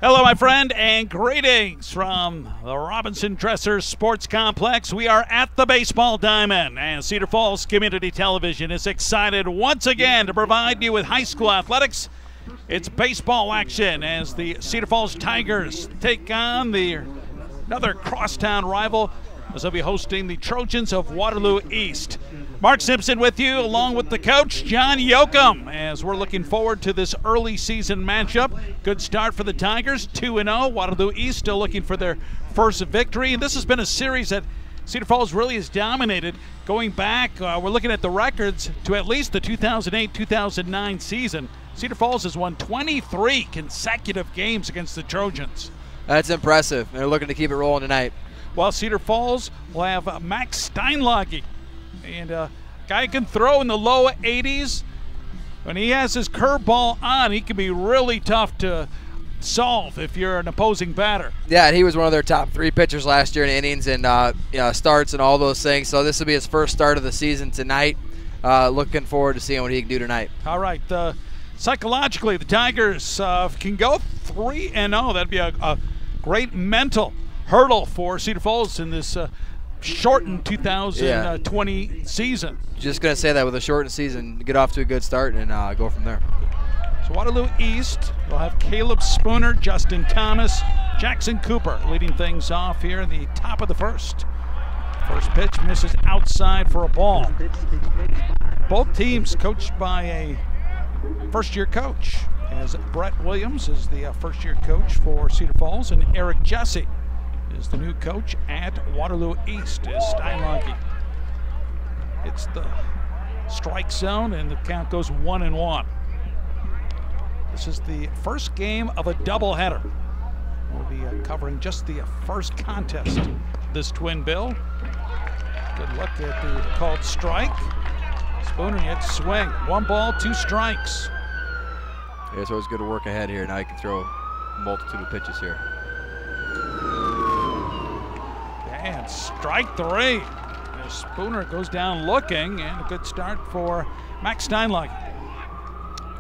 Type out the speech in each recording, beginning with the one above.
Hello, my friend, and greetings from the Robinson Dressers Sports Complex. We are at the baseball diamond, and Cedar Falls Community Television is excited once again to provide you with high school athletics. It's baseball action as the Cedar Falls Tigers take on another crosstown rival, as they'll be hosting the Trojans of Waterloo East. Mark Simpson with you, along with the coach, John Yoakum, as we're looking forward to this early season matchup. Good start for the Tigers, 2-0. Waterloo East still looking for their first victory. And this has been a series that Cedar Falls really has dominated. Going back, we're looking at the records to at least the 2008-2009 season. Cedar Falls has won 23 consecutive games against the Trojans. That's impressive. They're looking to keep it rolling tonight. While Cedar Falls will have Max Steinlage, and a guy can throw in the low 80s. When he has his curveball on, he can be really tough to solve if you're an opposing batter. Yeah, and he was one of their top 3 pitchers last year in innings and starts and all those things. So this will be his first start of the season tonight. Looking forward to seeing what he can do tonight. All right. Psychologically, the Tigers can go 3-0. That'd be a great mental hurdle for Cedar Falls in this shortened 2020 season. Just going to say that with a shortened season, get off to a good start and go from there. So Waterloo East will have Caleb Spooner, Justin Thomas, Jackson Cooper leading things off here in the top of the first. First pitch misses outside for a ball. Both teams coached by a first-year coach, as Brett Williams is the first-year coach for Cedar Falls, and Eric Jesse is the new coach at Waterloo East. As Steinlage hits the strike zone, and the count goes 1-1. This is the first game of a doubleheader. We'll be covering just the first contest of this twin bill. Good look at the called strike. Spooner yet swing. 1 ball, 2 strikes. Yeah, it's always good to work ahead here. Now you can throw a multitude of pitches here. And strike 3. As Spooner goes down looking, and a good start for Max Steinlage.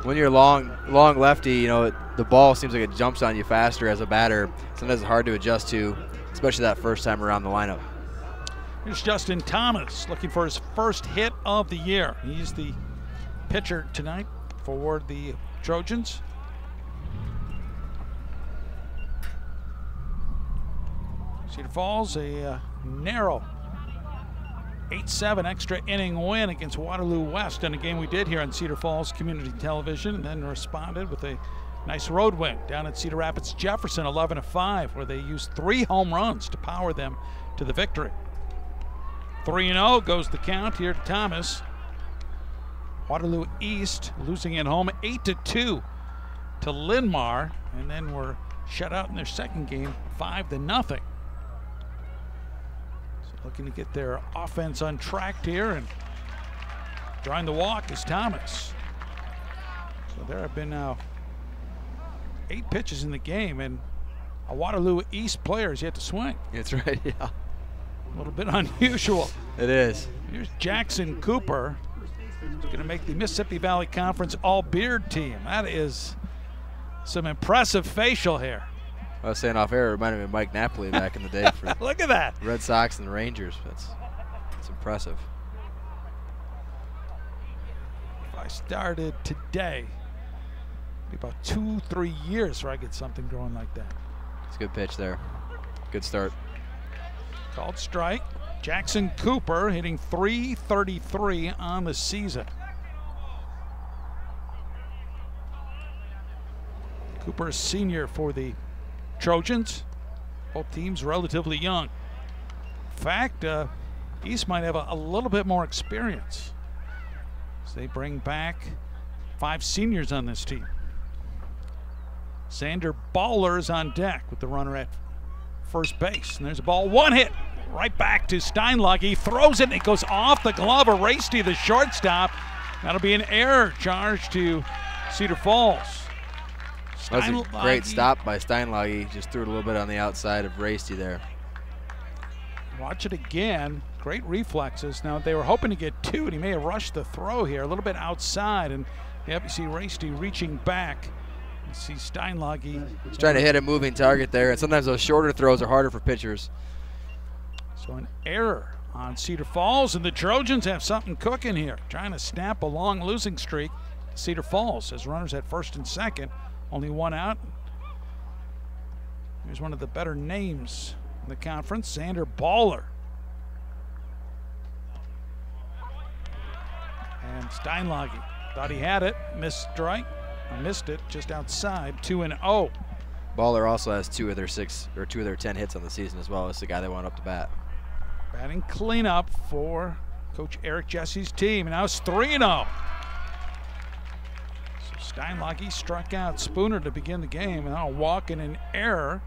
When you're long lefty, the ball seems like it jumps on you faster as a batter. Sometimes it's hard to adjust to, especially that first time around the lineup. Here's Justin Thomas looking for his first hit of the year. He's the pitcher tonight for the Trojans. Cedar Falls, a narrow 8-7 extra inning win against Waterloo West in a game we did here on Cedar Falls Community Television, and then responded with a nice road win down at Cedar Rapids Jefferson, 11-5, where they used 3 home runs to power them to the victory. 3-0 goes the count here to Thomas. Waterloo East losing at home 8-2 to Linmar, and then were shut out in their second game 5-0. Looking to get their offense on track here, and drawing the walk is Thomas. So there have been now 8 pitches in the game, and a Waterloo East player has yet to swing. That's right, yeah. A little bit unusual. It is. Here's Jackson Cooper. He's going to make the Mississippi Valley Conference all-beard team. That is some impressive facial hair. I was saying off air, it reminded me of Mike Napoli back in the day for look at that. Red Sox and the Rangers. That's impressive. If I started today, it'd be about 2-3 years before I get something growing like that. It's a good pitch there. Good start. Called strike. Jackson Cooper hitting .333 on the season. Cooper is senior for the Trojans. Both teams relatively young. In fact, East might have a little bit more experience, as they bring back 5 seniors on this team. Xander Baller is on deck with the runner at first base. And there's a ball, 1 hit, right back to Steinlage. He throws it, and it goes off the glove of Rasty, the shortstop. That'll be an error charge to Cedar Falls. That was a great stop by Steinlage. Just threw it a little bit on the outside of Rasty there. Watch it again. Great reflexes. Now, they were hoping to get 2, and he may have rushed the throw here a little bit outside. And yep, you see Rasty reaching back See Steinlage. He's trying to hit a moving target there, and sometimes those shorter throws are harder for pitchers. So an error on Cedar Falls, and the Trojans have something cooking here, trying to snap a long losing streak. Cedar Falls as runners at first and second, only one out. Here's one of the better names in the conference, Xander Baller. And Steinlage thought he had it, missed it just outside, 2-0. Baller also has 2 of their 10 hits on the season as well. It's the guy that went up to bat. Batting cleanup for Coach Eric Jesse's team. And now it's 3-0. So Steinlage struck out Spooner to begin the game. And now a walk and an error.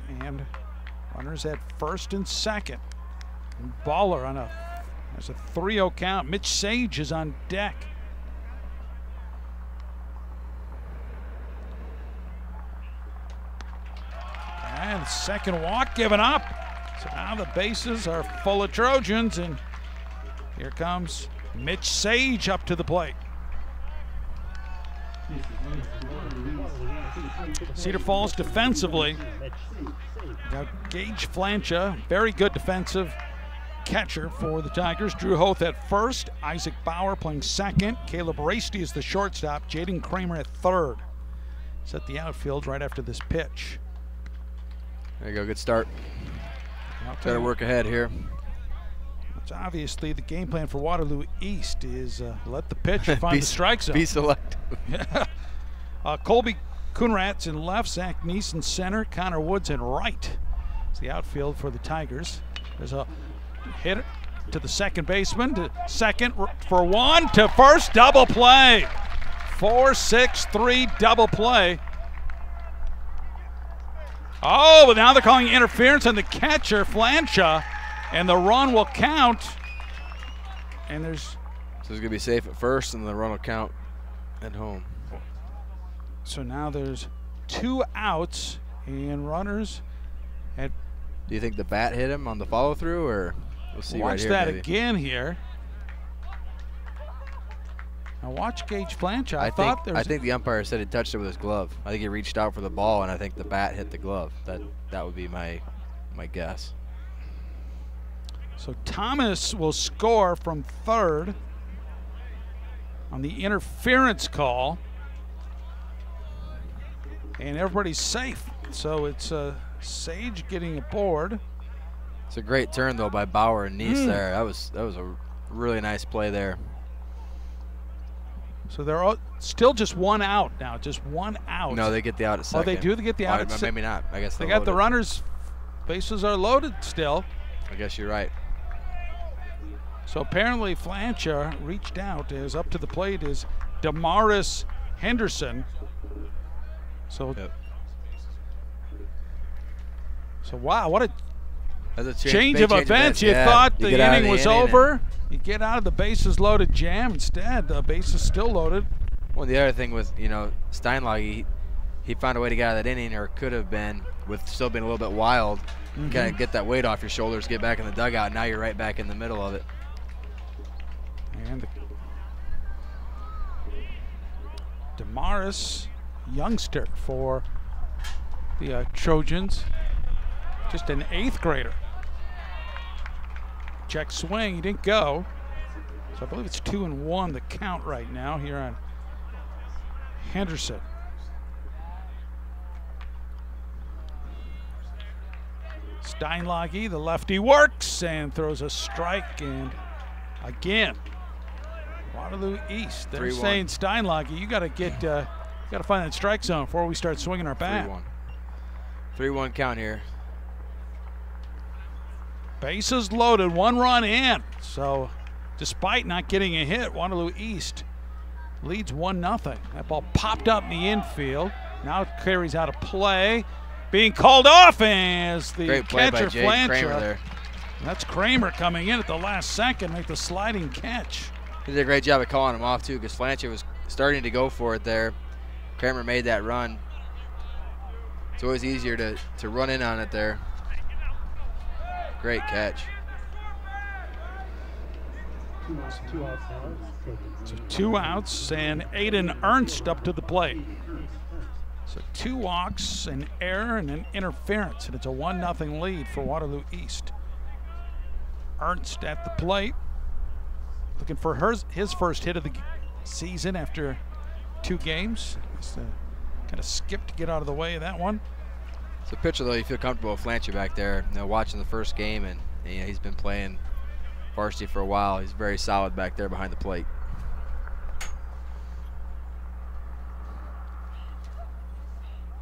And runners at first and second. And Baller on there's a 3-0 count. Mitch Sage is on deck. And second walk given up. So now the bases are full of Trojans, and here comes Mitch Sage up to the plate. Cedar Falls defensively. Got Gage Flancha, very good defensive catcher for the Tigers. Drew Hoth at first, Isaac Bauer playing second, Caleb Rasty is the shortstop, Jaden Kramer at third. Set the outfield right after this pitch. There you go, good start. Better work ahead here. It's obviously the game plan for Waterloo East is let the pitcher find the strike zone. Be selective. Yeah. Colby Kunratz in left, Zach Neeson center, Connor Woods in right. It's the outfield for the Tigers. There's a hit to the second baseman, to second for one, to first, double play. 4-6-3 double play. Oh, but now they're calling interference on the catcher, Flancha, and the run will count. And there's... So he's going to be safe at first, and the run will count at home. So now there's 2 outs, and runners at... Do you think the bat hit him on the follow-through, or we'll see right here? Watch that maybe again here. Now watch Gage Flancha. I think the umpire said he touched it with his glove. I think he reached out for the ball, and I think the bat hit the glove. That would be my guess. So Thomas will score from third on the interference call, and everybody's safe. So it's Sage getting aboard. It's a great turn though by Bauer and Neese there. That was a really nice play there. So they're all, still just 1 out now, just 1 out. No, they get the out at second. Oh, they do? They get the out at second? Maybe not. I guess they got the runners. Bases are loaded still. I guess you're right. So apparently Flancha reached out. Is up to the plate is Damaris Henderson. So, so wow, what a change of events. You thought the inning was over. You get out of the bases loaded jam. Instead, the bases still loaded. Well, the other thing with, Steinlage, he found a way to get out of that inning, or could have been, with still being a little bit wild, kind of get that weight off your shoulders, get back in the dugout. Now you're right back in the middle of it. And Damaris, youngster for the Trojans, just an 8th grader. Check swing, he didn't go. So I believe it's 2-1 the count right now here on Henderson. Steinlage, the lefty, works and throws a strike, and again, Waterloo East. They're saying Steinlage, you got to find that strike zone before we start swinging our bat. 3-1 count here. Bases loaded, 1 run in. So despite not getting a hit, Waterloo East leads 1-0. That ball popped up in the infield. Now it carries out of play. Being called off as the catcher Flancha. That's Kramer coming in at the last second, make the sliding catch. He did a great job of calling him off too, because Flancha was starting to go for it there. Kramer made that run. It's always easier to run in on it there. Great catch. So 2 outs, and Aiden Ernst up to the plate. So 2 walks, an error, and an interference, and it's a 1-0 lead for Waterloo East. Ernst at the plate, looking for his first hit of the season after 2 games. Just kind of skipped to get out of the way of that one. It's a pitcher, though, you feel comfortable with Flancher back there. You know, watching the first game, and you know, he's been playing varsity for a while. He's very solid back there behind the plate.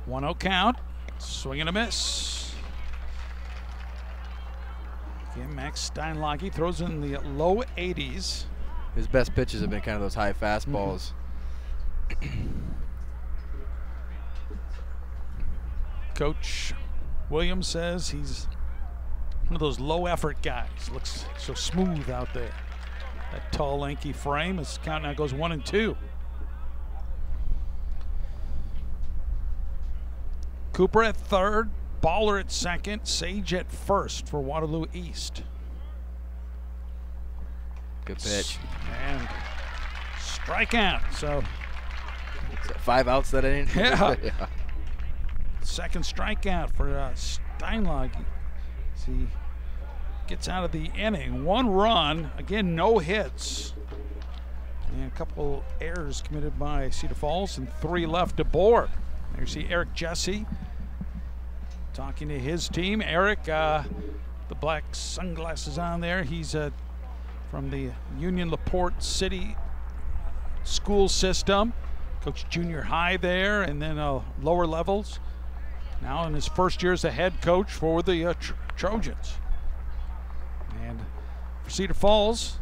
One 0 count, swing and a miss. Again, Max Steinlage throws in the low 80s. His best pitches have been kind of those high fastballs. Coach Williams says he's one of those low effort guys. Looks so smooth out there. That tall, lanky frame. His count now goes 1-2. Cooper at third, Baller at second, Sage at first for Waterloo East. Good pitch. And strikeout. So is that 5 outs that inning? Yeah. Second strikeout for Steinlage. He gets out of the inning. 1 run, again, no hits. And a couple errors committed by Cedar Falls and 3 left aboard. There you see Eric Jesse talking to his team. Eric, the black sunglasses on there, he's from the Union LaPorte City school system. Coached junior high there and then lower levels. Now in his first year as a head coach for the Trojans. And for Cedar Falls,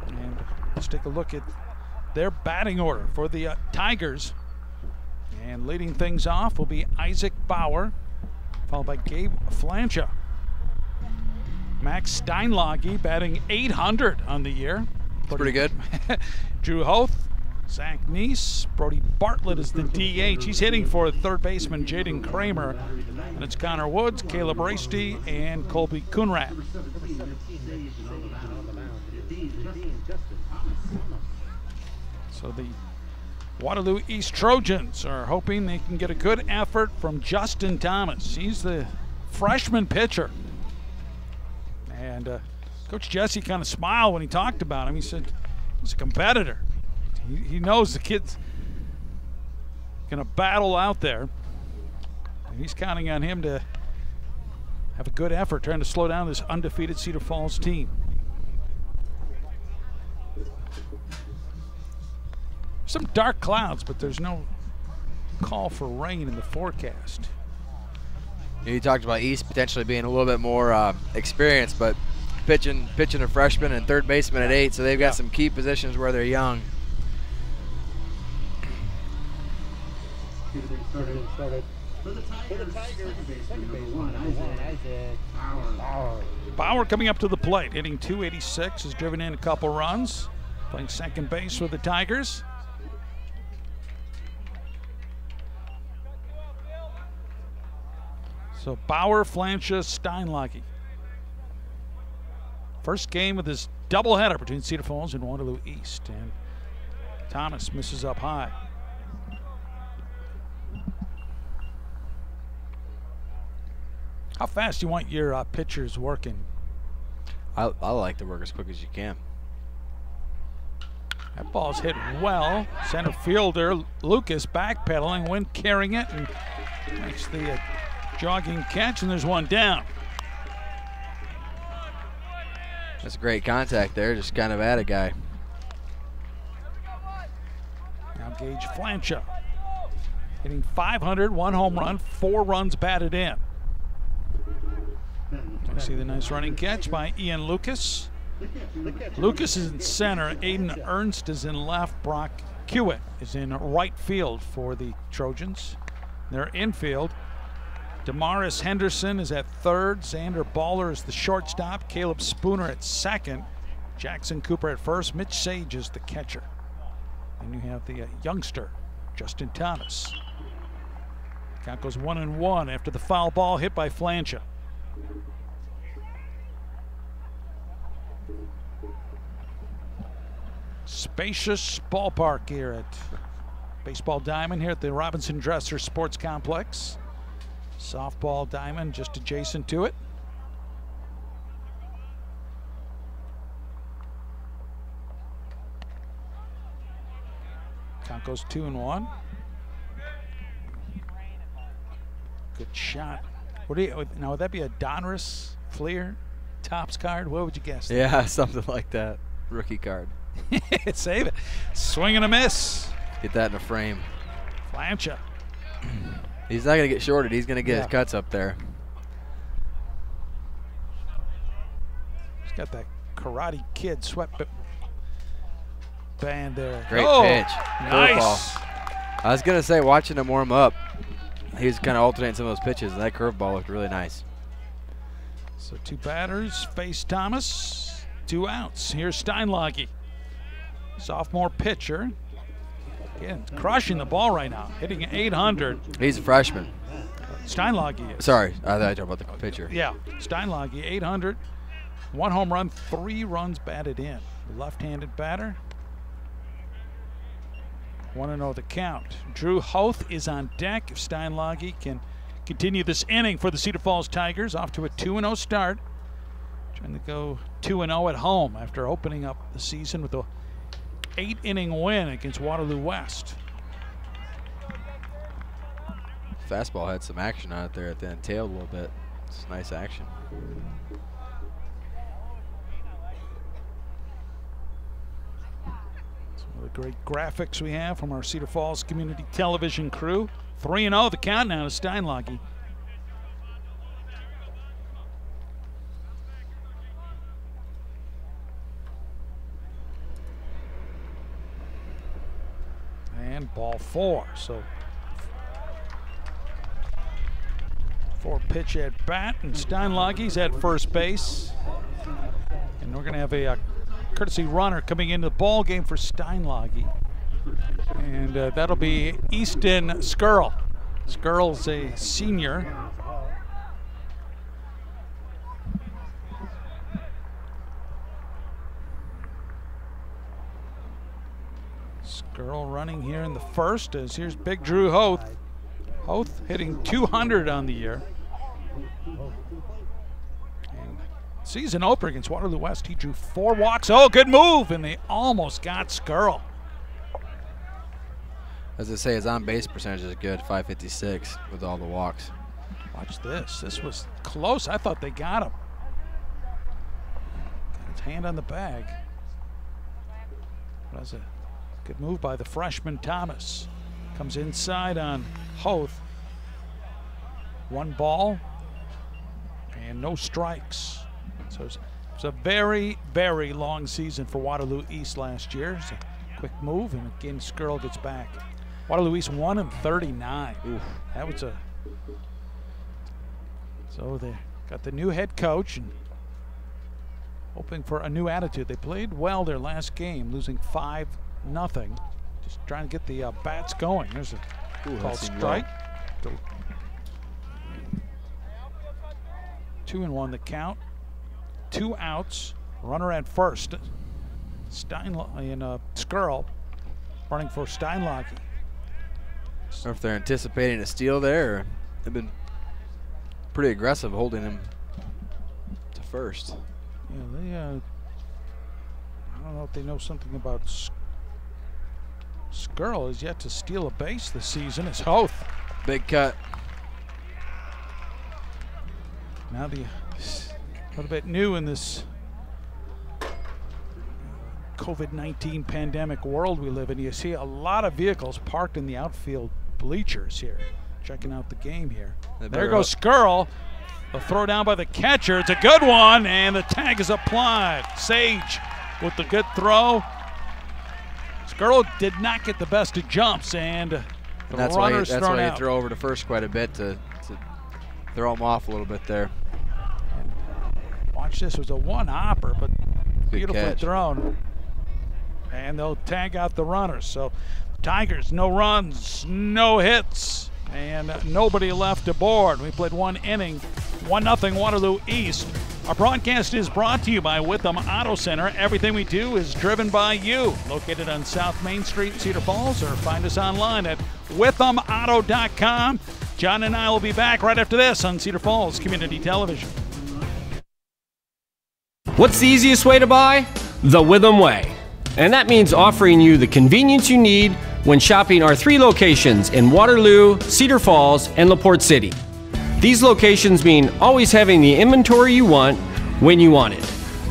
and let's take a look at their batting order for the Tigers. And leading things off will be Isaac Bauer, followed by Gabe Flancha. Max Steinlage batting .800 on the year. That's pretty good. Drew Hoth, Zach Neese, Brody Bartlett is the DH. He's hitting for third baseman Jaden Kramer. And it's Connor Woods, Caleb Rasty, and Colby Coonrat. So the Waterloo East Trojans are hoping they can get a good effort from Justin Thomas. He's the freshman pitcher. And Coach Jesse kind of smiled when he talked about him. He said he's a competitor. He knows the kid's going to battle out there. And he's counting on him to have a good effort trying to slow down this undefeated Cedar Falls team. Some dark clouds, but there's no call for rain in the forecast. You talked about East potentially being a little bit more experienced, but pitching a freshman and third baseman at 8, so they've got some key positions where they're young. Bauer coming up to the plate, hitting .286, has driven in a couple runs, playing second base for the Tigers. So Bauer, Flancha, Steinlage. First game of this doubleheader between Cedar Falls and Waterloo East. And Thomas misses up high. How fast do you want your pitchers working? I like to work as quick as you can. That ball's hit well. Center fielder Lucas backpedaling, wind carrying it, and makes the jogging catch, and there's one down. That's great contact there, just kind of at a guy. Now Gage Flancha hitting .500, 1 home run, 4 runs batted in. You see the nice running catch by Ian Lucas. Lucas is in center, Aiden Ernst is in left, Brock Hewitt is in right field for the Trojans. Their infield, Damaris Henderson is at third, Xander Baller is the shortstop, Caleb Spooner at second, Jackson Cooper at first, Mitch Sage is the catcher. And you have the youngster, Justin Thomas. Count goes 1-1 after the foul ball hit by Flancha. Spacious ballpark here at Baseball Diamond here at the Robinson Dresser Sports Complex. Softball diamond just adjacent to it. Count goes 2-1. Good shot. What do you now? Would that be a Donruss Fleer Topps card? What would you guess? Yeah, something like that. Rookie card. Save it. Swing and a miss. Get that in a frame. Flancha. He's not going to get shorted. He's going to get his cuts up there. He's got that Karate Kid sweat band there. Great pitch. Nice. Curveball. I was going to say, watching him warm up, he was kind of alternating some of those pitches, and that curveball looked really nice. So 2 batters face Thomas. 2 outs. Here's Steinlage. Sophomore pitcher. Again, crushing the ball right now. Hitting 800. He's a freshman. Steinlage is. Sorry, I thought you were talking about the pitcher. Yeah, Steinlage, 800. 1 home run, 3 runs batted in. Left-handed batter. 1-0 the count. Drew Hoth is on deck. If Steinlage can continue this inning for the Cedar Falls Tigers, off to a 2-0 start. Trying to go 2-0 at home after opening up the season with a 8-inning win against Waterloo West. Fastball had some action on it there at the end, tailed a little bit. It's nice action. Some of the great graphics we have from our Cedar Falls Community Television crew. 3-0 the count now to Steinlage. And ball 4. So 4-pitch at bat, and Steinlage's at first base. And we're going to have a courtesy runner coming into the ball game for Steinlage. And that'll be Easton Skirl. Skirl's a senior. Skirl running here in the first, as here's big Drew Hoth. Hoth hitting 200 on the year. And season opener against Waterloo West, he drew 4 walks. Oh, good move, and they almost got Skirl. As I say, his on-base percentage is good, 556 with all the walks. Watch this. This was close. I thought they got him. Got his hand on the bag. That was a good move by the freshman Thomas. Comes inside on Hoth. 1 ball and no strikes. So it's a very, very long season for Waterloo East last year. It's a quick move, and again, Skirl gets back. Waterloo East 1-39. Oof, that was a. So they got the new head coach and hoping for a new attitude. They played well their last game, losing 5-0. Just trying to get the bats going. There's a called strike. 2-1 the count. 2 outs. Runner at first. Skirl running for Steinlage. I don't know if they're anticipating a steal there, or they've been pretty aggressive holding him to first. Yeah, they. I don't know if they know something about. Skirl is yet to steal a base this season. It's Hoth. Big cut. Now a little bit new in this COVID-19 pandemic world we live in. You see a lot of vehicles parked in the outfield bleachers here, checking out the game here. There goes Skirl. A throw down by the catcher. It's a good one, and the tag is applied. Sage with the good throw. Skirl did not get the best of jumps, and that's why you throw over to first quite a bit to throw him off a little bit there. And watch this. It was a 1-hopper, but beautifully thrown. And they'll tag out the runners. So Tigers, no runs, no hits, and nobody left aboard. We played 1 inning, 1-0 Waterloo East. Our broadcast is brought to you by Witham Auto Center. Everything we do is driven by you. Located on South Main Street, Cedar Falls, or find us online at withamauto.com. John and I will be back right after this on Cedar Falls Community Television. What's the easiest way to buy? The Witham way. And that means offering you the convenience you need when shopping our 3 locations in Waterloo, Cedar Falls, and LaPorte City. These locations mean always having the inventory you want when you want it.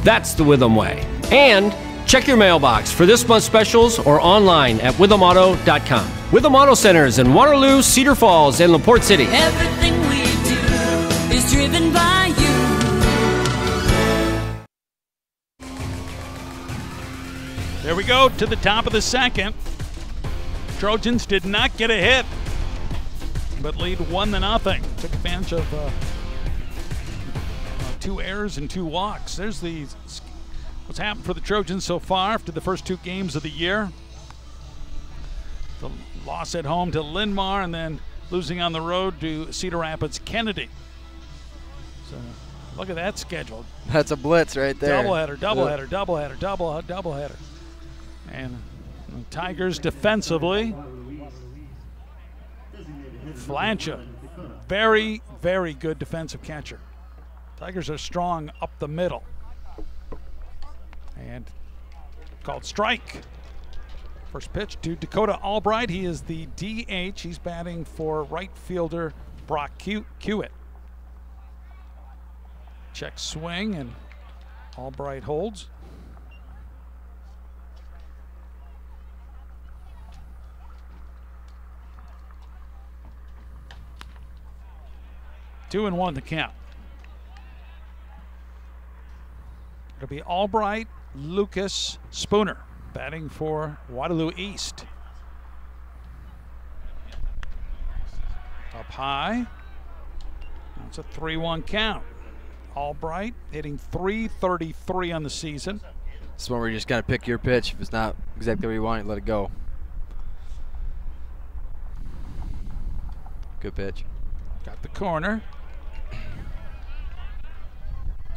That's the Witham way. And check your mailbox for this month's specials or online at withamauto.com. Witham Auto Centers in Waterloo, Cedar Falls, and LaPorte City. Everything we do is driven by you. There we go to the top of the second. Trojans did not get a hit, but lead 1-0. Took advantage of 2 errors and 2 walks. There's what's happened for the Trojans so far after the first 2 games of the year. The loss at home to Linn-Mar and then losing on the road to Cedar Rapids Kennedy. So look at that schedule. That's a blitz right there. Doubleheader. And the Tigers defensively. Flancha, very, very good defensive catcher. Tigers are strong up the middle. And called strike. First pitch to Dakota Albright. He is the DH. He's batting for right fielder Brock Hewitt. Check swing, and Albright holds. Two and 1 the count. It'll be Albright, Lucas, Spooner batting for Waterloo East. Up high. That's a 3-1 count. Albright hitting .333 on the season. This is one where you just got to pick your pitch. If it's not exactly what you want, let it go. Good pitch. Got the corner.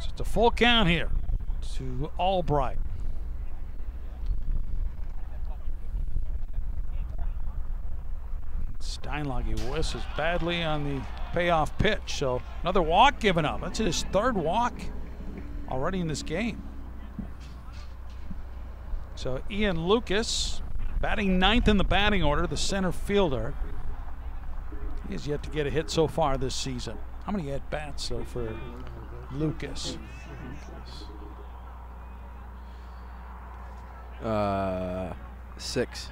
So it's a full count here to Albright. Steinlage whistles badly on the payoff pitch. So another walk given up. That's his 3rd walk already in this game. So Ian Lucas batting 9th in the batting order, the center fielder. He has yet to get a hit so far this season. How many at-bats, though, for Lucas? 6.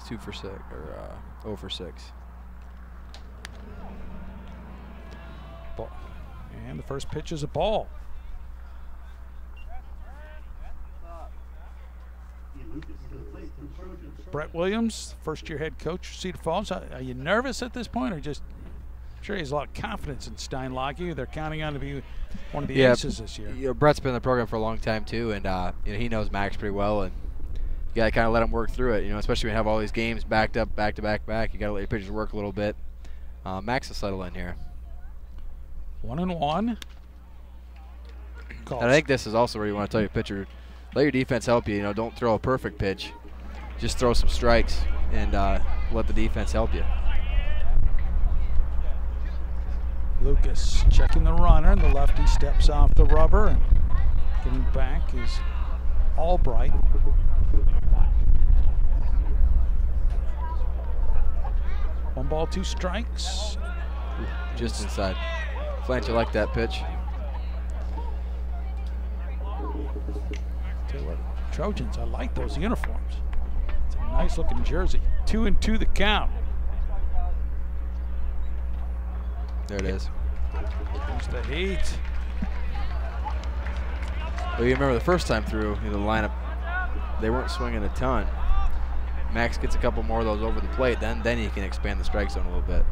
2 for 6, or 0 for 6. Ball. And the first pitch is a ball. Brett Williams, first-year head coach, Cedar Falls. Are you nervous at this point, or just? I'm sure he has a lot of confidence in Steinlage. They're counting on to be one of the aces this year. You know, Brett's been in the program for a long time too, and you know, he knows Max pretty well, and you got to kind of let him work through it. You know, especially when you have all these games backed up, back to back. You got to let your pitchers work a little bit. Max will settle in here. 1-1. And I think this is also where you want to tell your pitcher, let your defense help you. You know, don't throw a perfect pitch. Just throw some strikes and let the defense help you. Lucas checking the runner, and the lefty steps off the rubber, and getting back is Albright. One ball, 2 strikes. Just inside. Flanch, you like that pitch. Tell you what, Trojans, I like those uniforms. It's a nice looking jersey. 2-2 the count. There it is. There's the heat. Well, you remember the first time through, you know, the lineup, they weren't swinging a ton. Max gets a couple more of those over the plate, then he can expand the strike zone a little bit.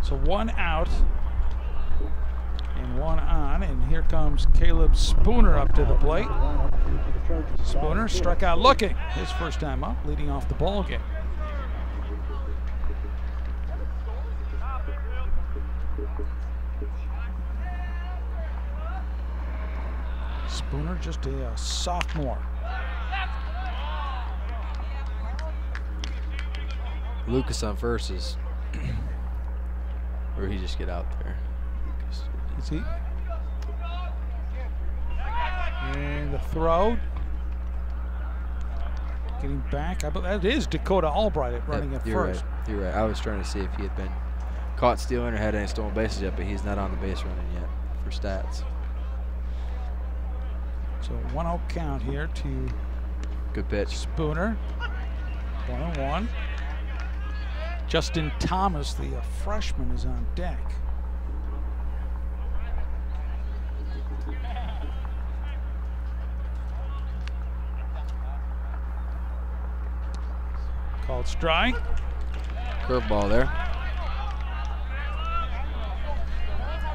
So 1 out and 1 on, and here comes Caleb Spooner up to the plate. Spooner struck out looking, his first time up, leading off the ball game. Spooner, just a sophomore. Lucas on first is, or he just get out there. Is he? And the throw. Getting back. That is Dakota Albright running at first. Right. You're right. I was trying to see if he had been caught stealing or had any stolen bases yet, but he's not on the base running yet for stats. So 1-0 count here to good pitch. Spooner. 1-1. Justin Thomas, the freshman, is on deck. Called strike. Curveball there.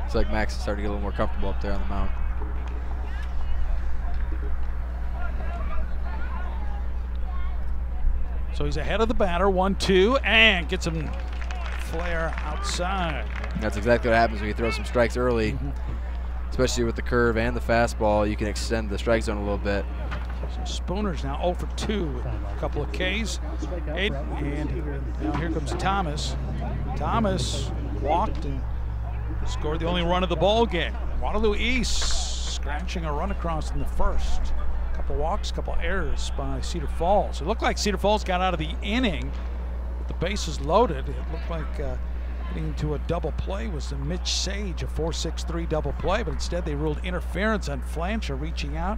Looks like Max is starting to get a little more comfortable up there on the mound. So he's ahead of the batter, 1-2, and gets him flare outside. That's exactly what happens when you throw some strikes early, especially with the curve and the fastball. You can extend the strike zone a little bit. So Spooner's now 0 for 2 with a couple of Ks. And now here comes Thomas. Thomas walked and scored the only run of the ball game. Waterloo East scratching a run across in the first. Couple walks, couple errors by Cedar Falls. It looked like Cedar Falls got out of the inning with the bases loaded. It looked like getting into a double play was the Mitch Sage, a 4-6-3 double play, but instead they ruled interference on Flancher reaching out,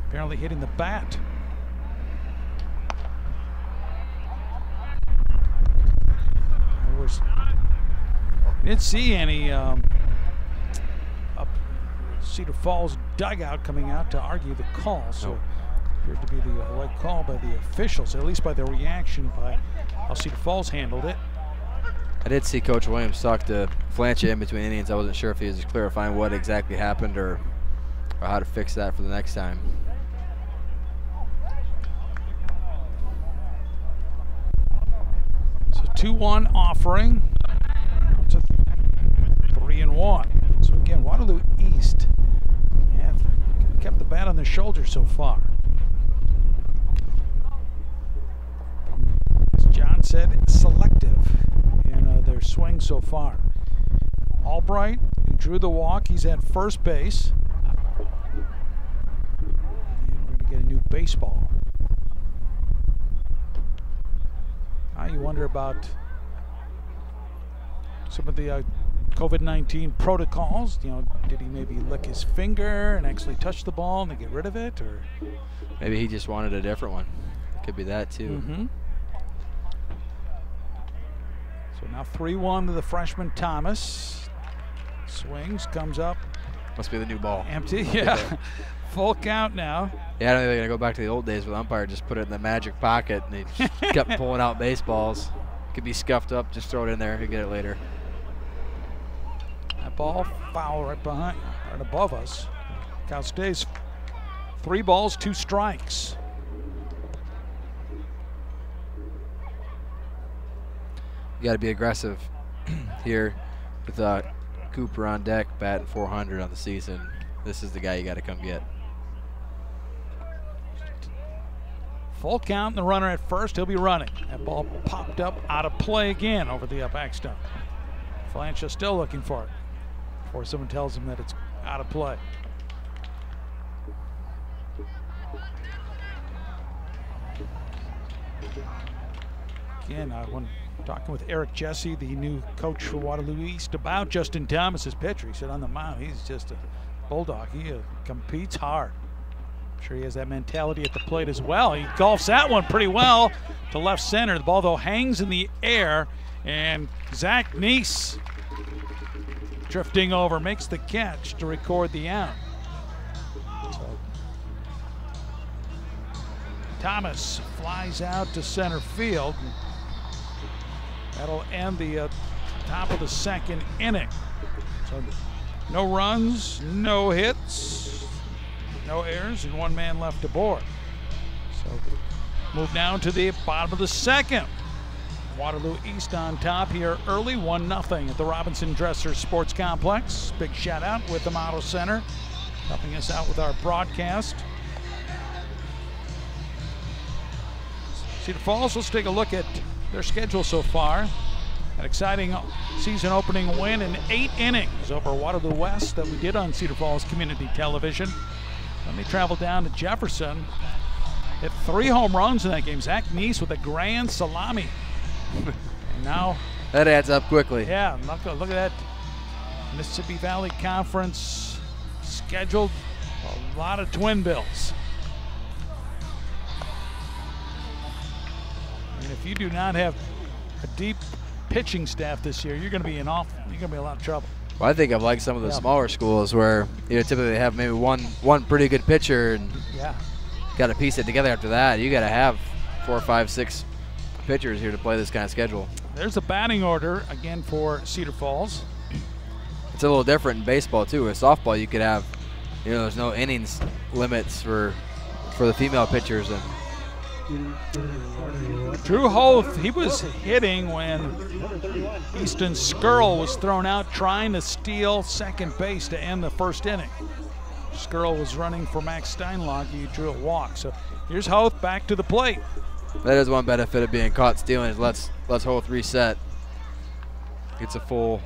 apparently hitting the bat. I didn't see any Cedar Falls dugout coming out to argue the call, so appeared to be the right call by the officials, at least by their reaction by how Cedar Falls handled it. I did see Coach Williams talk to Flancher in between innings. I wasn't sure if he was clarifying what exactly happened or how to fix that for the next time. So 2-1 offering. It's a 3-1. So again, Waterloo East have kept the bat on their shoulder so far. As John said, selective in their swing so far. Albright, who drew the walk, he's at first base. And we're going to get a new baseball. Now you wonder about some of the COVID-19 protocols. You know, did he maybe lick his finger and actually touch the ball and they get rid of it, or maybe he just wanted a different one? It could be that too. So now 3-1 to the freshman Thomas. Swings, comes up. Must be the new ball. Empty, yeah. Full count now. Yeah, I don't think they're going to go back to the old days where the umpire just put it in the magic pocket and he just kept pulling out baseballs. Could be scuffed up, just throw it in there, he'll get it later. That ball foul right behind, right above us. Count stays 3 balls, 2 strikes. You got to be aggressive here with Cooper on deck, batting .400 on the season. This is the guy you got to come get. Full count, and the runner at first, he'll be running. That ball popped up out of play again over the backstop. Flancher still looking for it before someone tells him that it's out of play. Again, when talking with Eric Jesse, the new coach for Waterloo East, about Justin Thomas's pitcher, he said on the mound, he's just a bulldog. He competes hard. I'm sure he has that mentality at the plate as well. He golfs that one pretty well to left center. The ball, though, hangs in the air, and Zach Neese drifting over makes the catch to record the out. So Thomas flies out to center field. That'll end the top of the second inning. So no runs, no hits, no errors, and 1 man left aboard. So move down to the bottom of the second. Waterloo East on top here early, 1-0 at the Robinson Dresser Sports Complex. Big shout out with the Model Center helping us out with our broadcast. Cedar Falls, let's take a look at their schedule so far. An exciting season opening win in 8 innings over Waterloo West that we did on Cedar Falls Community Television. Then they traveled down to Jefferson. Hit 3 home runs in that game. Zach Neese with a grand salami. And now That adds up quickly. yeah, look at that. Mississippi Valley Conference scheduled a lot of twin bills. And if you do not have a deep pitching staff this year, you're going to be in a lot of trouble. Well, I think I've liked some of the smaller schools where typically they have maybe one pretty good pitcher and Yeah. got to piece it together after that. You got to have 4, 5, 6 pitchers here to play this kind of schedule. There's the batting order again for Cedar Falls. It's a little different in baseball too. With softball, you could have, there's no innings limits for the female pitchers. And Drew Hoth, he was hitting when Easton Skirl was thrown out trying to steal second base to end the first inning. Skirl was running for Max Steinlage. He drew a walk. So here's Hoth back to the plate. that is one benefit of being caught stealing is let's Hoth reset. Gets a full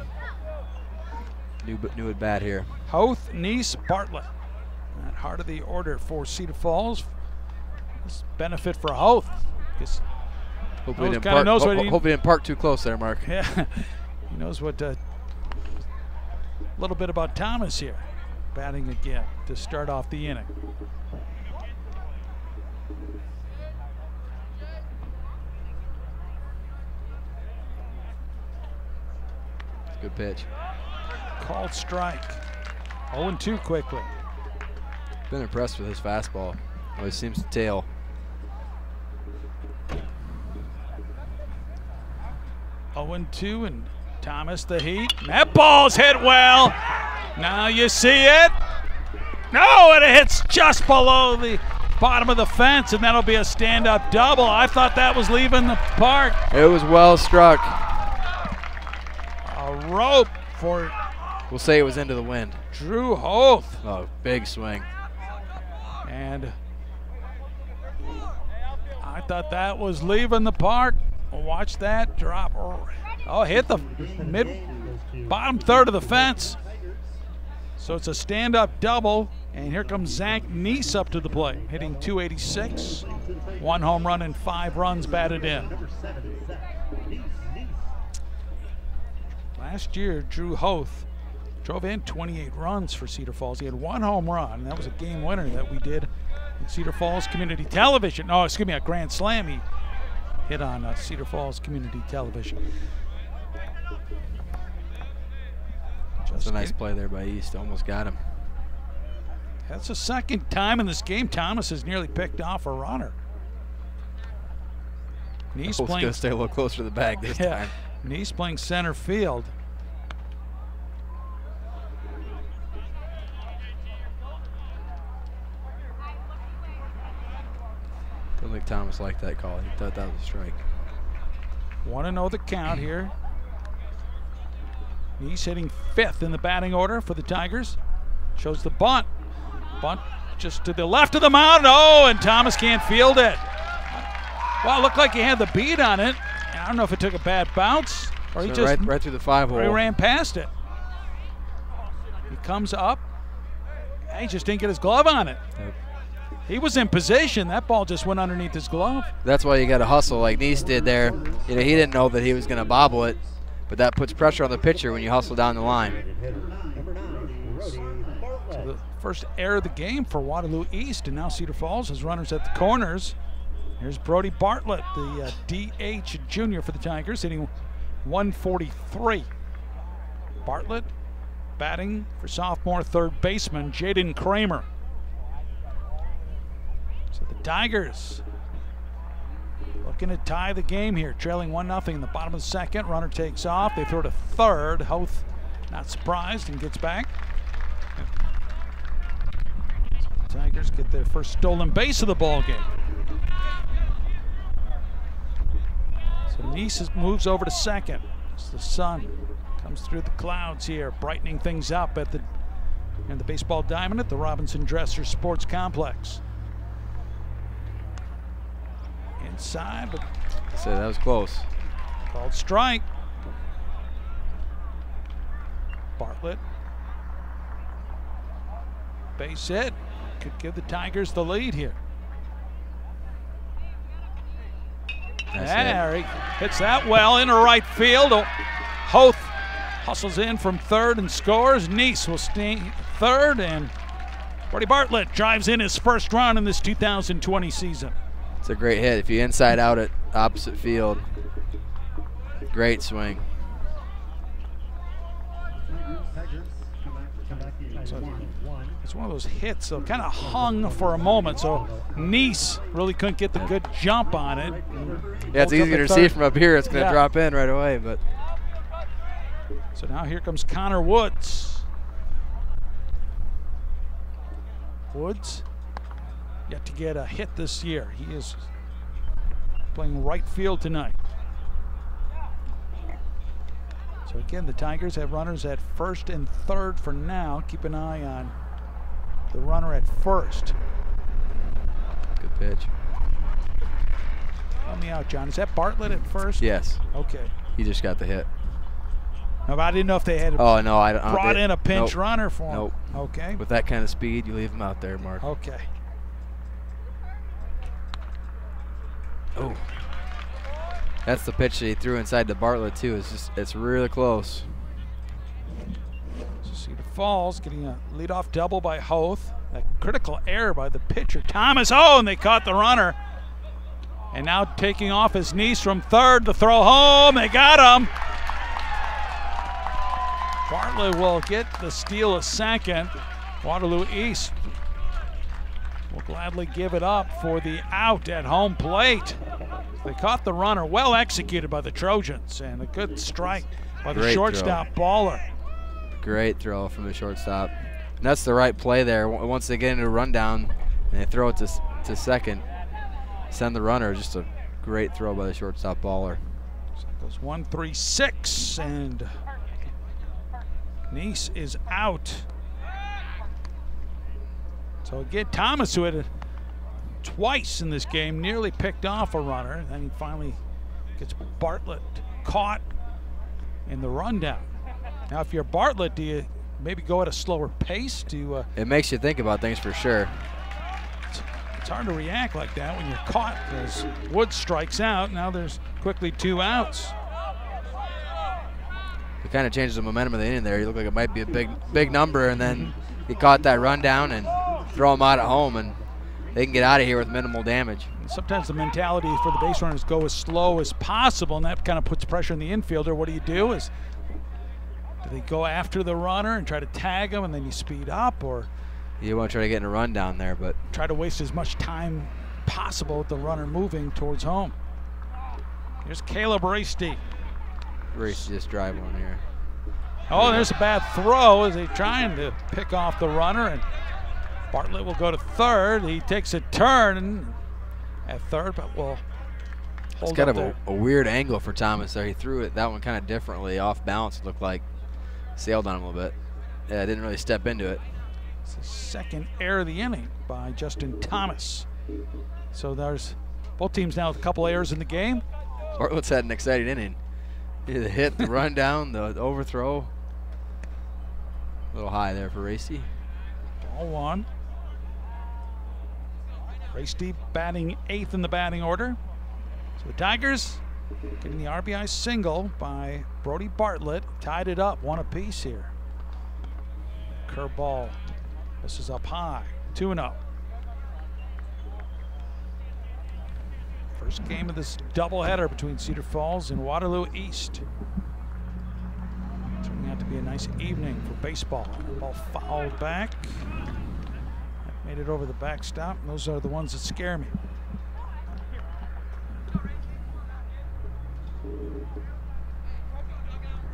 new at bat here. Hoth, Neese, Bartlett. At heart of the order for Cedar Falls. This benefit for Hoth. Hopefully Hoth kinda knows what he- hopefully didn't park too close there, Mark. Yeah, he knows what. A little bit about Thomas here, batting again to start off the inning. Good pitch. Called strike. 0-2 quickly. Been impressed with his fastball. Always seems to tail. Oh, 2 and Thomas the heat. That ball's hit well. Now you see it. No, and it hits just below the bottom of the fence, and that'll be a stand-up double. I thought that was leaving the park. It was well struck. A rope for We'll say it was into the wind. Drew Hoth. Oh, big swing. And I thought that was leaving the park. Watch that drop. Oh, hit the bottom third of the fence. So it's a stand-up double. And here comes Zach Neese up to the plate, hitting .286. 1 home run and 5 runs batted in. Last year, Drew Hoth drove in 28 runs for Cedar Falls. He had 1 home run, and that was a game winner that we did in Cedar Falls Community Television. No, excuse me, a grand slam he hit on Cedar Falls Community Television. That's a nice play there by East. Almost got him. That's the second time in this game Thomas has nearly picked off a runner. Neese Going to stay a little closer to the bag this time. Neese playing center field. I don't think Thomas liked that call. He thought that was a strike. 1-0 the count here. He's hitting 5th in the batting order for the Tigers. Shows the bunt. Bunt just to the left of the mound. Oh, and Thomas can't field it. Well, it looked like he had the beat on it. I don't know if it took a bad bounce or he just right through the 5-hole. he ran past it. He comes up. He just didn't get his glove on it. Yep. He was in position. That ball just went underneath his glove. That's why you got to hustle like Neese did there. He didn't know that he was going to bobble it, but that puts pressure on the pitcher when you hustle down the line. So the first error of the game for Waterloo East, and now Cedar Falls has runners at the corners. Here's Brody Bartlett, the DH junior for the Tigers, hitting 143. Bartlett batting for sophomore third baseman Jaden Kramer. So the Tigers looking to tie the game here, trailing 1-0 in the bottom of the second. Runner takes off. They throw to third. Hoth not surprised and gets back. So the Tigers get their first stolen base of the ball game. So Neese moves over to second. As the sun comes through the clouds here, brightening things up at the and the baseball diamond at the Robinson Dresser Sports Complex. Inside, but So that was close. called strike. Bartlett. Base hit. Could give the Tigers the lead here. There, he hits that well into right field. Hoth hustles in from third and scores. Neese will stay third, and Brody Bartlett drives in his first run in this 2020 season. It's a great hit. If you inside out at opposite field, great swing. So it's one of those hits, so kind of hung for a moment, so Neese really couldn't get the good jump on it. Yeah, it's easy to see from up here. It's going to drop in right away, but. So now here comes Connor Woods. Woods yet to get a hit this year. He is playing right field tonight. So again, the Tigers have runners at first and third for now. Keep an eye on the runner at first. Good pitch. Help me out, John. Is that Bartlett at first? Yes. Okay. He just got the hit. No, but I didn't know if they had Oh, no. I don't brought in a pinch nope. runner for him. Nope. Okay. With that kind of speed, you leave him out there, Mark. Okay. Oh. That's the pitch that he threw inside to Bartlett, too. It's really close. So Cedar Falls getting a leadoff double by Hoth. That critical error by the pitcher, Thomas. Oh, and they caught the runner. And now taking off his Neese from third. The throw home. They got him. Bartlett will get the steal a second. Waterloo East will gladly give it up for the out at home plate. They caught the runner, well executed by the Trojans, and a good strike by the shortstop Baller. Great throw from the shortstop. And that's the right play there. Once they get into a rundown and they throw it to second, send the runner. Just a great throw by the shortstop Baller. So it goes 1-3-6, and Neese is out. So again, Thomas, who had twice in this game, nearly picked off a runner. Then he finally gets Bartlett caught in the rundown. Now, if you're Bartlett, do you maybe go at a slower pace to? It makes you think about things for sure. It's hard to react like that when you're caught, because Woods strikes out. Now there's quickly 2 outs. It kind of changes the momentum of the inning there. You look like it might be a big number, and then he caught that rundown and throw him out at home, and they can get out of here with minimal damage. Sometimes the mentality for the base runners go as slow as possible, and that kind of puts pressure on the infielder. What do? Is do they go after the runner and try to tag him, and then you speed up, or you want to try to get in a run down there, but try to waste as much time possible with the runner moving towards home? Here's Caleb Racy. Racy just drive one here. Oh, there's a bad throw as they're trying to pick off the runner, and Bartlett will go to third. He takes a turn at third, but will hold it's kind up of a weird angle for Thomas there. He threw it that one kind of differently, off balance. It looked like sailed on him a little bit. Yeah, didn't really step into it. It's the second error of the inning by Justin Thomas. So there's both teams now with a couple errors in the game. Bartlett's had an exciting inning. The hit, the run down, the overthrow. A little high there for Racy. Ball 1. Racy batting 8th in the batting order. So the Tigers getting the RBI single by Brody Bartlett. Tied it up, 1 apiece here. Curveball. This is up high. 2-0. First game of this doubleheader between Cedar Falls and Waterloo East. Turning out to be a nice evening for baseball. Ball fouled back. Made it over the backstop. Those are the ones that scare me. We're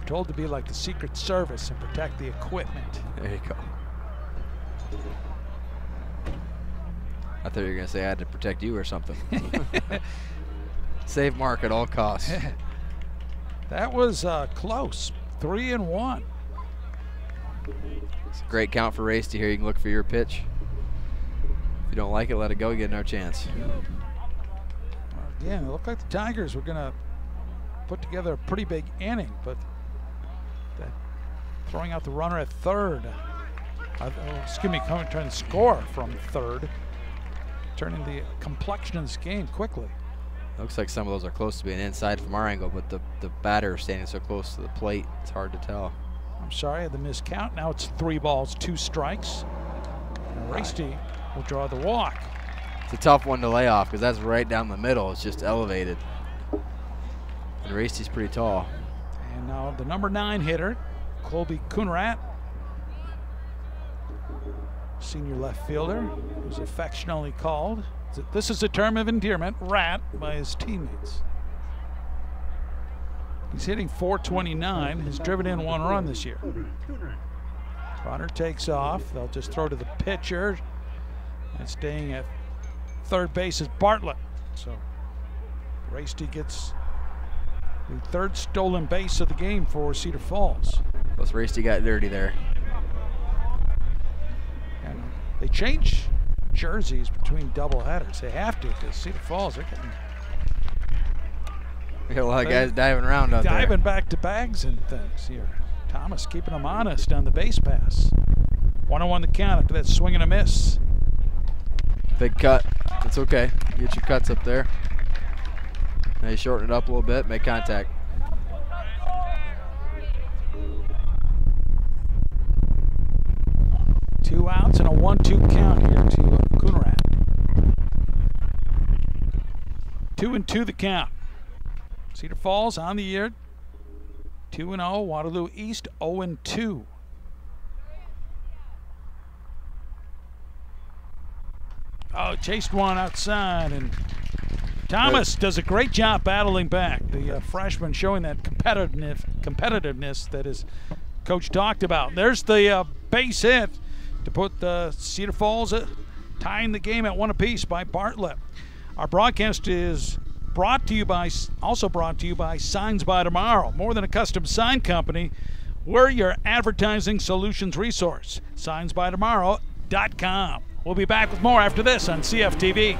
told to be like the Secret Service and protect the equipment. There you go. I thought you were going to say I had to protect you or something. Save Mark at all costs. That was close. 3-1. It's a great count for Varsity here. You can look for your pitch. If you don't like it, let it go. You get another chance. Again, it looked like the Tigers were going to put together a pretty big inning, but throwing out the runner at third. Trying to score from third, turning the complexion of this game quickly. Looks like some of those are close to being inside from our angle, but the batter standing so close to the plate, it's hard to tell. I'm sorry, the missed count. Now it's 3 balls, 2 strikes. And Varsity will draw the walk. It's a tough one to lay off because that's right down the middle. It's just elevated. And Varsity's pretty tall. And now the number 9 hitter, Colby Coonrat, senior left fielder, who's affectionately called, this is a term of endearment, Rat, by his teammates. He's hitting .429, has driven in 1 run this year. Runner takes off. They'll just throw to the pitcher. And staying at third base is Bartlett. So Varsity gets the 3rd stolen base of the game for Cedar Falls. Plus Varsity got dirty there. And they change jerseys between doubleheaders. They have to because Cedar Falls are getting. We got a lot of guys diving around out there. Diving back to bags and things here. Thomas keeping them honest on the base pass. 1-1 the count after that swing and a miss. Big cut. It's okay. Get your cuts up there. Now you shorten it up a little bit, make contact. Two outs and a 1-2 count here to Coonrat. 2-2 the count. Cedar Falls on the year, 2-0. Waterloo East 0-2. Oh, chased one outside, and Thomas does a great job battling back. The freshman showing that competitiveness that his coach talked about. There's the base hit to put Cedar Falls tying the game at 1 apiece by Bartlett. Our broadcast is also brought to you by Signs by Tomorrow. More than a custom sign company, we're your advertising solutions resource. SignsByTomorrow.com. We'll be back with more after this on CFTV.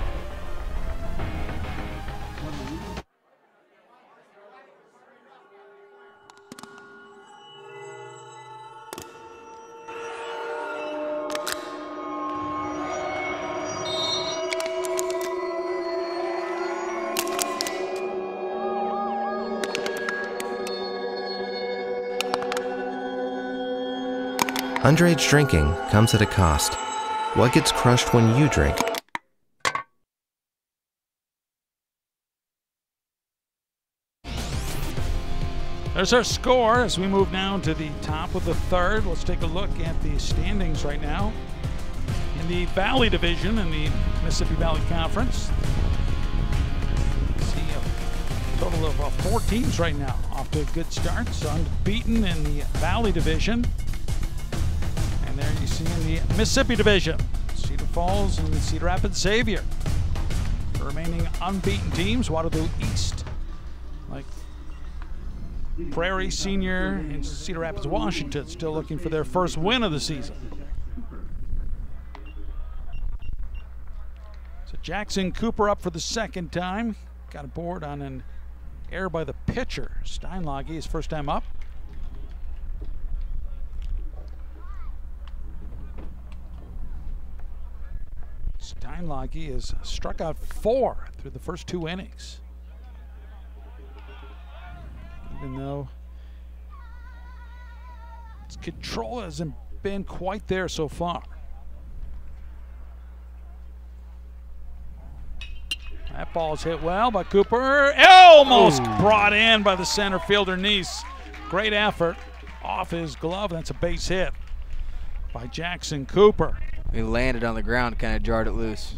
Underage drinking comes at a cost. What gets crushed when you drink? There's our score as we move now to the top of the 3rd. Let's take a look at the standings right now. In the Valley Division in the Mississippi Valley Conference, see a total of 4 teams right now off to a good start. So unbeaten in the Valley Division. And there you see in the Mississippi Division, Cedar Falls and Cedar Rapids Xavier. The remaining unbeaten teams, Waterloo East, like Prairie Senior and Cedar Rapids Washington, still looking for their first win of the season. So Jackson Cooper up for the 2nd time. Got a board on an error by the pitcher. Steinlage, his first time up. Steinlage has struck out 4 through the first 2 innings. Even though its control hasn't been quite there so far. That ball's hit well by Cooper. Almost brought in by the center fielder Neese. Great effort off his glove. That's a base hit by Jackson Cooper. He landed on the ground, kind of jarred it loose.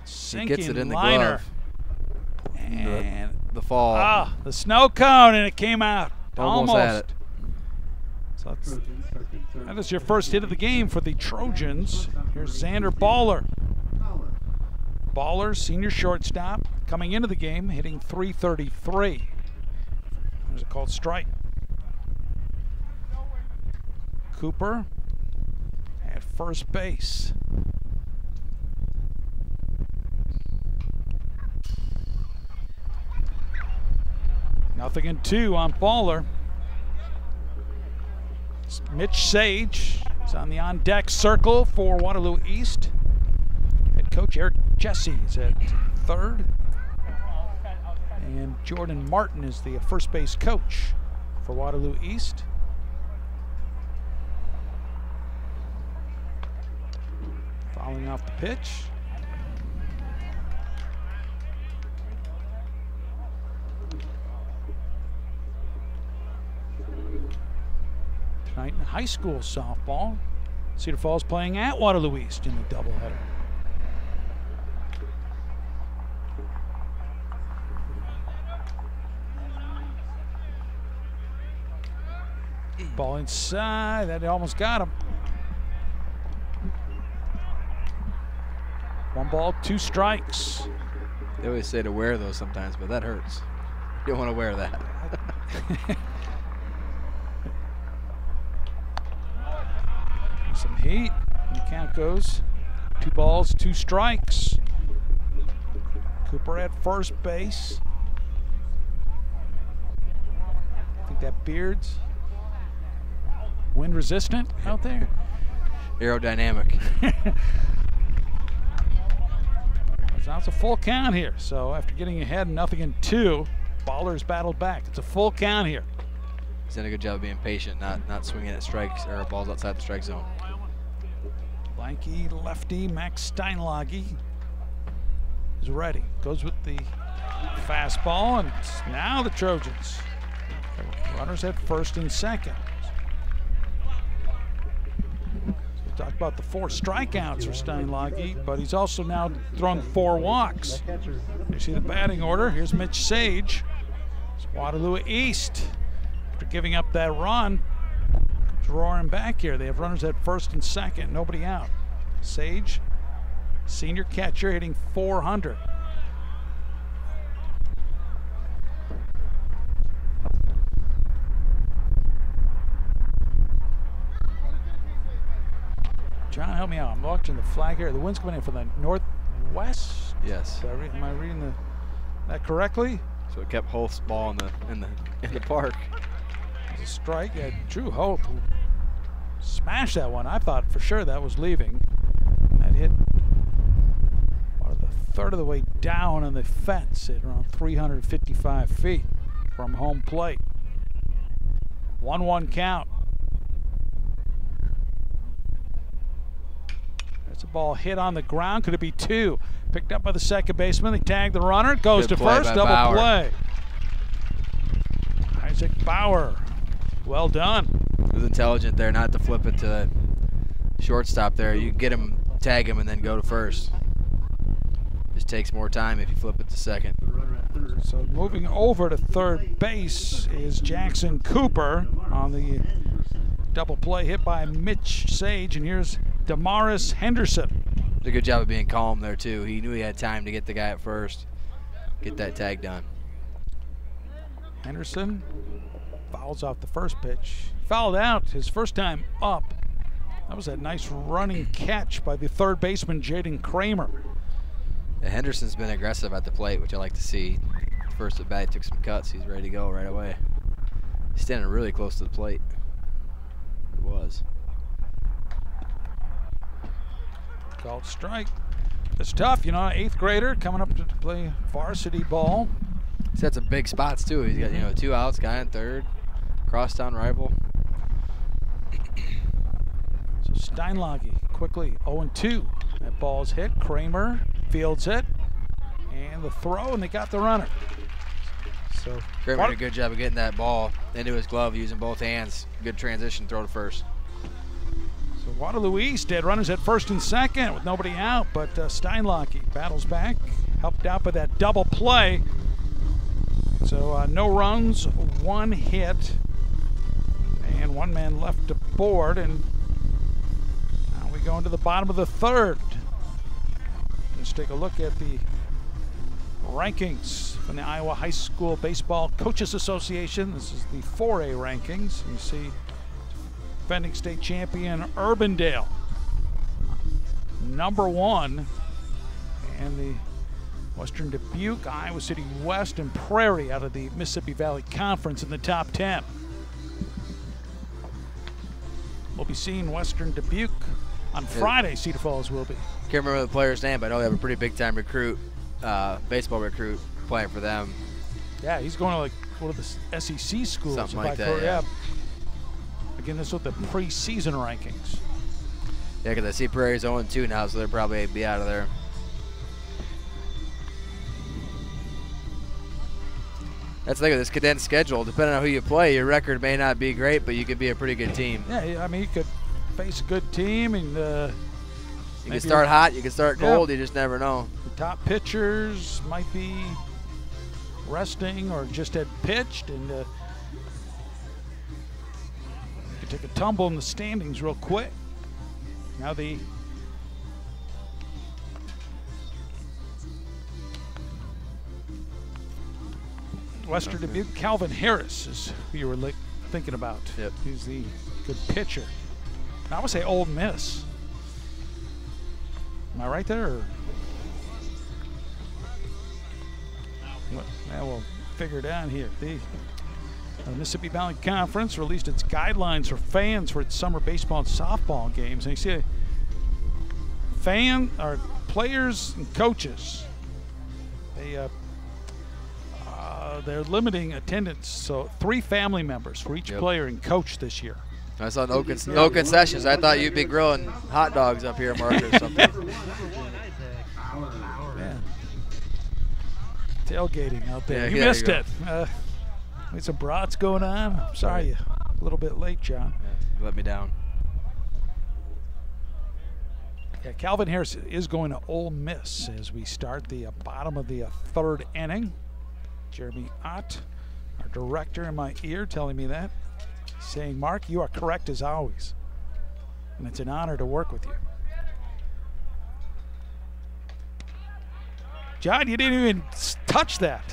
Sinking he gets it in the liner. glove. And the fall. The snow cone, and it came out. Almost had it. So that is your first hit of the game for the Trojans. Here's Xander Baller. Baller, senior shortstop, coming into the game, hitting .333. There's a called strike. Cooper at first base. Nothing in 2 on Baller. Mitch Sage is on the on-deck circle for Waterloo East. Head coach Eric Jesse is at third. And Jordan Martin is the first base coach for Waterloo East. Fouling off the pitch. Tonight in high school softball, Cedar Falls playing at Waterloo East in the doubleheader. Ball inside, that almost got him. 1 ball, 2 strikes. They always say to wear those sometimes, but that hurts. You don't want to wear that. Some heat, and the count goes 2 balls, 2 strikes. Cooper at first base. I think that beard's wind resistant out there. Aerodynamic. Now it's a full count here. So after getting ahead, nothing in 2, Baller's battled back. It's a full count here. He's done a good job of being patient, not swinging at strikes or balls outside the strike zone. Lanky lefty Max Steinlage is ready. Goes with the fastball, and it's now the Trojans. Runners at first and second. So we talked about the 4 strikeouts for Steinlage, but he's also now thrown 4 walks. You see the batting order. Here's Mitch Sage. It's Waterloo East. After giving up that run, comes roaring back here. They have runners at first and second, nobody out. Sage, senior catcher, hitting .400. John, help me out. I'm watching the flag here. The wind's coming in from the northwest. Yes. Am I reading that correctly? So it kept Holt's ball in the park. It's a strike. Yeah, Drew Holt smashed that one. I thought for sure that was leaving. That hit about a third of the way down on the fence at around 355 feet from home plate. 1-1 count. That's a ball hit on the ground. Could it be 2? Picked up by the second baseman. They tag the runner. Goes Good to play first. by Double Bauer. play. Isaac Bauer. Well done. It was intelligent there not to flip it to shortstop there. You get him, tag him, and then go to first. Just takes more time if you flip it to second. So moving over to third base is Jackson Cooper on the double play hit by Mitch Sage, and here's Damaris Henderson. Did a good job of being calm there too. He knew he had time to get the guy at first, get that tag done. Henderson fouls off the first pitch. Fouled out his first time up. That was a nice running catch by the third baseman, Jaden Kramer. Henderson's been aggressive at the plate, which I like to see. First at bat, took some cuts. He's ready to go right away. He's standing really close to the plate. It was. Called strike. It's tough, you know, 8th grader coming up to play varsity ball. He's had some big spots too. He's got 2 outs, guy in third, crosstown rival. So Steinlage quickly 0-2. That ball's hit. Kramer fields it, and the throw, and they got the runner. So Kramer did a good job of getting that ball into his glove using both hands. Good transition throw to first. So Waterloo East had runners at first and second with nobody out, but Steinlage battles back, helped out by that double play. So no runs, 1 hit, and 1 man left to board, and now we go into the bottom of the 3rd. Let's take a look at the rankings from the Iowa High School Baseball Coaches Association. This is the 4A rankings. You see defending state champion Urbandale, #1, and the Western Dubuque, Iowa City West, and Prairie out of the Mississippi Valley Conference in the top 10. We'll be seeing Western Dubuque on Friday. Cedar Falls will be. Can't remember the player's name, but I know they have a pretty big time recruit, baseball recruit playing for them. Yeah, he's going to like one of the SEC schools. Something like that, yeah. Again, this with the preseason rankings. Yeah, because I see Prairie's 0-2 now, so they'll probably be out of there. That's the thing with this condensed schedule. Depending on who you play, your record may not be great, but you could be a pretty good team. Yeah, I mean, you could face a good team, and you can start hot, you can start cold, you just never know. The top pitchers might be resting or just had pitched, and you could take a tumble in the standings real quick. Now the Western Dubuque, Calvin Harris is who you were thinking about. Yep. He's the good pitcher. Now, I would say Ole Miss. Am I right there? Or? Well, we'll figure it out here. The Mississippi Valley Conference released its guidelines for fans for its summer baseball and softball games. And you see, players and coaches. They're limiting attendance, so 3 family members for each player and coach this year. I saw no concessions. I thought you'd be grilling hot dogs up here, Mark, or something. Yeah. Tailgating out there. Yeah, you missed it. We had some brats going on. I'm sorry, you're a little bit late, John. You let me down. Yeah, Calvin Harris is going to Ole Miss as we start the bottom of the 3rd inning. Jeremy Ott, our director, in my ear telling me that, saying, Mark, you are correct as always. And it's an honor to work with you. John, you didn't even touch that.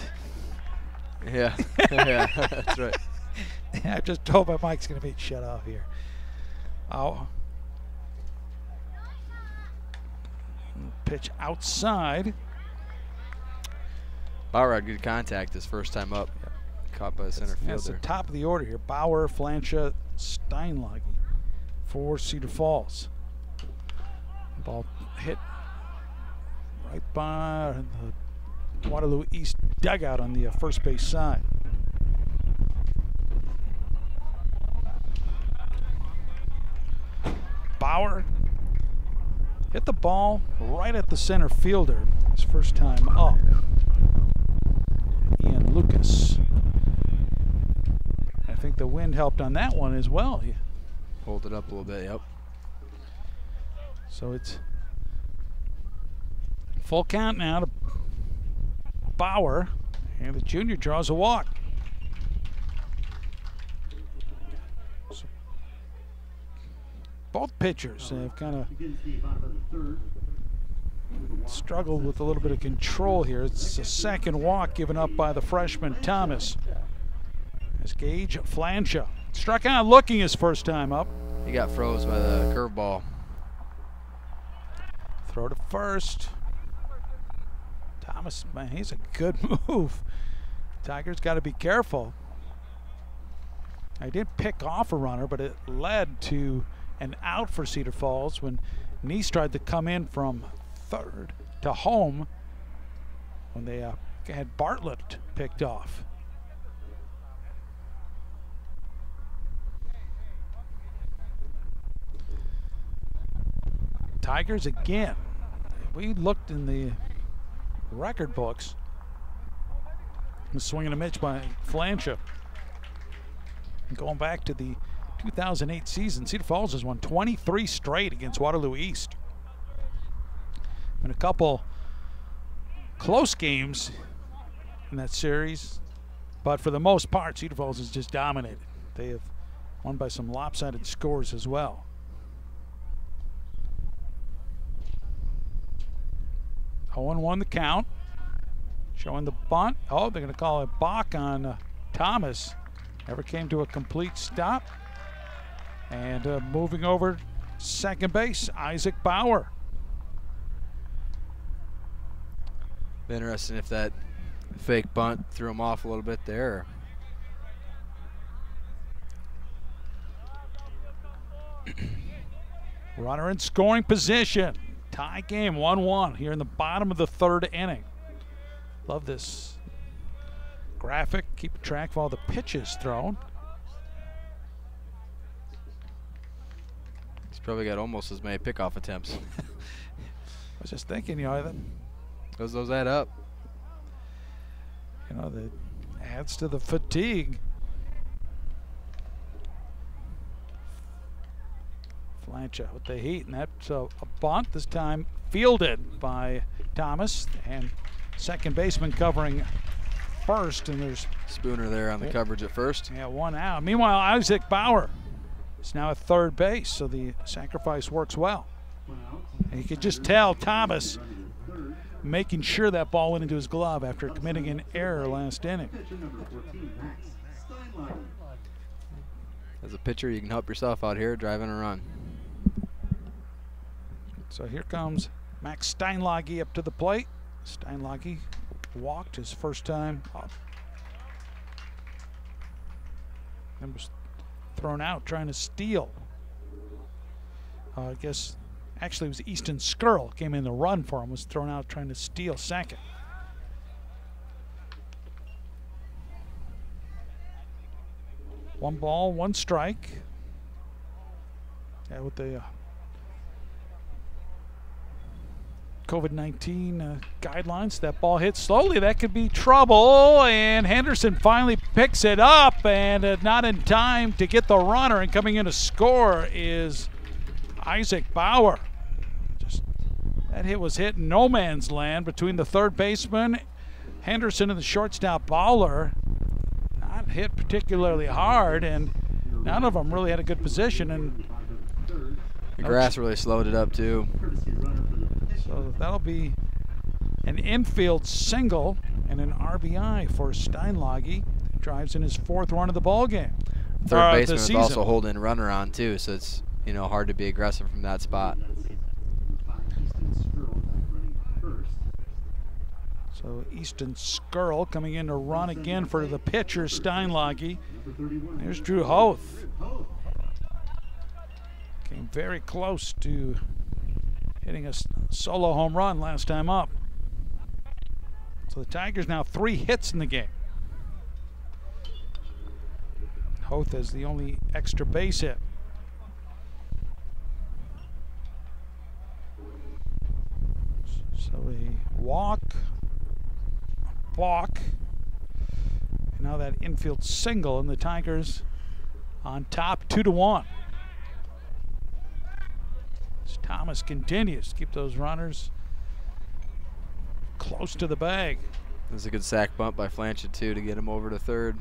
Yeah, yeah, that's right. I just told my mic's going to be shut off here. Oh. Pitch outside. Bauer had good contact his first time up. Caught by the center fielder. That's the top of the order here. Bauer, Flansha, Steinlage for Cedar Falls. Ball hit right by the Waterloo East dugout on the first base side. Bauer hit the ball right at the center fielder his first time up. Ian Lucas. I think the wind helped on that one as well. He pulled it up a little bit, yep. So it's full count now to Bauer, and the junior draws a walk. So both pitchers have kind of struggled with a little bit of control here. It's a second walk given up by the freshman Thomas. As Gage Flansha struck out looking his first time up. He got froze by the curveball. Throw to first. Thomas, man, he's a good move. Tigers got to be careful. I did pick off a runner, but it led to an out for Cedar Falls when Neese tried to come in from third to home when they had Bartlett picked off. Tigers again. We looked in the record books. Swinging a mitch by Flansha. Going back to the 2008 season, Cedar Falls has won 23 straight against Waterloo East. And a couple close games in that series, but for the most part, Cedar Falls has just dominated. They have won by some lopsided scores as well. Owen won the count, showing the bunt. Oh, they're going to call a balk on Thomas. Never came to a complete stop. And moving over second base, Isaac Bauer. Be interesting if that fake bunt threw him off a little bit there. Runner in scoring position. Tie game, 1-1 here in the bottom of the third inning. Love this graphic, keep track of all the pitches thrown. He's probably got almost as many pickoff attempts. I was just thinking, you know, Those add up. that adds to the fatigue. Flancha with the heat, and that's a bunt, this time fielded by Thomas, and second baseman covering first, and there's Spooner there on the coverage at first. yeah, one out. Meanwhile, Isaac Bauer is now at third base, so the sacrifice works well. And you could just tell Thomas making sure that ball went into his glove after committing an error last inning. As a pitcher, you can help yourself out here, driving a run. So here comes Max Steinlage up to the plate. Steinlage walked his first time up. And was thrown out trying to steal. I guess actually it was Easton Skrull came in the run for him, was thrown out trying to steal second. One ball, one strike. Yeah, with the COVID-19 guidelines, that ball hits slowly. That could be trouble, and Henderson finally picks it up, and not in time to get the runner, and coming in to score is Isaac Bauer. That hit was hit in no man's land between the third baseman, Henderson, and the shortstop Bowler. Not hit particularly hard, and none of them really had a good position. And the grass really slowed it up too. So that'll be an infield single and an RBI for Steinlage. Drives in his fourth run of the ball game. Third baseman is also holding a runner on too, so it's hard to be aggressive from that spot. So Easton Skrull coming in to run again for the pitcher Steinlage. There's Drew Hoth. Came very close to hitting a solo home run last time up. So the Tigers now 3 hits in the game. Hoth has the only extra base hit. So a walk, a balk, and now that infield single, and the Tigers on top 2-1. As Thomas continues to keep those runners close to the bag. This is a good sack bump by Flancha too to get him over to third.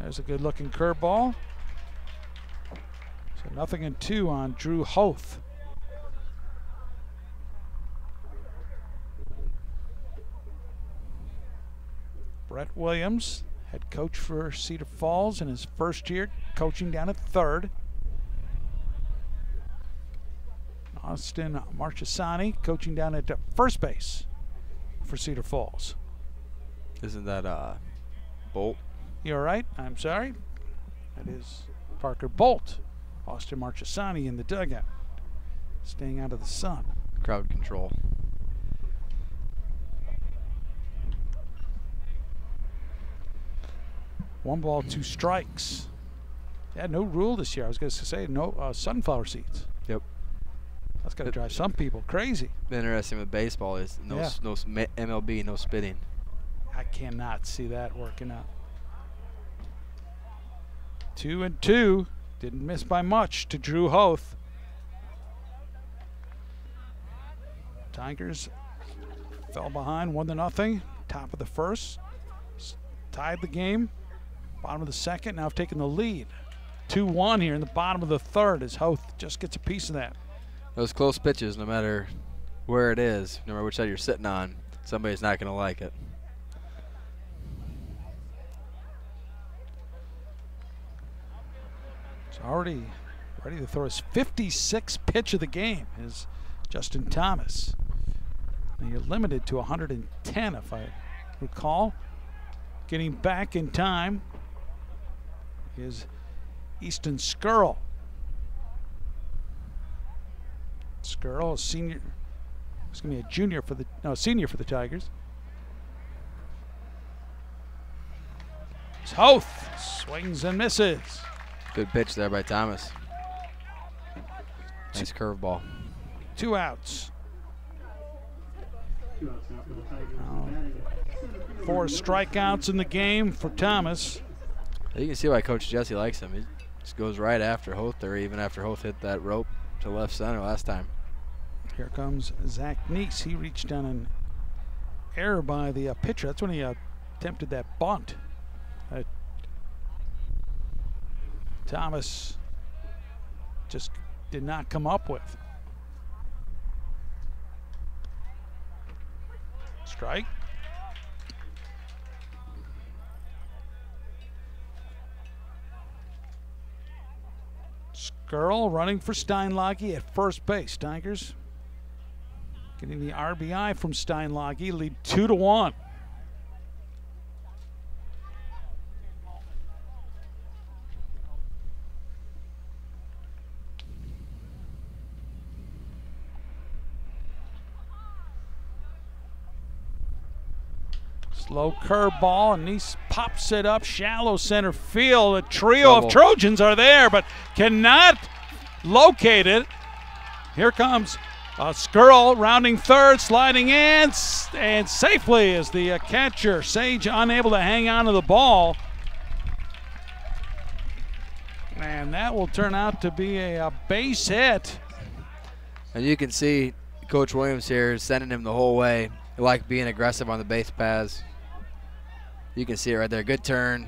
There's a good looking curveball. So 0-2 on Drew Hoth. Brett Williams, head coach for Cedar Falls in his first year, coaching down at third. Austin Marchesani coaching down at first base for Cedar Falls. Isn't that Bolt? You're right. I'm sorry. That is Parker Bolt. Austin Marchesani in the dugout, staying out of the sun. Crowd control. One ball, 2 strikes. Yeah, no rule this year. I was going to say no sunflower seeds. Yep. That's going to drive some people crazy. Interesting with baseball is no MLB, no spitting. I cannot see that working out. 2-2. Didn't miss by much to Drew Hoth. Tigers fell behind 1-0. Top of the first. Tied the game. Bottom of the second. Now have taken the lead. 2-1 here in the bottom of the third as Hoth just gets a piece of that. Those close pitches, no matter where it is, no matter which side you're sitting on, somebody's not going to like it. He's already ready to throw his 56th pitch of the game, is Justin Thomas. Now you're limited to 110, if I recall. Getting back in time is Easton Skirl. Skirl, a senior. He's going to be a junior for the senior for the Tigers. It's Hoth swings and misses. Good pitch there by Thomas. Nice curveball. 2 outs. 4 strikeouts in the game for Thomas. You can see why Coach Jesse likes him. He just goes right after Hoth there, even after Hoth hit that rope to left center last time. Here comes Zach Neese. He reached down an error by the pitcher. That's when he attempted that bunt. Thomas just did not come up with. Strike. Skirl running for Steinlage at first base. Tigers getting the RBI from Steinlage, lead 2-1. Slow curveball, and Neese pops it up shallow center field. A trio of Trojans are there, but cannot locate it. Here comes Skirl rounding third, sliding in, and safely is the catcher. Sage unable to hang on to the ball. And that will turn out to be a base hit. And you can see Coach Williams here is sending him the whole way. They like being aggressive on the base paths. You can see it right there. Good turn.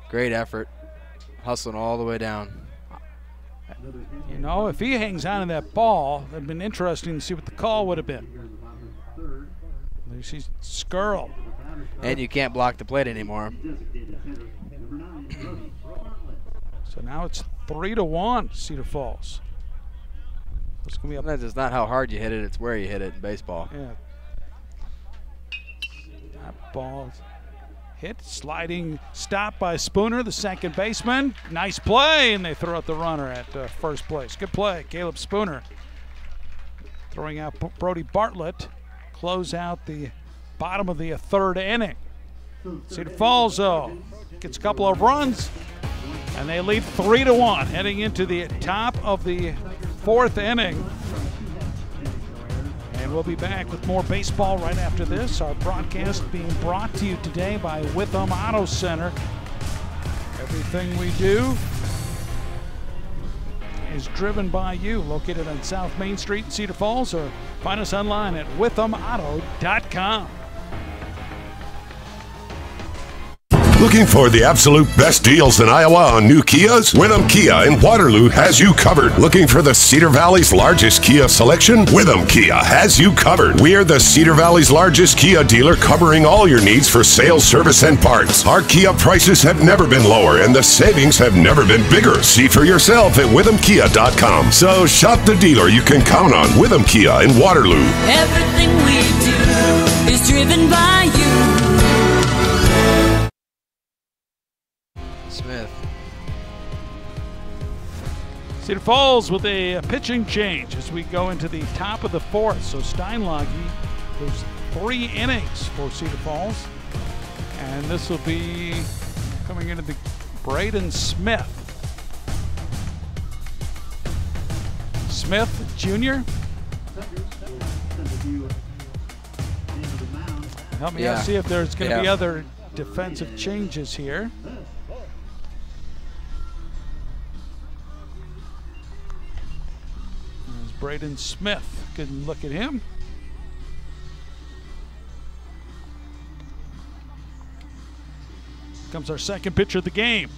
Great effort. Hustling all the way down. You know, if he hangs on to that ball, it'd been interesting to see what the call would have been. There she's Skirl. And you can't block the plate anymore. So now it's 3-1, Cedar Falls. It's gonna be up. That's not how hard you hit it, it's where you hit it in baseball. Yeah. That ball hit, sliding stop by Spooner, the second baseman. Nice play, and they throw out the runner at first place. Good play, Caleb Spooner. Throwing out Brody Bartlett. Close out the bottom of the third inning. Cedar Falls, though, gets a couple of runs, and they lead 3-1, heading into the top of the fourth inning. And we'll be back with more baseball right after this. Our broadcast being brought to you today by Witham Auto Center. Everything we do is driven by you. Located on South Main Street in Cedar Falls, or find us online at withamauto.com. Looking for the absolute best deals in Iowa on new Kias? Witham Kia in Waterloo has you covered. Looking for the Cedar Valley's largest Kia selection? Witham Kia has you covered. We're the Cedar Valley's largest Kia dealer, covering all your needs for sales, service, and parts. Our Kia prices have never been lower, and the savings have never been bigger. See for yourself at withamkia.com. So shop the dealer you can count on. Witham Kia in Waterloo. Everything we do is driven by you. Smith. Cedar Falls with a pitching change as we go into the top of the fourth. So Steinlage goes 3 innings for Cedar Falls. And this will be coming into the Braden Smith. Smith Jr. Help me out, see if there's going to be other defensive changes here. There's Braden Smith. Good look at him. Comes our second pitcher of the game.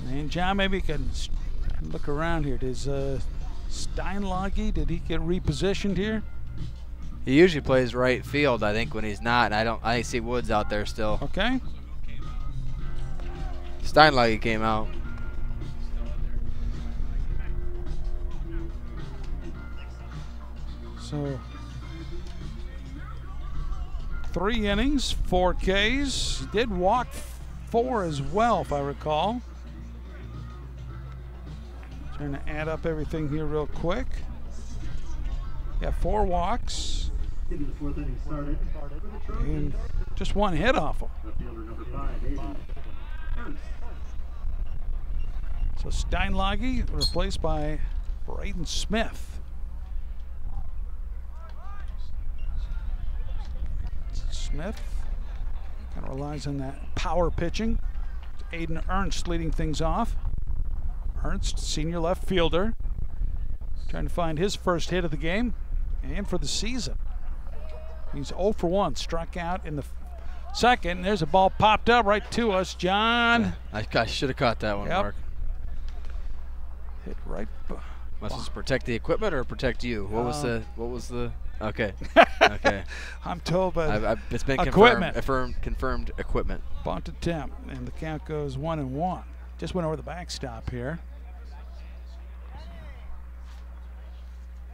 And John, maybe you can look around here. Does Steinlage, did he get repositioned here? He usually plays right field, I think, when he's not. I see Woods out there still. Okay. Steinlage came out. So 3 innings, 4 Ks. He did walk 4 as well, if I recall. Trying to add up everything here real quick. Yeah, 4 walks. And just 1 hit off him. So Steinlage replaced by Braden Smith. Smith kind of relies on that power pitching. Aiden Ernst leading things off. Ernst, senior left fielder, trying to find his first hit of the game and for the season. He's 0 for 1, struck out in the second. There's a ball popped up right to us, John. Yeah, I should have caught that one, Yep. Mark. Hit right. Must this protect the equipment or protect you? What was the? Okay. Okay. I'm told by it's been equipment. Confirmed equipment. Bunt attempt, and the count goes 1-1. Just went over the backstop here.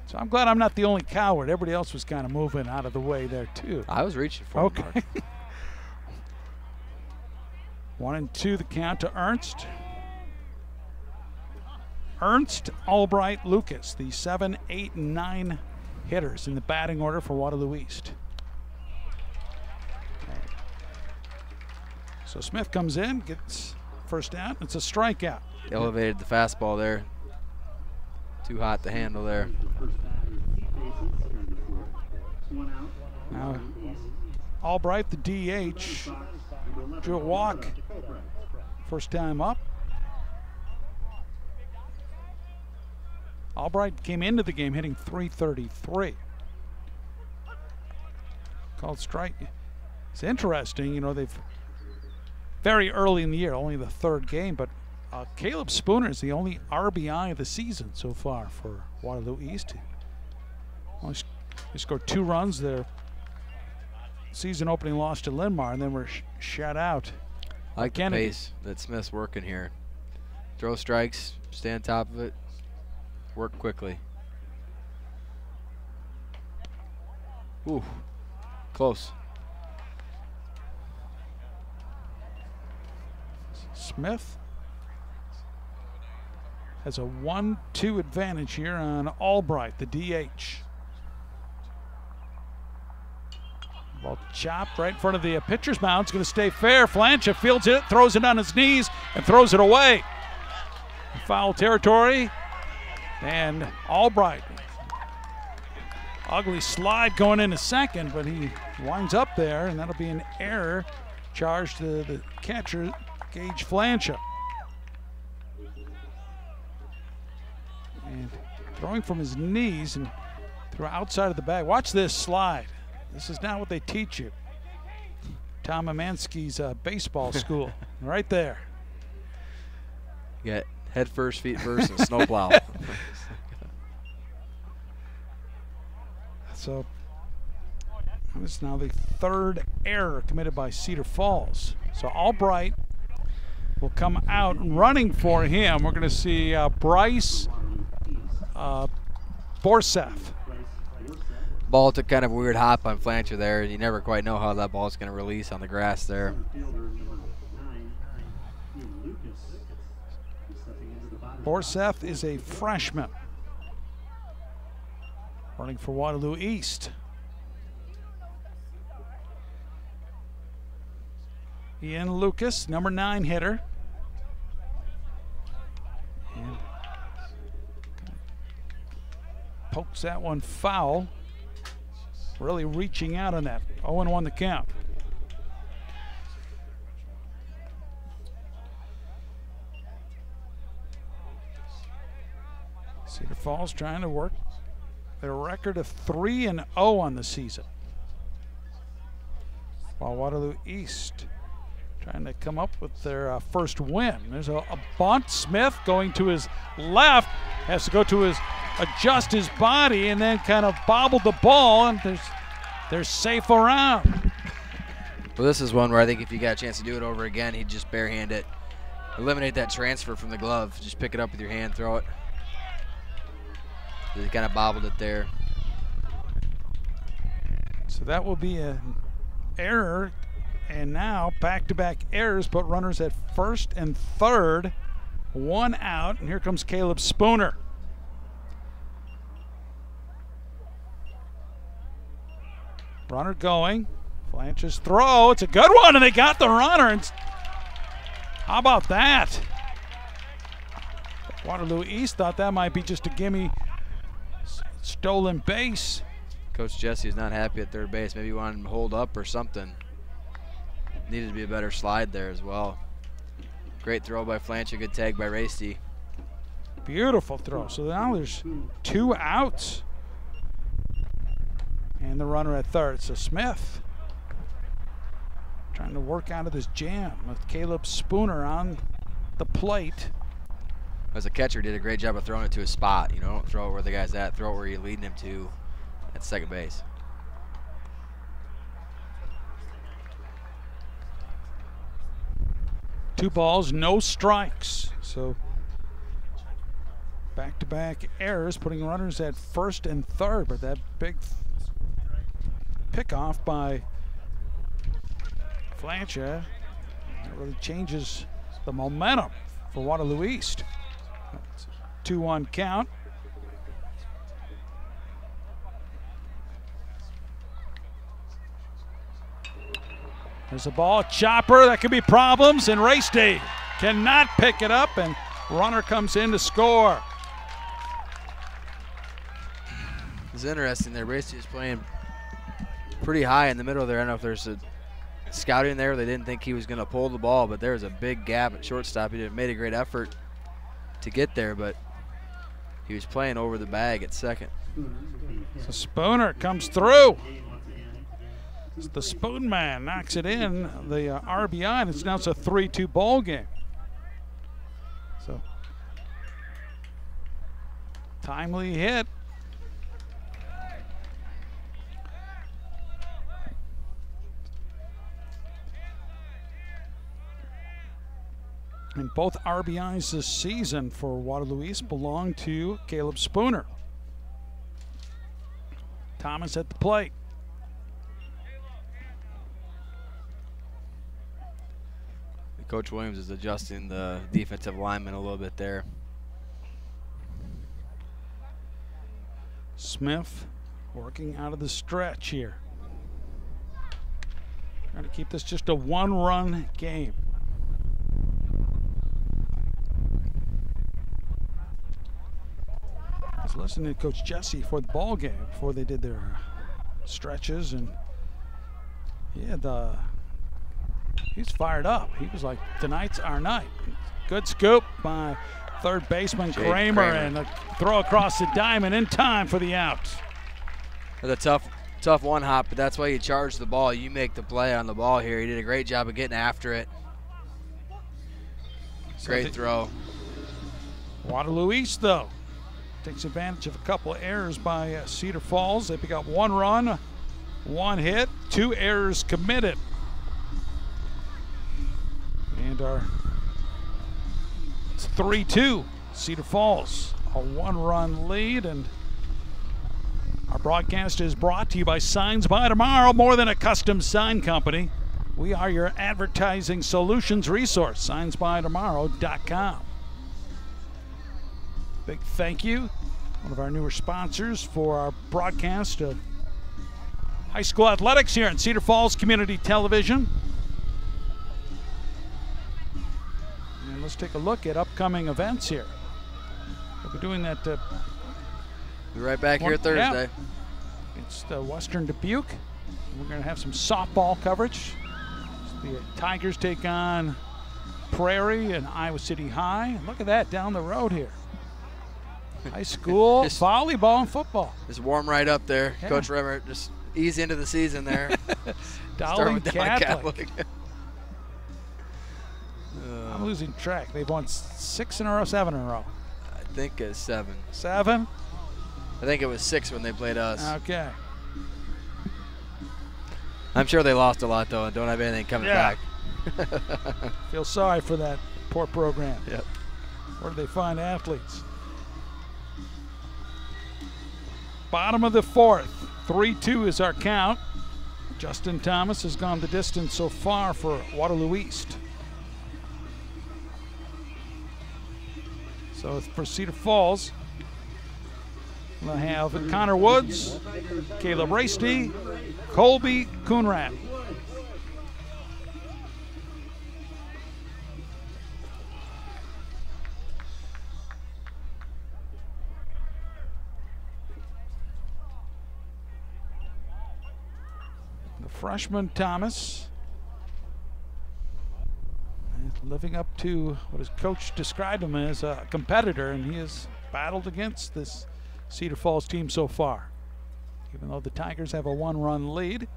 So I'm glad I'm not the only coward. Everybody else was kind of moving out of the way there too. I was reaching for it, Okay. 1-2 the count to Ernst. Ernst, Albright, Lucas, the 7, 8, and 9 hitters in the batting order for Waterloo East. So Smith comes in, gets first out. It's a strikeout. Elevated the fastball there. Too hot to handle there. Now, Albright, the DH, drew a walk. First time up. Albright came into the game hitting .333. Called strike. It's interesting, you know, they've very early in the year, only the 3rd game, but Caleb Spooner is the only RBI of the season so far for Waterloo East. They scored 2 runs. Their season opening loss to Linmar, and then were shut out. I like the pace that Smith's working here. Throw strikes, stay on top of it, work quickly. Ooh, close. Smith has a 1-2 advantage here on Albright, the DH. Ball chopped right in front of the pitcher's mound. It's going to stay fair. Flancha fields it, throws it on his knees, and throws it away. Foul territory. And Albright. Ugly slide going into second, but he winds up there, and that'll be an error charged to the catcher, Gage Flancha. And throwing from his knees and through outside of the bag. Watch this slide. This is not what they teach you. Tom Amansky's baseball school, right there. You got head first, feet first, and snowplow. So this is now the 3rd error committed by Cedar Falls. So Albright will come out running for him. We're going to see Bryce Borseth. Ball took kind of a weird hop on Flancher there. You never quite know how that ball's going to release on the grass there. Borseth is a freshman, running for Waterloo East. Ian Lucas, number 9 hitter. And pokes that one foul. Really reaching out on that. 0-1 the count. Cedar Falls trying to work their record of 3-0 on the season, while Waterloo East trying to come up with their first win. There's a bunt. Smith going to his left, has to go to his, adjust his body, and then kind of bobbled the ball, and they're safe around. Well, this is one where I think if you got a chance to do it over again, he'd just barehand it eliminate that transfer from the glove. Just pick it up with your hand, throw it. They kind of bobbled it there. So that will be an error. And now back-to-back errors put runners at first and third. 1 out, and here comes Caleb Spooner. Runner going. Flanch's throw. It's a good one, and they got the runner. And how about that? Waterloo East thought that might be just a gimme stolen base. Coach Jesse is not happy at third base. Maybe he wanted him to hold up or something. Needed to be a better slide there as well. Great throw by Flanch, a good tag by Racy. Beautiful throw. So now there's 2 outs. And the runner at third. So Smith trying to work out of this jam with Caleb Spooner on the plate. As a catcher, did a great job of throwing it to his spot. You know, don't throw it where the guy's at. Throw it where you're leading him to at second base. Two balls, no strikes. So back-to-back errors, putting runners at first and third. But that big pickoff by Flancha really changes the momentum for Waterloo East. 2-1 count. There's a ball, chopper, that could be problems, and Racy cannot pick it up, and runner comes in to score. It's interesting there. Racy is playing pretty high in the middle there. I don't know if there's a scouting there. They didn't think he was going to pull the ball, but there's a big gap at shortstop. He made a great effort to get there, but he was playing over the bag at second. So Spooner comes through. The Spoon Man knocks it in, the RBI, and it's now a 3-2 ball game. So timely hit. And both RBIs this season for Waterloo East belong to Caleb Spooner. Thomas at the plate. Coach Williams is adjusting the defensive lineman a little bit there. Smith working out of the stretch here. Trying to keep this just a 1-run game. I was listening to Coach Jesse for the ball game before they did their stretches, and he's fired up. He was like, tonight's our night. Good scoop by third baseman Kramer, and a throw across the diamond in time for the out. That's a tough one hop, but that's why you charge the ball. You make the play on the ball here. He did a great job of getting after it. Great throw. Waterloo East, though, takes advantage of a couple of errors by Cedar Falls. They pick up 1 run, 1 hit, 2 errors committed. And it's 3-2, Cedar Falls, a 1-run lead. And our broadcast is brought to you by Signs by Tomorrow, more than a custom sign company. We are your advertising solutions resource, signsbytomorrow.com. Big thank you, one of our newer sponsors for our broadcast of high school athletics here in Cedar Falls Community Television. And let's take a look at upcoming events here. We'll be doing that. Be right back here Thursday. Yeah. It's the Western Dubuque. We're going to have some softball coverage. The Tigers take on Prairie and Iowa City High. Look at that down the road here. High school volleyball and football. Just warm right up there. Yeah. Coach Remmer just ease into the season there. Dowling Catholic. I'm losing track. They've won 6 in a row, 7 in a row. I think it's 7. 7? I think it was 6 when they played us. Okay. I'm sure they lost a lot, though, and don't have anything coming back. Feel sorry for that support program. Yep. Where do they find athletes? Bottom of the fourth. 3-2 is our count. Justin Thomas has gone the distance so far for Waterloo East. So for Cedar Falls, we'll have Connor Woods, Caleb Rasty, Colby Coonrat. The freshman Thomas, living up to what his coach described him as, a competitor, and he has battled against this Cedar Falls team so far. Even though the Tigers have a 1-run lead. It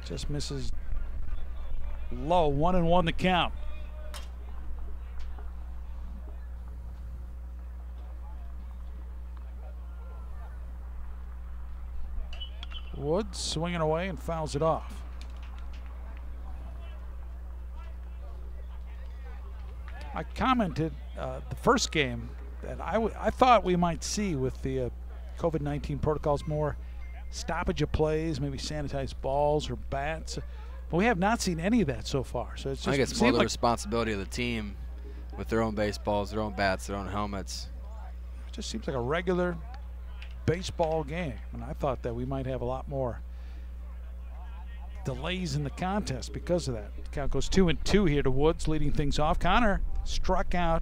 just misses low, 1-1 the count. Woods swinging away and fouls it off. I commented the first game that I thought we might see with the COVID-19 protocols more stoppage of plays, maybe sanitized balls or bats, but we have not seen any of that so far. So it's just, I think it's more the responsibility of the team with their own baseballs, their own bats, their own helmets. It just seems like a regular baseball game, and I thought that we might have a lot more delays in the contest because of that. The count goes 2-2 here to Woods, leading things off. Connor struck out,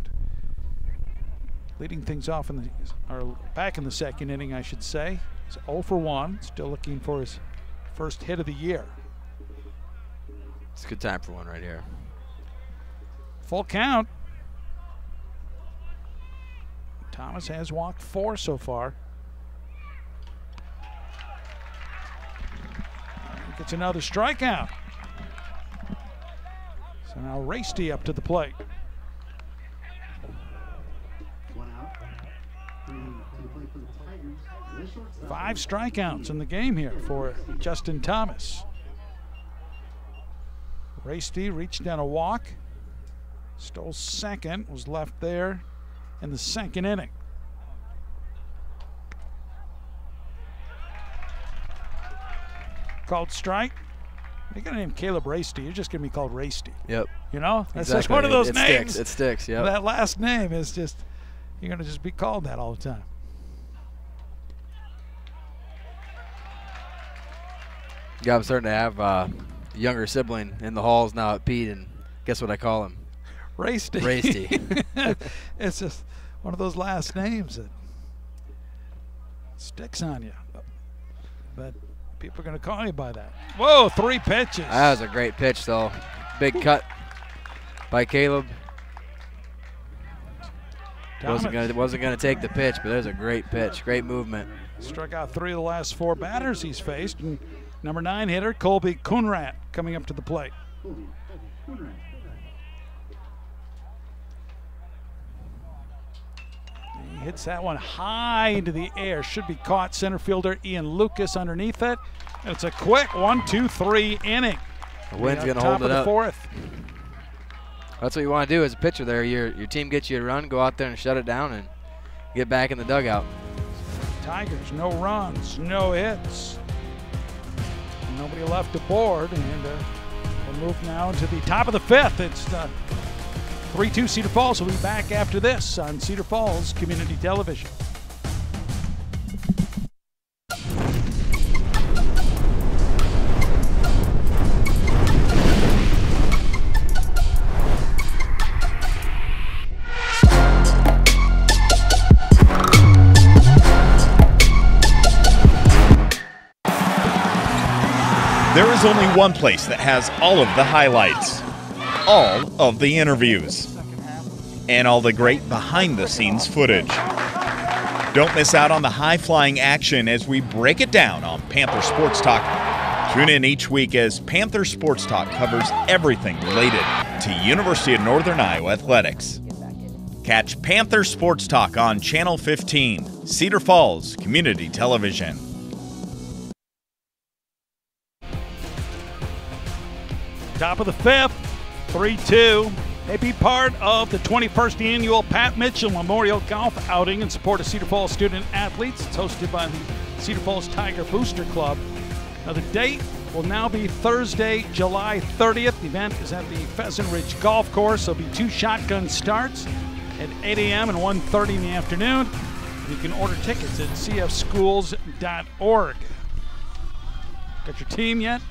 leading things off in the, or back in the second inning, I should say. He's 0 for 1, still looking for his first hit of the year. It's a good time for one right here. Full count. Thomas has walked 4 so far. Gets another strikeout. So now Rasty up to the plate. 5 strikeouts in the game here for Justin Thomas. Rasty reached down a walk, stole second, was left there in the second inning. Called strike. You're gonna name Caleb Rasty. You're just gonna be called Rasty. Yep. You know, that's exactly. just one of those it names. Sticks. It sticks. Yep. That last name is just, you're gonna just be called that all the time. Yeah, I'm starting to have a younger sibling in the halls now at Pete, and guess what I call him? Rasty. Rasty. It's just one of those last names that sticks on you. But people are going to call you by that. Whoa, 3 pitches. That was a great pitch, though. Big cut by Caleb. Wasn't gonna take the pitch, but there's a great pitch, great movement. Struck out 3 of the last 4 batters he's faced, and number 9 hitter Colby Coonrat coming up to the plate. He hits that one high into the air. Should be caught. Center fielder Ian Lucas underneath it. And it's a quick 1-2-3 inning. The wind's going to hold it up. Top of the 4th. That's what you want to do as a pitcher there. Your team gets you a run, go out there and shut it down and get back in the dugout. Tigers, no runs, no hits. Nobody left aboard, and we'll move now to the top of the 5th. It's 3-2 Cedar Falls. We'll be back after this on Cedar Falls Community Television. There is only one place that has all of the highlights, all of the interviews, and all the great behind-the-scenes footage. Don't miss out on the high-flying action as we break it down on Panther Sports Talk. Tune in each week as Panther Sports Talk covers everything related to University of Northern Iowa athletics. Catch Panther Sports Talk on Channel 15, Cedar Falls Community Television. Top of the fifth, 3-2. They be part of the 21st annual Pat Mitchell Memorial Golf Outing in support of Cedar Falls student athletes. It's hosted by the Cedar Falls Tiger Booster Club. Now the date will now be Thursday, July 30th. The event is at the Pheasant Ridge Golf Course. There'll be 2 shotgun starts at 8 a.m. and 1:30 in the afternoon. You can order tickets at cfschools.org. Got your team yet?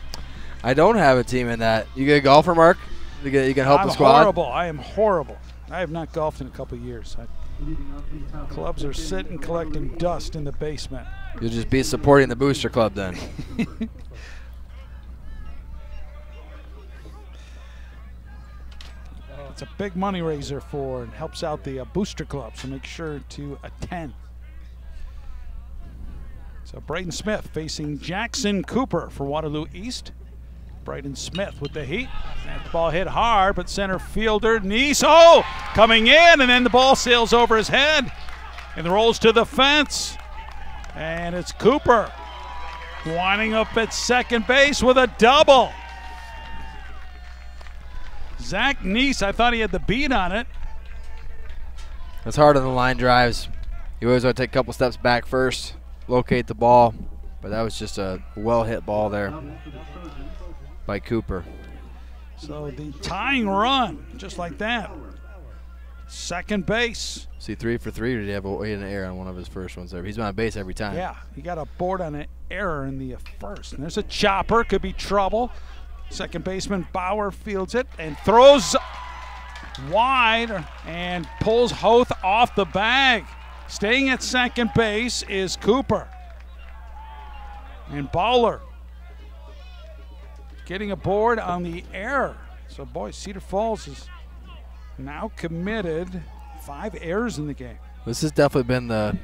I don't have a team in that. You get a golfer, Mark? You can help the squad? I am horrible. I have not golfed in a couple of years. Clubs are sitting collecting dust in the basement. You'll just be supporting the Booster Club then. It's a big money raiser for and helps out the Booster Club, so make sure to attend. So Braden Smith facing Jackson Cooper for Waterloo East. Braden Smith with the heat. That ball hit hard, but center fielder Neese, coming in, and then the ball sails over his head and rolls to the fence. And it's Cooper winding up at second base with a double. Zach Neese, I thought he had the beat on it. It's hard on the line drives. You always want to take a couple steps back first, locate the ball, but that was just a well-hit ball there by Cooper. So the tying run, just like that. Second base. See, 3 for 3, or did he have an error on one of his first ones there? He's been on base every time. Yeah, he got a board on an error in the first. And there's a chopper, could be trouble. Second baseman Bauer fields it and throws wide and pulls Hoth off the bag. Staying at second base is Cooper. And Bowler getting a board on the error. So, boy, Cedar Falls is now committed 5 errors in the game. This has definitely been the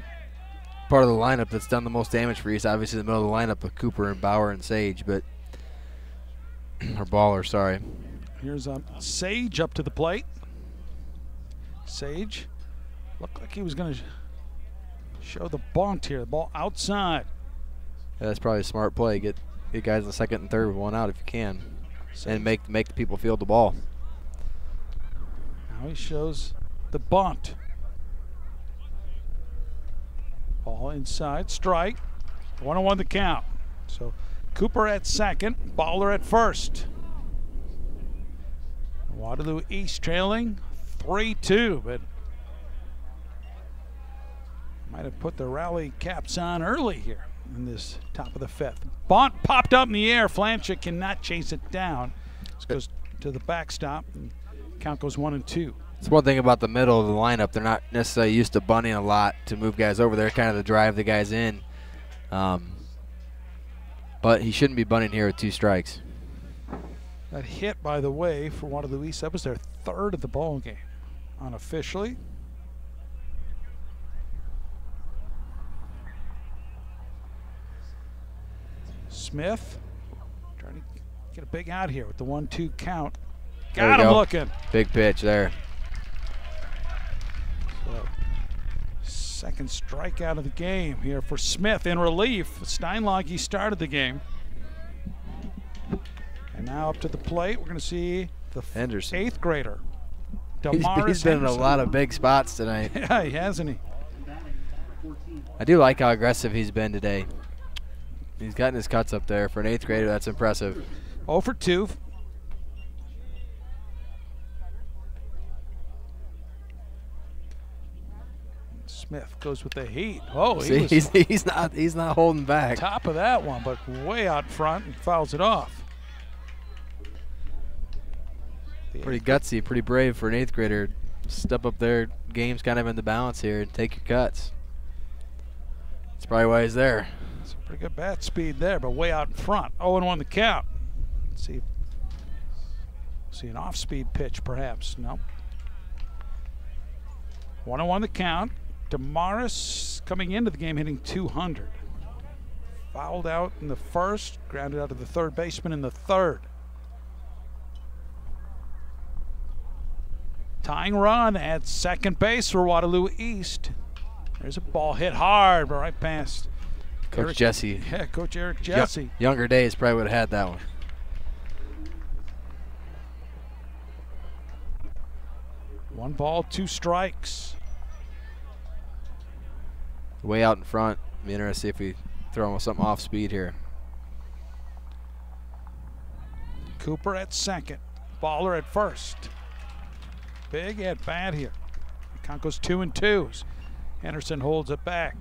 part of the lineup that's done the most damage for East. Obviously, the middle of the lineup of Cooper and Bauer and Sage, but or Baller, sorry. Here's Sage up to the plate. Sage looked like he was going to show the bunt here. The ball outside. Yeah, that's probably a smart play. Get guys in the second and third with 1 out if you can, and make the people field the ball. Now he shows the bunt. Ball inside, strike. 1-1 the count. So Cooper at second, Bowler at first. Waterloo East trailing 3-2, but might have put the rally caps on early here in this top of the fifth. Bunt popped up in the air. Flancha cannot chase it down. This goes to the backstop, and count goes 1-2. It's one thing about the middle of the lineup. They're not necessarily used to bunting a lot to move guys over there, kind of to drive the guys in. But he shouldn't be bunting here with 2 strikes. That hit, by the way, for Waterloo East, that was their 3rd of the ball game, unofficially. Smith trying to get a big out here with the 1-2 count. Got him looking. Big pitch there. So, second strikeout of the game here for Smith in relief. Steinlage started the game. And now up to the plate, we're going to see the Henderson, 8th grader. He's been in a lot of big spots tonight. Yeah, hasn't he? I do like how aggressive he's been today. He's gotten his cuts up there. For an 8th grader, that's impressive. 0 for 2. Smith goes with the heat. Oh, see, he's not holding back. Top of that one, but way out front and fouls it off. Pretty gutsy, pretty brave for an 8th grader. Step up there. Game's kind of in the balance here and take your cuts. That's probably why he's there. It's a pretty good bat speed there, but way out in front. 0-1 the count. Let's see an off-speed pitch, perhaps. No. 1-1 the count. Damaris coming into the game hitting 200. Fouled out in the first, grounded out to the third baseman in the third. Tying run at second base for Waterloo East. There's a ball hit hard, but right past Coach Jesse. Yeah, Coach Eric Jesse. Younger days probably would have had that one. 1 ball, 2 strikes. Way out in front. Be interested to see if we throw him with something off speed here. Cooper at second. Baller at first. Big at bat here. The count goes 2-2. Henderson holds it back.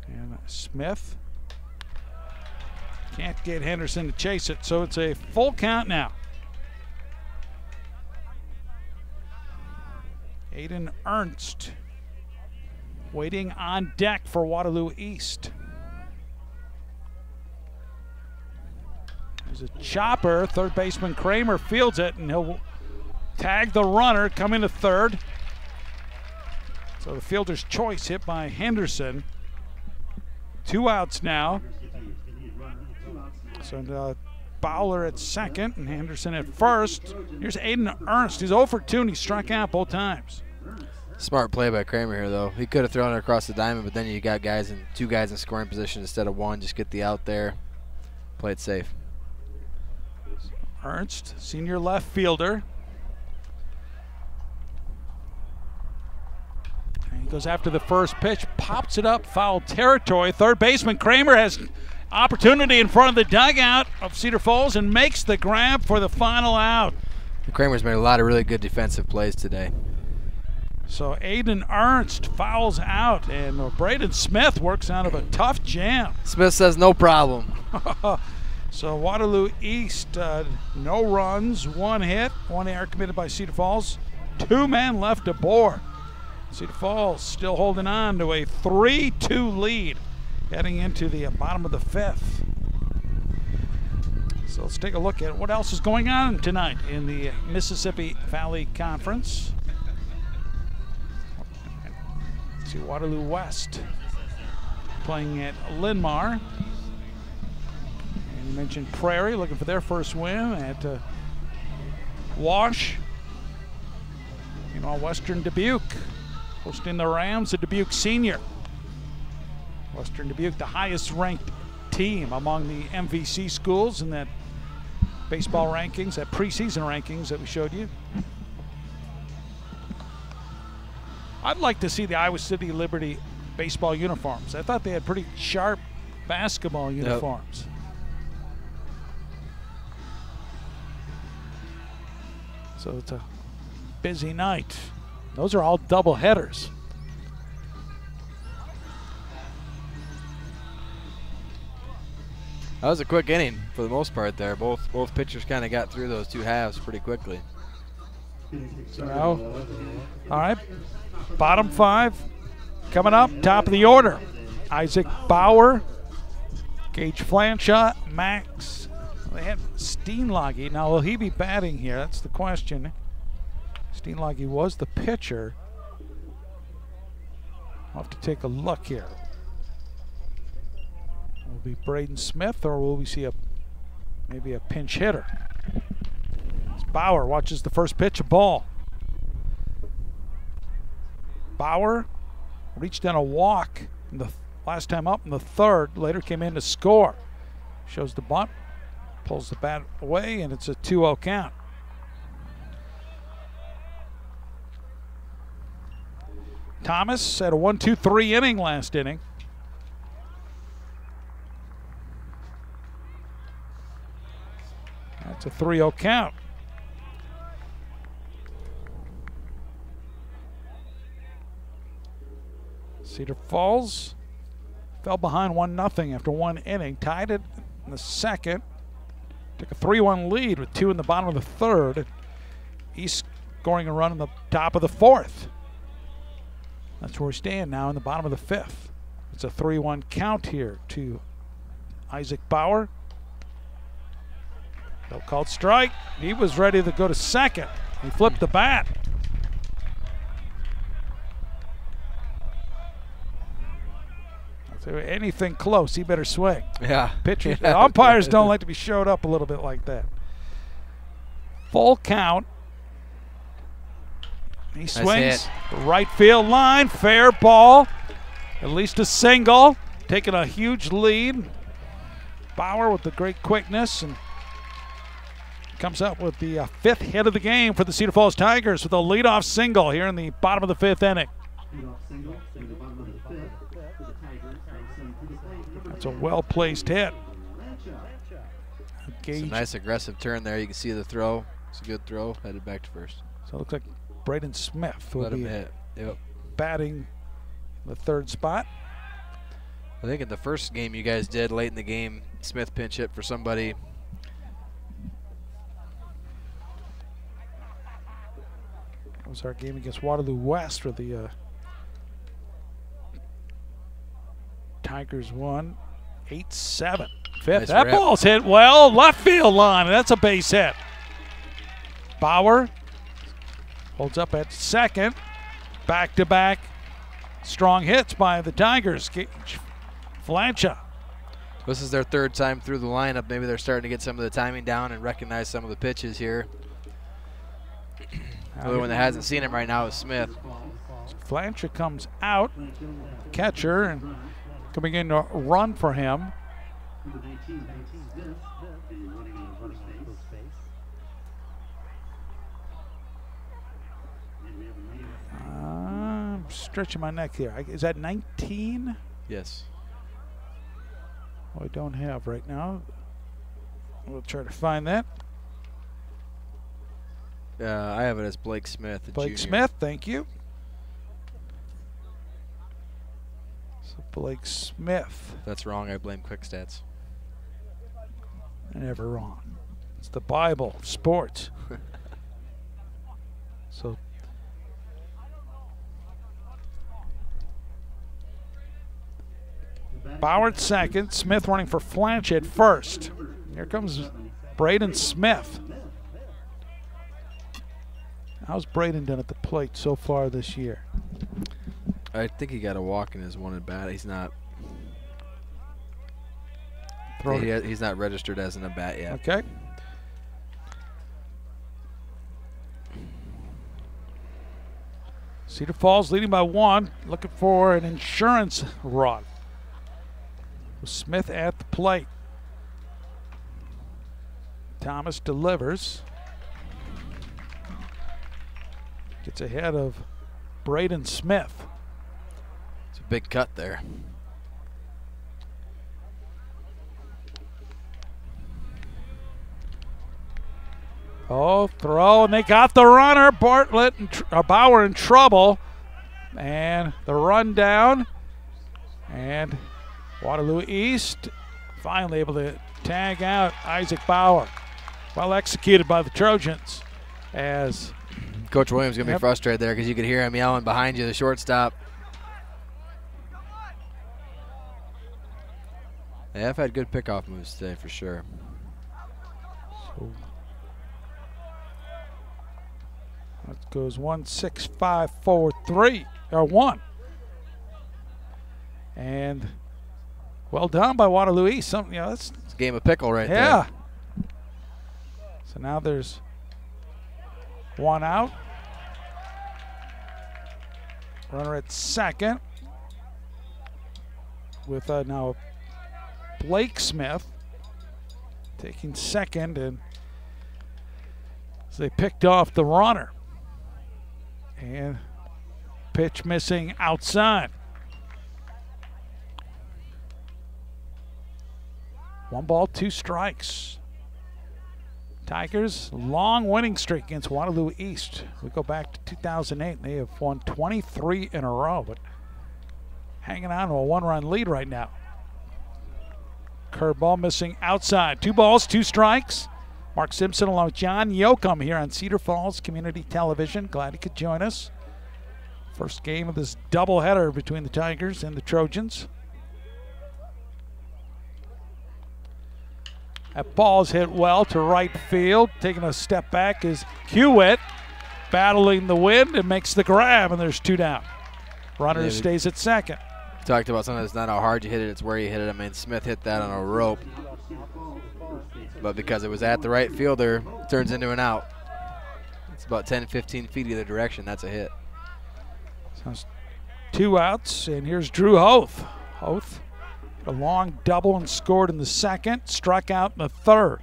And Smith can't get Henderson to chase it, so it's a full count now. Aiden Ernst waiting on deck for Waterloo East. There's a chopper. Third baseman Kramer fields it, and he'll tag the runner coming to third. So the fielder's choice hit by Henderson. 2 outs now. So Bowler at second and Henderson at first. Here's Aiden Ernst. He's 0 for 2 and he struck out both times. Smart play by Kramer here, though. He could have thrown it across the diamond, but then you got two guys in scoring position instead of one. Just get the out there. Play it safe. Ernst, senior left fielder. And he goes after the first pitch, pops it up, foul territory. Third baseman Kramer has opportunity in front of the dugout of Cedar Falls and makes the grab for the final out. Kramer's made a lot of really good defensive plays today. So Aiden Ernst fouls out, and Braden Smith works out of a tough jam. Smith says no problem. So Waterloo East, no runs, 1 hit, 1 error committed by Cedar Falls. 2 men left aboard. Cedar Falls still holding on to a 3-2 lead heading into the bottom of the 5th. So let's take a look at what else is going on tonight in the Mississippi Valley Conference. See Waterloo West playing at Linmar. And you mentioned Prairie looking for their first win at Wash. Meanwhile, Western Dubuque hosting the Rams at Dubuque Senior. Western Dubuque, the highest ranked team among the MVC schools in that baseball rankings, that preseason rankings that we showed you. I'd like to see the Iowa City Liberty baseball uniforms. I thought they had pretty sharp basketball uniforms. Yep. So it's a busy night. Those are all double headers. That was a quick inning for the most part there. Both pitchers kind of got through those 2 halves pretty quickly. So now, all right, bottom 5 coming up, top of the order. Isaac Bauer, Gage Flanshaw, Max. They had Steenlage. Now, will he be batting here? That's the question. Steenlage was the pitcher. I'll have to take a look here. Will it be Braden Smith, or will we see maybe a pinch hitter? As Bauer watches the first pitch, a ball. Bauer reached in a walk in the last time up in the 3rd. Later came in to score. Shows the bunt, pulls the bat away, and it's a 2-0 count. Thomas had a 1-2-3 inning last inning. That's a 3-0 count. Cedar Falls fell behind 1-0 after 1 inning, tied it in the 2nd. Took a 3-1 lead with 2 in the bottom of the 3rd. East scoring a run in the top of the 4th. That's where we stand now in the bottom of the 5th. It's a 3-1 count here to Isaac Bauer. No called strike. He was ready to go to second. He flipped the bat. So anything close, he better swing. Yeah. Pitchers, umpires don't like to be showed up a little bit like that. Full count. He swings. Right field line, fair ball. At least a single. Taking a huge lead Bauer with the great quickness and comes up with the 5th hit of the game for the Cedar Falls Tigers with a leadoff single here in the bottom of the 5th inning. That's a well-placed hit. It's a nice aggressive turn there. You can see the throw. It's a good throw. Headed back to first. So it looks like Braden Smith will be hit. Yep. batting the 3rd spot. I think in the first game you guys did late in the game, Smith pinch hit for somebody. That was our game against Waterloo West for the Tigers won 8-7. 5th. Nice that rip. ball's hit well, left field line. That's a base hit. Bauer holds up at second. Back-to-back strong hits by the Tigers. Flancha. This is their 3rd time through the lineup. Maybe they're starting to get some of the timing down and recognize some of the pitches here. The only one that hasn't seen him right now is Smith. Flancha comes out, catcher, and coming in to run for him. I'm stretching my neck here. Is that 19? Yes. I don't have right now. We'll try to find that. I have it as Blake Smith. Blake Jr. Smith, thank you. So Blake Smith. If that's wrong, I blame Quick Stats. Never wrong. It's the Bible of sports. So Bauer at second, Smith running for Flanch at first. Here comes Braden Smith. How's Braden done at the plate so far this year? I think he got a walk in his one at bat. He's not. He's not registered as an at bat yet. Okay. Cedar Falls leading by 1, looking for an insurance run. Smith at the plate. Thomas delivers. Gets ahead of Braden Smith. It's a big cut there. Oh, throw, and they got the runner. Bartlett and Bauer in trouble. And the run down. And Waterloo East finally able to tag out Isaac Bauer. Well executed by the Trojans as Coach Williams going to be frustrated there because you could hear him yelling behind you, the shortstop. They have had good pickoff moves today for sure. So that goes 1, 6, 5, 4, 3, or 1. And well done by Waterloo East. That's it's a game of pickle right there. Yeah. So now there's 1 out. Runner at second with now Blake Smith taking second, and they picked off the runner. And pitch missing outside. 1 ball, 2 strikes. Tigers, long winning streak against Waterloo East. We go back to 2008, and they have won 23 in a row, but hanging on to a 1-run lead right now. Curveball missing outside. 2 balls, 2 strikes. Mark Simpson along with John Yoakum here on Cedar Falls Community Television. Glad he could join us. First game of this doubleheader between the Tigers and the Trojans. That ball's hit well to right field. Taking a step back is Hewitt, battling the wind and makes the grab, and there's 2 down. Runner stays at second. Talked about something that's not how hard you hit it, it's where you hit it. I mean, Smith hit that on a rope, but because it was at the right fielder, it turns into an out. It's about 10, 15 feet either direction. That's a hit. So 2 outs, and here's Drew Hoth. Hoth A long double and scored in the second, struck out in the third.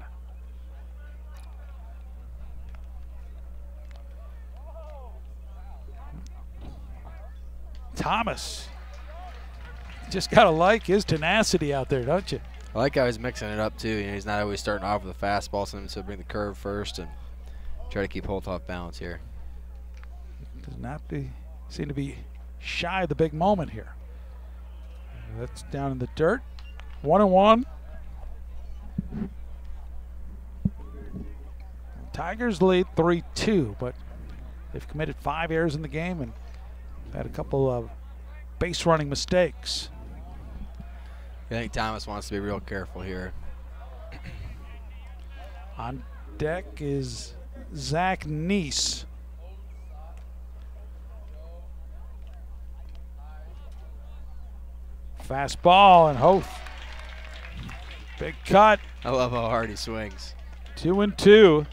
Thomas. Just got to like his tenacity out there, don't you? I like how he's mixing it up, too. You know, he's not always starting off with a fastball, sometimes he'll bring the curve first and try to keep Holt off balance here. Does not seem to be shy of the big moment here. That's down in the dirt. 1-1. Tigers lead 3-2, but they've committed 5 errors in the game and had a couple of base running mistakes. I think Thomas wants to be real careful here. On deck is Zach Neese. Fastball and Hoth. Big cut. I love how hard he swings. 2-2.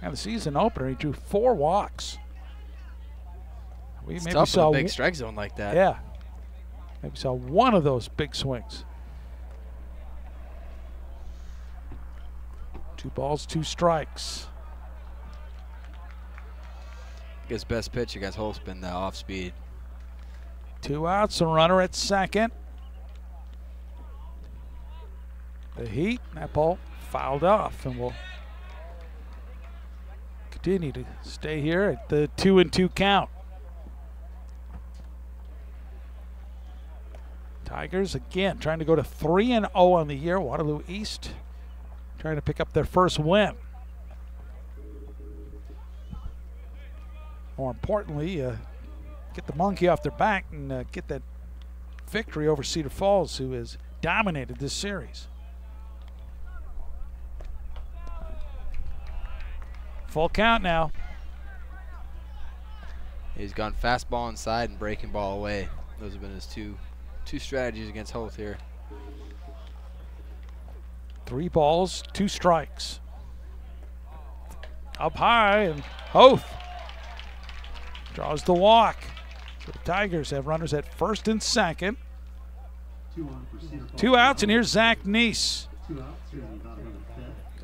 And the season opener, he drew 4 walks. It's tough in a big strike zone like that. Yeah. Maybe saw one of those big swings. 2 balls, 2 strikes. His best pitch against Holtzman, the off speed. 2 outs, a runner at second. The heat, that ball fouled off, and will continue to stay here at the 2-2 count. Tigers again trying to go to 3-0 on the year. Waterloo East trying to pick up their first win. More importantly, get the monkey off their back and get that victory over Cedar Falls, who has dominated this series. Full count now. He's gone fastball inside and breaking ball away. Those have been his two strategies against Hoth here. 3 balls, 2 strikes. Up high, and Hoth draws the walk. So the Tigers have runners at first and second. 2 outs, and here's Zach Neese.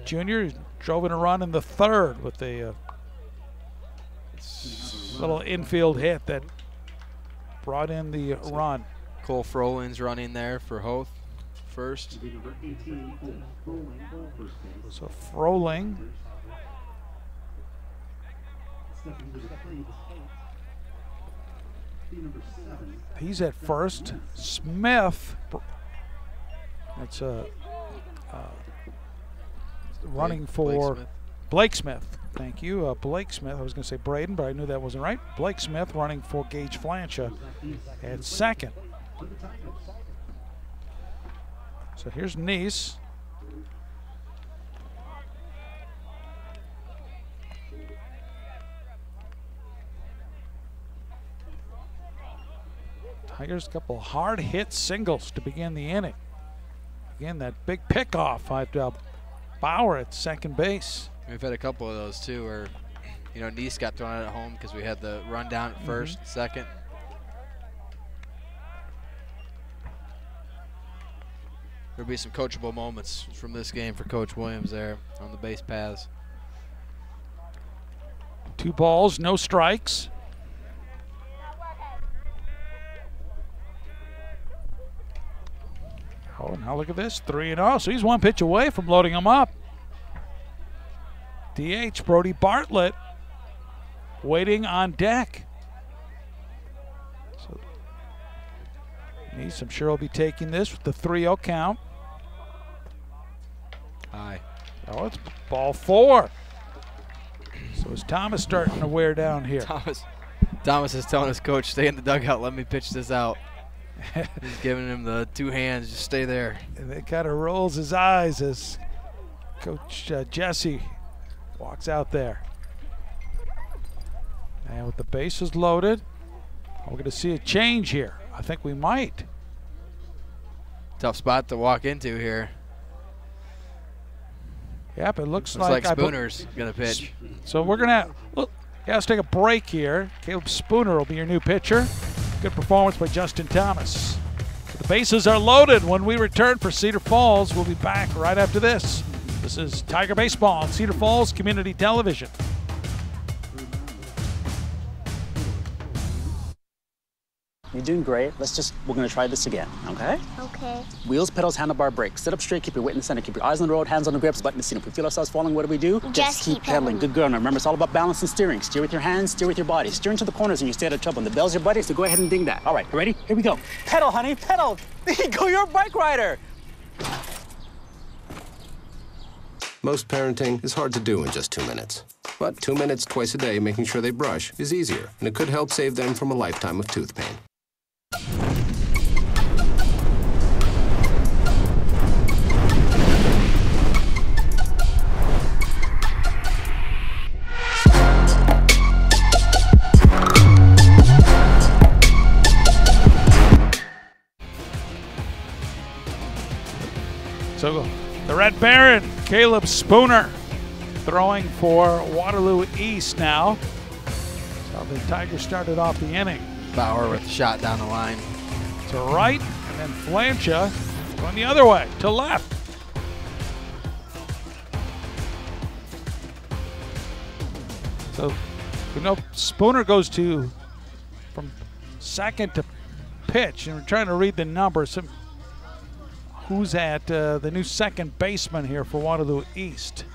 Junior drove in a run in the third with a little infield hit that brought in the run. Cole Frolin's running there for Hoth first. So Froling. He's at first. Smith. That's running for Blake Smith. Thank you. Blake Smith. I was going to say Braden, but I knew that wasn't right. Blake Smith running for Gage Flancha at second. So here's Neese. Tigers, a couple hard hit singles to begin the inning. Again, that big pickoff at Bauer at second base. We've had a couple of those too, where Neese got thrown out at home because we had the run down at first, second. There'll be some coachable moments from this game for Coach Williams there on the base paths. 2 balls, no strikes. Oh, now look at this, 3-0. So he's 1 pitch away from loading him up. DH Brody Bartlett waiting on deck. So Neese, I'm sure, will be taking this with the 3-0 count. High. Oh, it's ball 4. So is Thomas starting to wear down here? Thomas is telling his coach, stay in the dugout, let me pitch this out. He's giving him the 2 hands, just stay there. And it kind of rolls his eyes as Coach Jesse walks out there. And with the bases loaded, we're going to see a change here. I think we might. Tough spot to walk into here. Yep, it looks like Spooner's going to pitch. So we're going to let's take a break here. Caleb Spooner will be your new pitcher. Good performance by Justin Thomas. The bases are loaded when we return for Cedar Falls. We'll be back right after this. This is Tiger Baseball on Cedar Falls Community Television. You're doing great. We're gonna try this again, okay? Okay. Wheels, pedals, handlebar, brakes. Sit up straight, keep your weight in the center, keep your eyes on the road, hands on the grips, button the seat. If we feel ourselves falling, what do? Just keep pedaling. Good girl. Now remember, it's all about balance and steering. Steer with your hands, steer with your body. Steer into the corners and you stay out of trouble. And the bell's your buddy, so go ahead and ding that. All right, you ready? Here we go. Pedal, honey, pedal. There you go, you're a bike rider. Most parenting is hard to do in just 2 minutes. But 2 minutes twice a day making sure they brush is easier, and it could help save them from a lifetime of tooth pain. So the Red Baron, Caleb Spooner, throwing for Waterloo East now. So the Tigers started off the inning. Bauer with a shot down the line. To right, and then Flancha going the other way, to left. So, you know, Spooner goes from second to pitch, and we're trying to read the numbers. Who's at the new second baseman here for Waterloo East?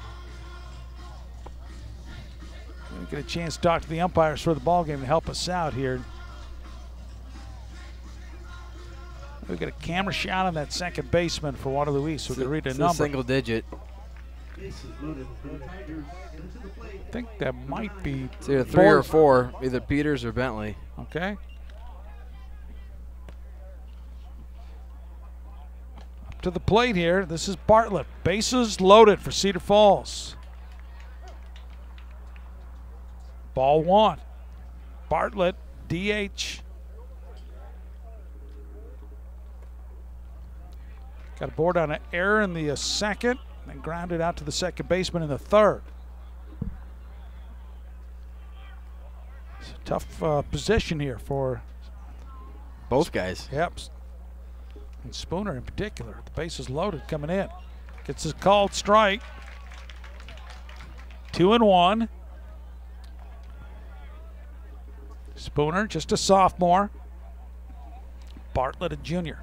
We'll get a chance to talk to the umpires for the ball game to help us out here. We've got a camera shot on that second baseman for Waterloo East, so we can read the number. Single digit. I think that might be it's either 3 or 4, either Peters or Bentley. Okay. Up to the plate here. This is Bartlett. Bases loaded for Cedar Falls. Ball 1. Bartlett, DH. Got a board on an error in the second, and grounded out to the second baseman in the third. It's a tough position here for both guys. Yep. And Spooner in particular. The base is loaded coming in. Gets his called strike. 2-1. Spooner, just a sophomore. Bartlett, a junior.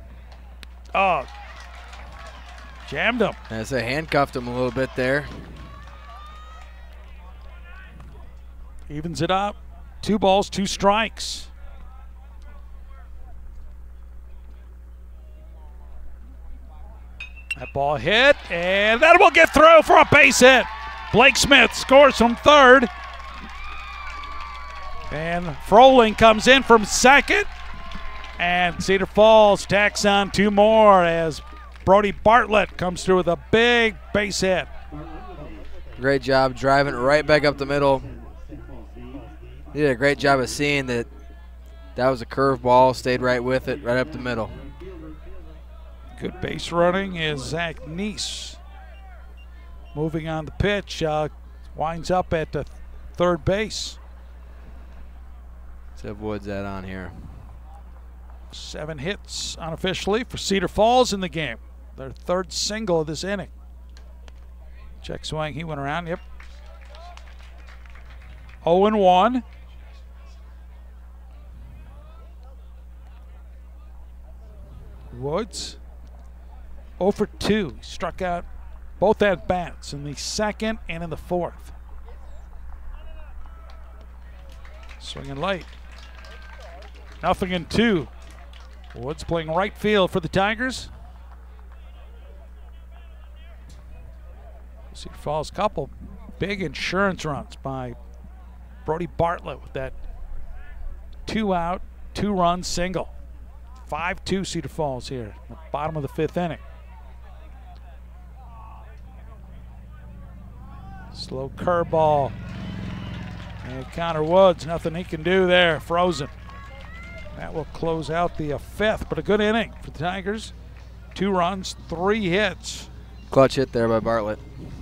Oh, jammed him. As they handcuffed him a little bit there. Evens it up. 2 balls, 2 strikes. That ball hit, and that will get through for a base hit. Blake Smith scores from third. And Froling comes in from second. And Cedar Falls tacks on 2 more as Brody Bartlett comes through with a big base hit. Great job driving it right back up the middle. He did a great job of seeing that was a curve ball, stayed right with it, right up the middle. Good base running is Zach Neese. Moving on the pitch, winds up at the third base. Let's have Woods that on here. 7 hits unofficially for Cedar Falls in the game. Their third single of this inning. Check swing, he went around, yep. 0-1. Woods 0 for 2. He struck out both at bats in the second and in the fourth. Swinging late. 0-2. Woods playing right field for the Tigers. Cedar Falls, couple big insurance runs by Brody Bartlett with that 2-out, 2-run single. 5-2 Cedar Falls here, at the bottom of the 5th inning. Slow curveball. And Connor Woods, nothing he can do there, frozen. That will close out the 5th, but a good inning for the Tigers. 2 runs, 3 hits. Clutch hit there by Bartlett.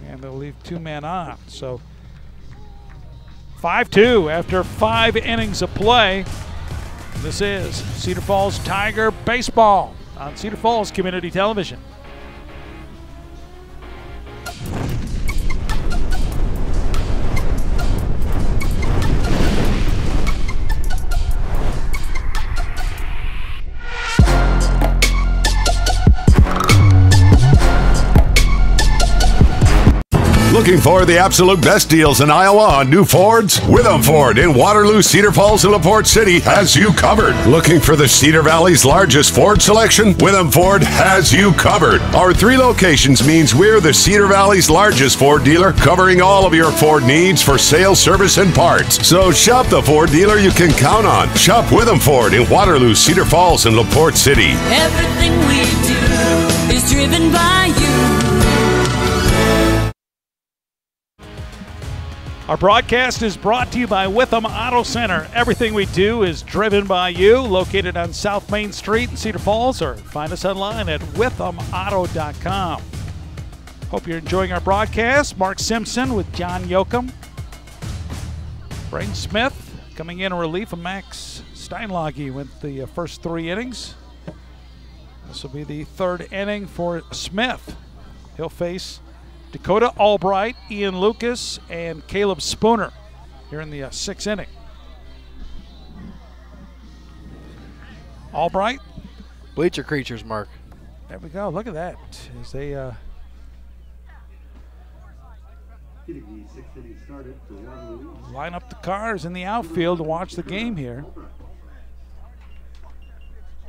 And they'll leave 2 men on. So 5-2 after 5 innings of play. This is Cedar Falls Tiger Baseball. on Cedar Falls Community Television. Looking for the absolute best deals in Iowa on new Fords? Witham Ford in Waterloo, Cedar Falls, and LaPorte City has you covered. Looking for the Cedar Valley's largest Ford selection? Witham Ford has you covered. Our 3 locations means we're the Cedar Valley's largest Ford dealer, covering all of your Ford needs for sales, service, and parts. So shop the Ford dealer you can count on. Shop Witham Ford in Waterloo, Cedar Falls, and LaPorte City. Everything we do is driven by you. Our broadcast is brought to you by Witham Auto Center. Everything we do is driven by you. Located on South Main Street in Cedar Falls, or find us online at withamauto.com. Hope you're enjoying our broadcast. Mark Simpson with John Yoakum. Braden Smith coming in relief of Max Steinlage with the first 3 innings. This will be the 3rd inning for Smith. He'll face Dakota Albright, Ian Lucas, and Caleb Spooner here in the 6th inning. Albright. Bleacher creatures, Mark. There we go. Look at that. As they line up the cars in the outfield to watch the game here.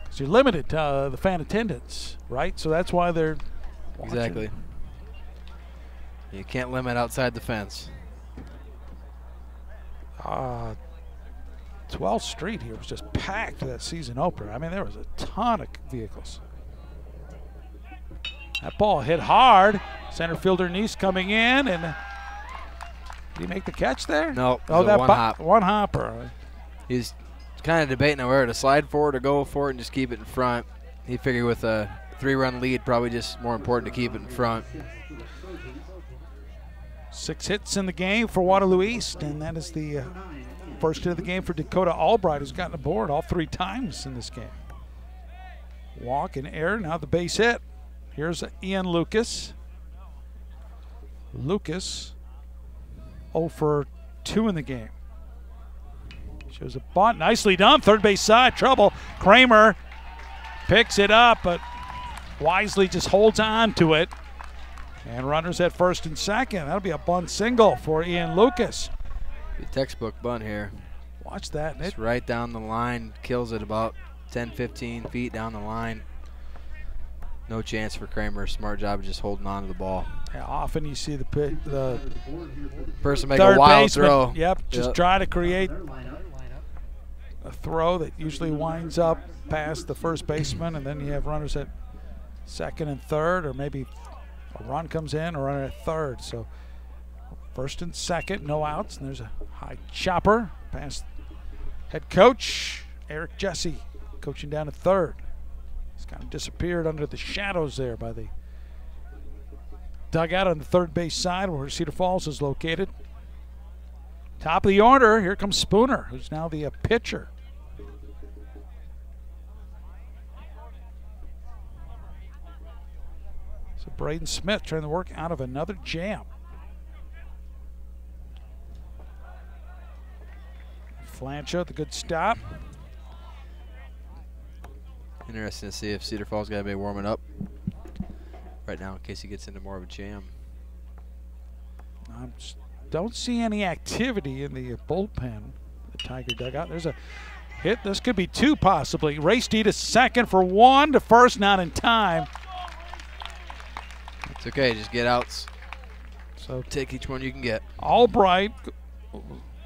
Because you're limited to the fan attendance, right? So that's why they're watching. Exactly. You can't limit outside the fence. 12th Street here was just packed for that season opener. I mean, there was a ton of vehicles. That ball hit hard. Center fielder Neese coming in, and did he make the catch there? No. Oh, that one hop. One hopper. He's kind of debating on whether to slide forward or go for it and just keep it in front. He figured with a 3-run lead, probably just more important to keep it in front. 6 hits in the game for Waterloo East, and that is the first hit of the game for Dakota Albright, who's gotten aboard all 3 times in this game. Walk and error, now the base hit. Here's Ian Lucas. Lucas 0 for 2 in the game. Shows a bunt, nicely done, third base side, trouble. Kramer picks it up, but wisely just holds on to it. And runners at first and second. That'll be a bunt single for Ian Lucas. The textbook bunt here. Watch that. It's right down the line. Kills it about 10, 15 feet down the line. No chance for Kramer. Smart job of just holding on to the ball. Yeah, often you see the person make a wild throw. Yep, just try to create a throw that usually winds up past the first baseman, and then you have runners at second and third, or maybe a run comes in, a runner at third. So first and second, no outs, and there's a high chopper past head coach Eric Jesse, coaching down at third. He's kind of disappeared under the shadows there by the dugout on the third base side where Cedar Falls is located. Top of the order, here comes Spooner, who's now the pitcher. So Braden Smith trying to work out of another jam. Flancha, the good stop. Interesting to see if Cedar Falls got to be warming up right now in case he gets into more of a jam. I don't see any activity in the bullpen, the Tiger dugout. There's a hit. This could be 2 possibly. Race D to second for 1 to first, not in time. It's okay, just get outs. So take each one you can get. Albright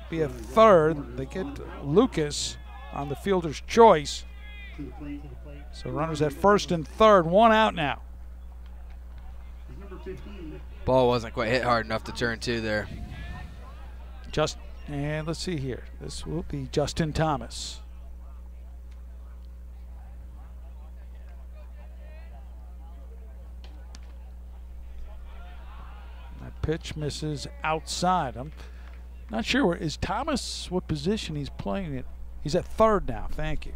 be a third. They get Lucas on the fielder's choice. So runners at first and third, 1 out now. Ball wasn't quite hit hard enough to turn 2 there. And let's see here. This will be Justin Thomas. That pitch misses outside. I'm not sure where is Thomas, what position he's playing it. He's at third now. Thank you.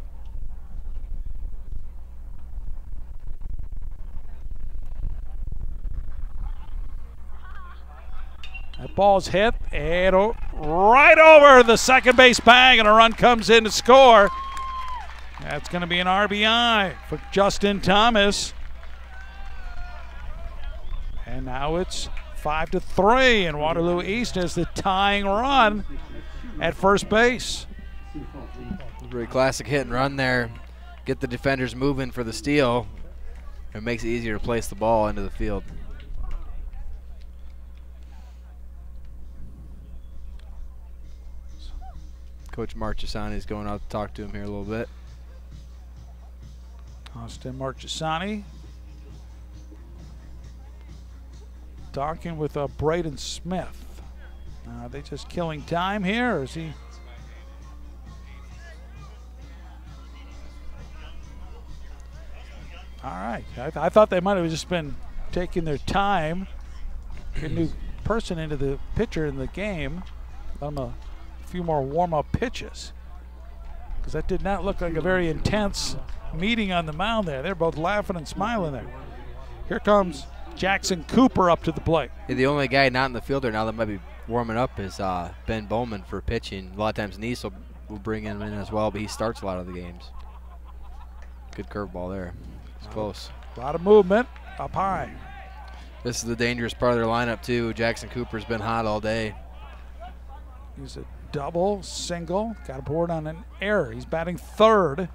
That ball's hit and right over the second base bag, and a run comes in to score. That's going to be an RBI for Justin Thomas. And now it's 5-3, and Waterloo East has the tying run at first base. Very classic hit and run there. Get the defenders moving for the steal. It makes it easier to place the ball into the field. Coach Marchesani is going out to talk to him here a little bit. Austin Marchesani talking with Braden Smith. Are they just killing time here, or is he? All right. I thought they might have just been taking their time. Get a new person into the pitcher in the game. Let them a few more warm-up pitches, because that did not look like a very intense meeting on the mound there. They're both laughing and smiling there. Here comes Jackson Cooper up to the plate. Yeah, the only guy not in the field there now that might be warming up is Ben Bowman for pitching. A lot of times Nice will bring him in as well, but he starts a lot of the games. Good curveball there. It's close. A lot of movement up high. This is the dangerous part of their lineup too. Jackson Cooper's been hot all day. He's a double, single, got a board on an error. He's batting third.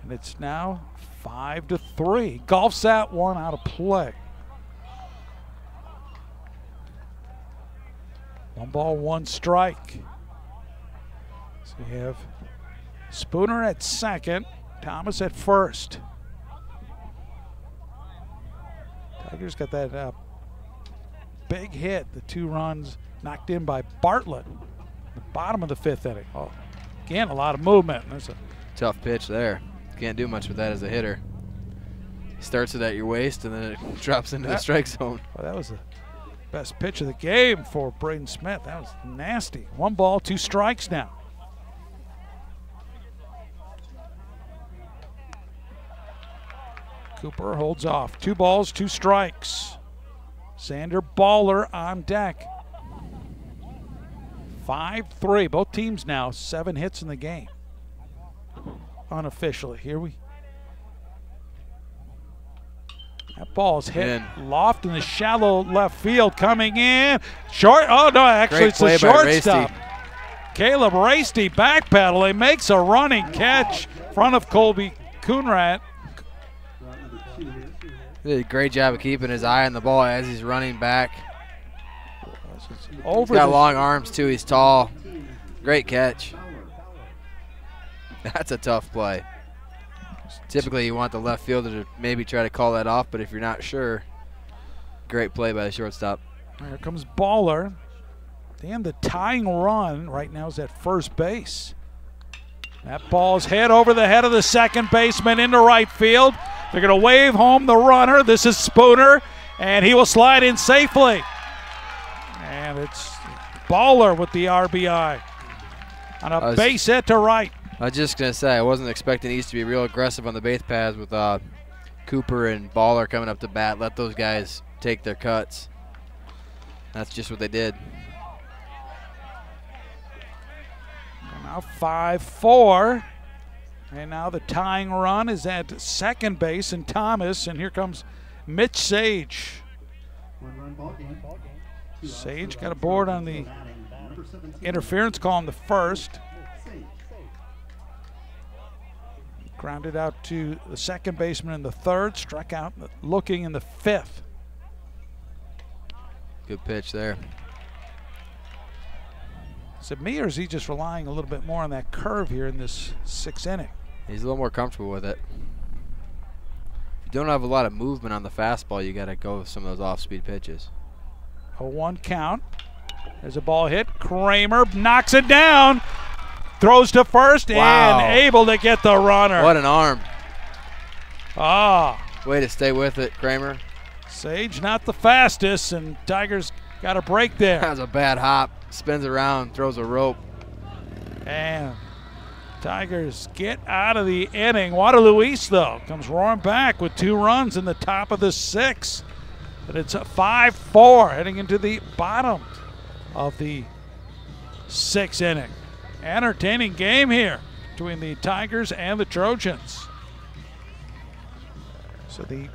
And it's now 5-3. Golfs that one out of play. 1 ball, 1 strike. So we have Spooner at second, Thomas at first. Tigers got that big hit, the 2 runs knocked in by Bartlett, the bottom of the 5th inning. Oh, again, a lot of movement. There's a tough pitch there. Can't do much with that as a hitter. He starts it at your waist and then it drops into the strike zone. Well, that was the best pitch of the game for Braden Smith. That was nasty. 1 ball, 2 strikes now. Cooper holds off. 2 balls, 2 strikes. Xander Baller on deck. 5-3. Both teams now 7 hits in the game. Unofficially. That ball's hit loft in the shallow left field, coming in. Short. Oh, no, actually it's the shortstop. Caleb Rasty backpedaling, makes a running catch in front of Colby Coonrat. Did a great job of keeping his eye on the ball as he's running back. Over he's got long arms too. He's tall. Great catch. That's a tough play. Typically you want the left fielder to maybe try to call that off, but if you're not sure, great play by the shortstop. Here comes Baller. And the tying run right now is at first base. That ball's hit over the head of the second baseman into right field. They're going to wave home the runner. This is Spooner, and he will slide in safely. And it's Baller with the RBI on a base hit to right. I was just going to say, I wasn't expecting East to be real aggressive on the base paths with Cooper and Baller coming up to bat. Let those guys take their cuts. That's just what they did. And now 5-4. And now the tying run is at second base and Thomas. And here comes Mitch Sage. Sage got a board on the interference call in the first. Grounded out to the second baseman in the third. Struck out looking in the 5th. Good pitch there. Is it me, or is he just relying a little bit more on that curve here in this 6th inning? He's a little more comfortable with it. If you don't have a lot of movement on the fastball, you got to go with some of those off-speed pitches. A 1 count. There's a ball hit. Kramer knocks it down. Throws to first and able to get the runner. What an arm. Ah. Way to stay with it, Kramer. Sage not the fastest, and Tigers got a break there. That was a bad hop. Spins around, throws a rope. And Tigers get out of the inning. Waterloo East, though, comes roaring back with 2 runs in the top of the 6th. And it's a 5-4 heading into the bottom of the 6th inning. Entertaining game here between the Tigers and the Trojans. So the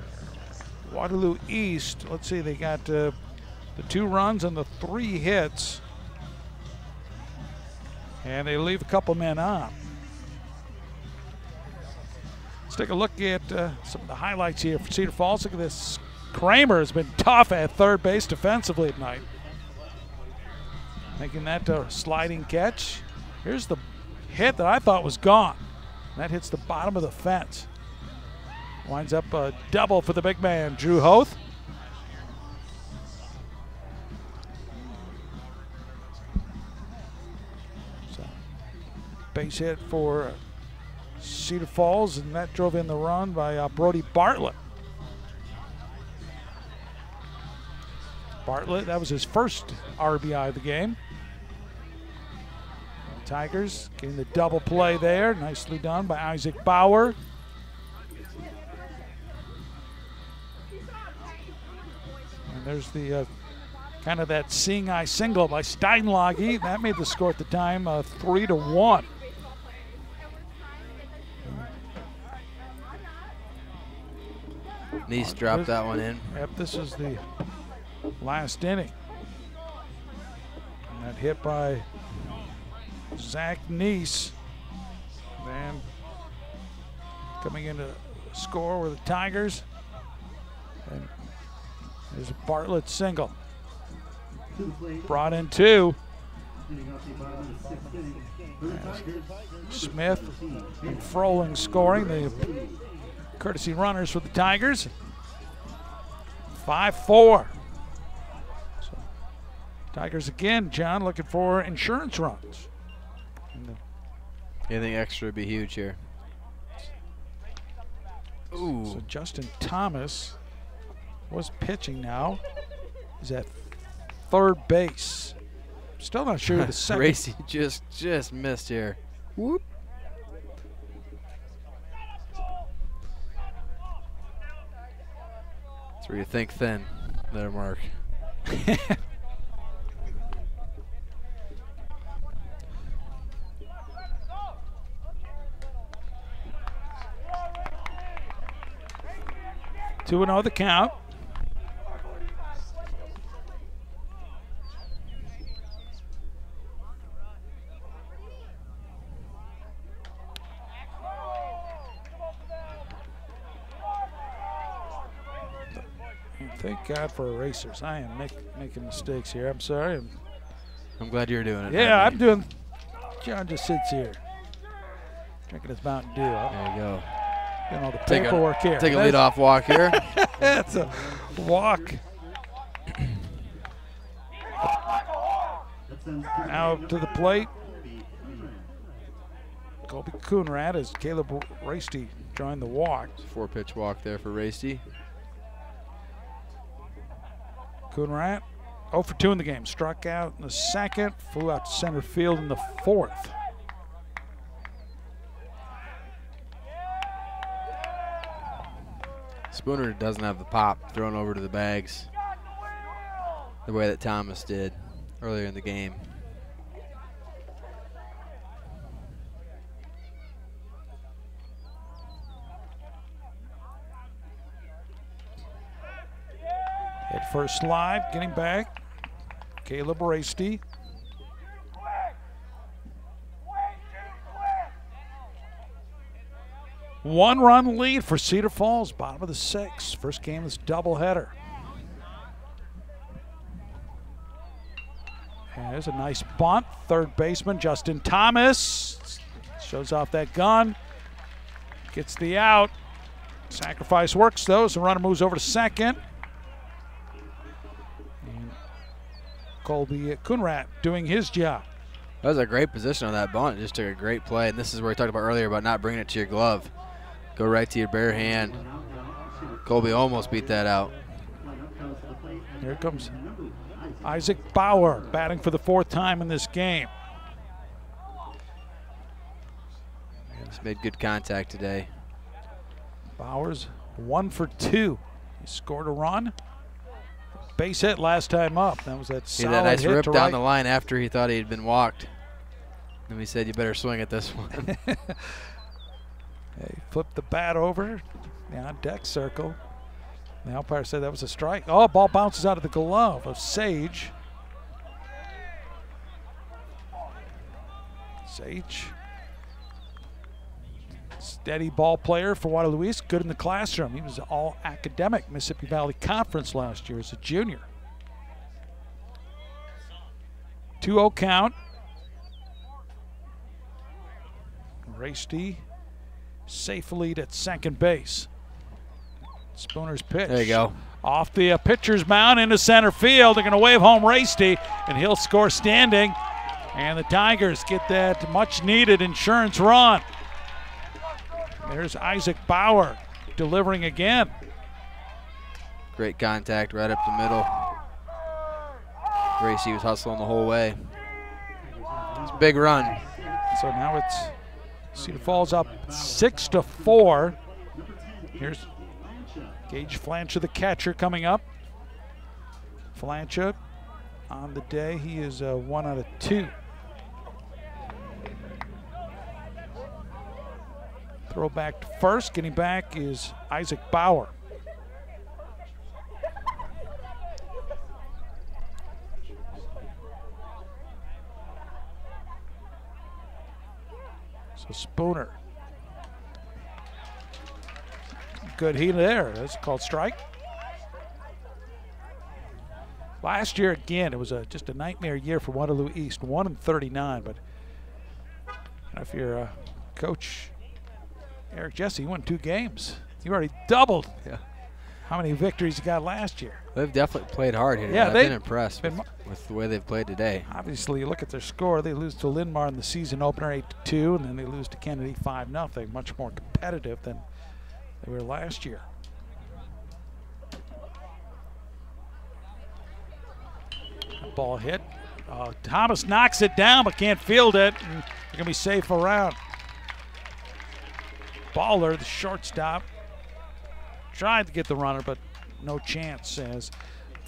Waterloo East, let's see, they got the 2 runs and the 3 hits. And they leave a couple men on. Let's take a look at some of the highlights here for Cedar Falls. Look at this. Kramer has been tough at third base defensively tonight. Making that a sliding catch. Here's the hit that I thought was gone. That hits the bottom of the fence. Winds up a double for the big man, Drew Hoth. So, base hit for Cedar Falls, and that drove in the run by Brody Bartlett. Bartlett, that was his first RBI of the game. The Tigers getting the double play there. Nicely done by Isaac Bauer. And there's the kind of that seeing eye single by Steinlage. That made the score at the time 3-1. Neese dropped that one in. Yep, this is the last inning. And that hit by Zach Neese. And coming in to score were the Tigers. And there's a Bartlett single. Brought in 2. Smith and Froling scoring the courtesy runners for the Tigers. 5-4. So, Tigers again, John, looking for insurance runs. Anything extra would be huge here. Ooh. So Justin Thomas was pitching now. He's at third base. Still not sure who the second. Racy just missed here. Whoop. That's where you think thin there, Mark. 2-0 the count. Thank God for erasers. I am making mistakes here. I'm sorry. I'm glad you're doing it. Yeah, I'm doing. John just sits here drinking his Mountain Dew. There you go. Doing all the paperwork here. Take a leadoff walk here. That's a walk. Out to the plate. Colby Coonrad as Caleb Racy joined the walk. 4-pitch walk there for Racy. Coonrad 0 for 2 in the game. Struck out in the second, flew out to center field in the 4th. Spooner doesn't have the pop thrown over to the bags the way that Thomas did earlier in the game. Head first slide, getting back. Caleb Racy. One-run lead for Cedar Falls, bottom of the 6th. First game is doubleheader. And there's a nice bunt. Third baseman Justin Thomas shows off that gun. Gets the out. Sacrifice works though, so the runner moves over to second. And Colby Coonrad doing his job. That was a great position on that bunt. It just took a great play. And this is where we talked about earlier about not bringing it to your glove. Go right to your bare hand. Colby almost beat that out. Here comes Isaac Bauer batting for the 4th time in this game. He's made good contact today. Bauer's 1 for 2. He scored a run. base hit last time up. That was that solid that nice hit rip to down right. the line after he thought he had been walked. And he said, you better swing at this one. He flipped the bat over. Now deck circle. The umpire said that was a strike. Oh, ball bounces out of the glove of Sage. Sage. Steady ball player for Waterloo East. Good in the classroom. He was all academic Mississippi Valley Conference last year as a junior. 2-0 count. Varsity safe lead at second base. Spooner's pitch. There you go. Off the pitcher's mound into center field. They're going to wave home Varsity, and he'll score standing. And the Tigers get that much-needed insurance run. There's Isaac Bauer delivering again. Great contact right up the middle. Gracie was hustling the whole way. It's a big run. So now it's Cedar Falls up 6-4. Here's Gage Flancha, the catcher, coming up. Flancha on the day, he is 1 out of 2. Throw back to first. Getting back is Isaac Bauer. So Spooner. Good heat there. That's called strike. Last year, again, it was just a nightmare year for Waterloo East. 1-39, but if you're a coach, Eric Jesse, you won 2 games. You already doubled how many victories you got last year. They've definitely played hard here. Yeah, I've been impressed with the way they've played today. Obviously, you look at their score. They lose to Linn-Mar in the season opener 8-2, and then they lose to Kennedy 5-0. Much more competitive than they were last year. Ball hit. Thomas knocks it down but can't field it. And they're going to be safe around. Baller, the shortstop, tried to get the runner, but no chance as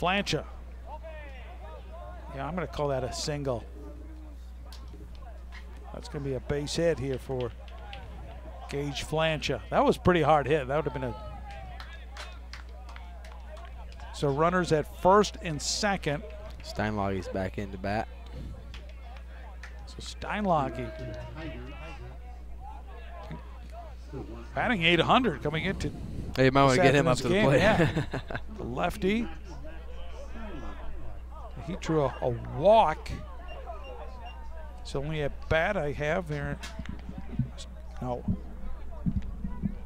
Flancha. Yeah, I'm going to call that a single. That's going to be a base hit here for Gage Flancha. That was a pretty hard hit. That would have been a... So runners at first and second. Steinlage's back into bat. So Steinlage batting 800 coming into. Hey, you might want to get him up to the plate. Yeah. The lefty. He drew a walk. It's the only at bat I have there. No.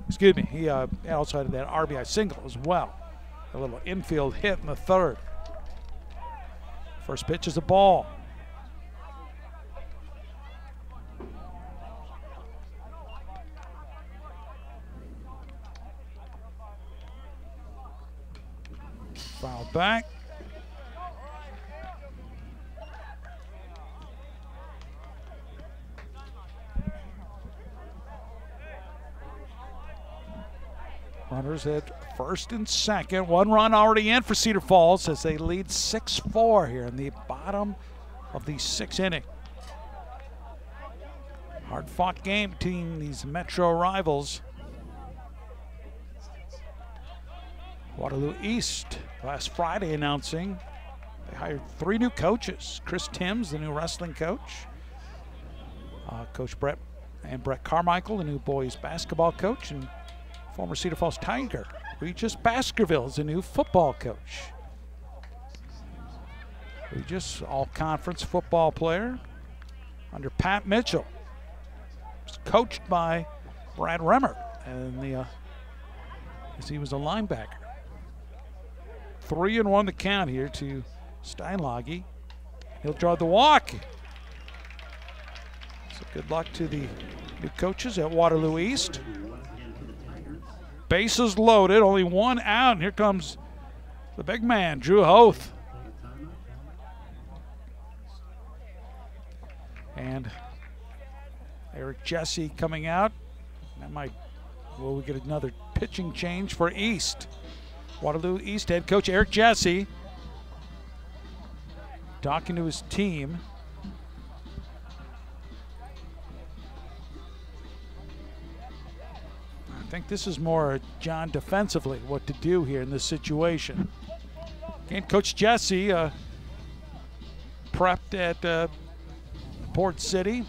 Excuse me. He outside of that RBI single as well. A little infield hit in the third. First pitch is a ball. Foul back. Runners at first and second. 1 run already in for Cedar Falls as they lead 6-4 here in the bottom of the 6th inning. Hard-fought game between these Metro rivals. Waterloo East last Friday announcing they hired 3 new coaches. Chris Timms, the new wrestling coach. Coach Brett Carmichael, the new boys basketball coach, and former Cedar Falls Tiger Regis Baskerville is the new football coach. Regis, all-conference football player under Pat Mitchell. Was coached by Brad Remmer, and as he was a linebacker. 3-1 the count here to Steinlage. He'll draw the walk. So good luck to the new coaches at Waterloo East. Bases loaded, only 1 out, and here comes the big man, Drew Hoth. And Eric Jesse coming out. That will we get another pitching change for East? Waterloo East head coach Eric Jesse talking to his team. I think this is more John defensively, what to do here in this situation. Again, Coach Jesse prepped at Port City,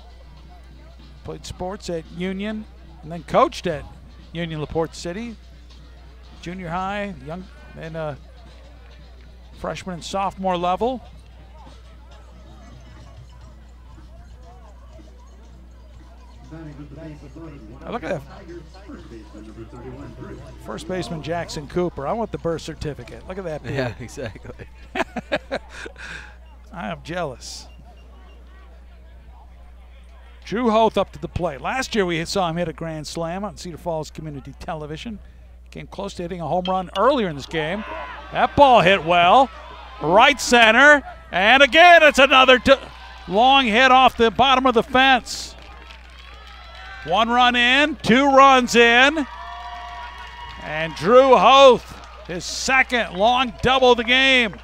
played sports at Union, and then coached at Union LaPorte City, junior high, young, and freshman and sophomore level. Now look at that. First baseman Jackson Cooper. I want the birth certificate. Look at that beard. Yeah, exactly. I am jealous. Drew Hoth up to the plate. Last year we saw him hit a grand slam on Cedar Falls Community Television. Came close to hitting a home run earlier in this game. That ball hit well. Right center. And again, it's another long hit off the bottom of the fence. 1 run in, 2 runs in. And Drew Hoth, his second long double of the game.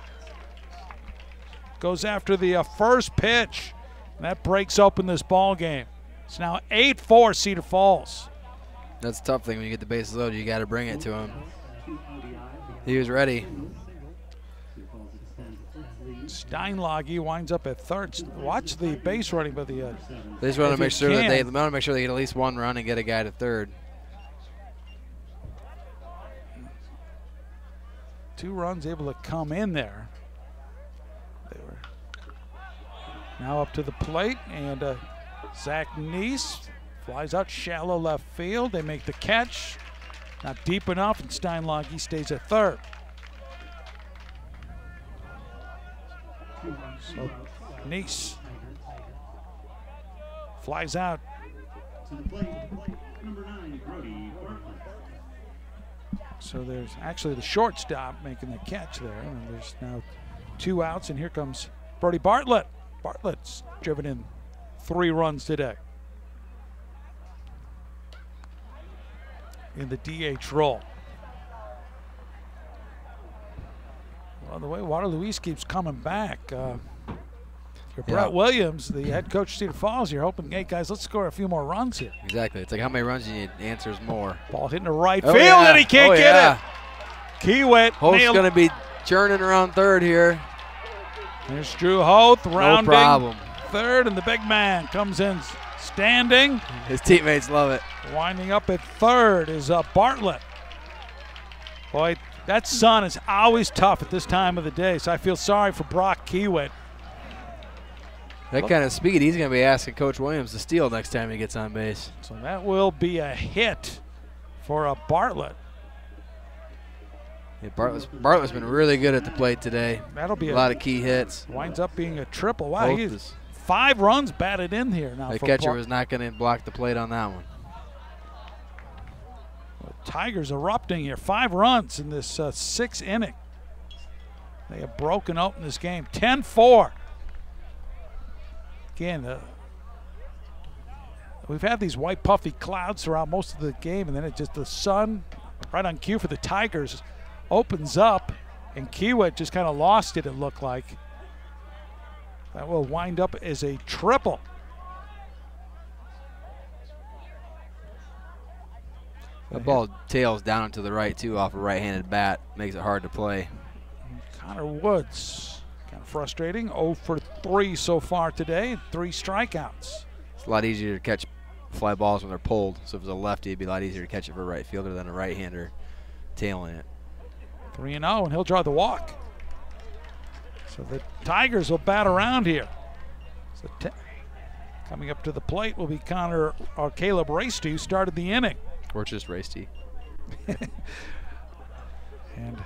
Goes after the first pitch. And that breaks open this ball game. It's now 8-4 Cedar Falls. That's a tough thing when you get the bases loaded. You got to bring it to him. He was ready. Steinlage winds up at third. Watch the base running by the. They just want to make sure that they want to make sure they get at least 1 run and get a guy to third. 2 runs able to come in there. They were now up to the plate, and Zach Neese flies out shallow left field. They make the catch, not deep enough, and Steinlage stays at third. So Neese flies out. So there's actually the shortstop making the catch there, and there's now 2 outs, and here comes Brody Bartlett. Bartlett's driven in 3 runs today in the DH role. Well, the way Waterloo East keeps coming back, Brett Williams, the head coach of Cedar Falls, you're hoping, hey guys, let's score a few more runs here. Exactly. It's like how many runs do you need? The answer is more. Ball hitting the right field, and he can't get it. Kiewit. Hoth's going to be churning around third here. There's Drew Hoth rounding no problem. third, and the big man comes in standing. His teammates love it. Winding up at third is Bartlett. Boy, that sun is always tough at this time of the day, so I feel sorry for Brock Kiewit. That kind of speed, he's going to be asking Coach Williams to steal next time he gets on base. So that will be a hit for Bartlett. Yeah, Bartlett's been really good at the plate today. That'll be a lot of key hits. Winds up being a triple. Wow, he's 5 runs batted in here now. The catcher was not going to block the plate on that one. Well, Tigers erupting here. 5 runs in this 6th inning. They have broken open this game. 10-4. Again, we've had these white puffy clouds throughout most of the game, and then it just the sun right on cue for the Tigers opens up, and Kiewit just kind of lost it, it looked like. That will wind up as a triple. The ball tails down to the right, too, off a right-handed bat. Makes it hard to play. Connor Woods, kind of frustrating. 0 for 3 so far today, 3 strikeouts. It's a lot easier to catch fly balls when they're pulled. So if it was a lefty, it'd be a lot easier to catch it for a right fielder than a right-hander tailing it. 3-0, and he'll draw the walk. So the Tigers will bat around here. So coming up to the plate will be Caleb Rasty, who started the inning. Or just Rasty. And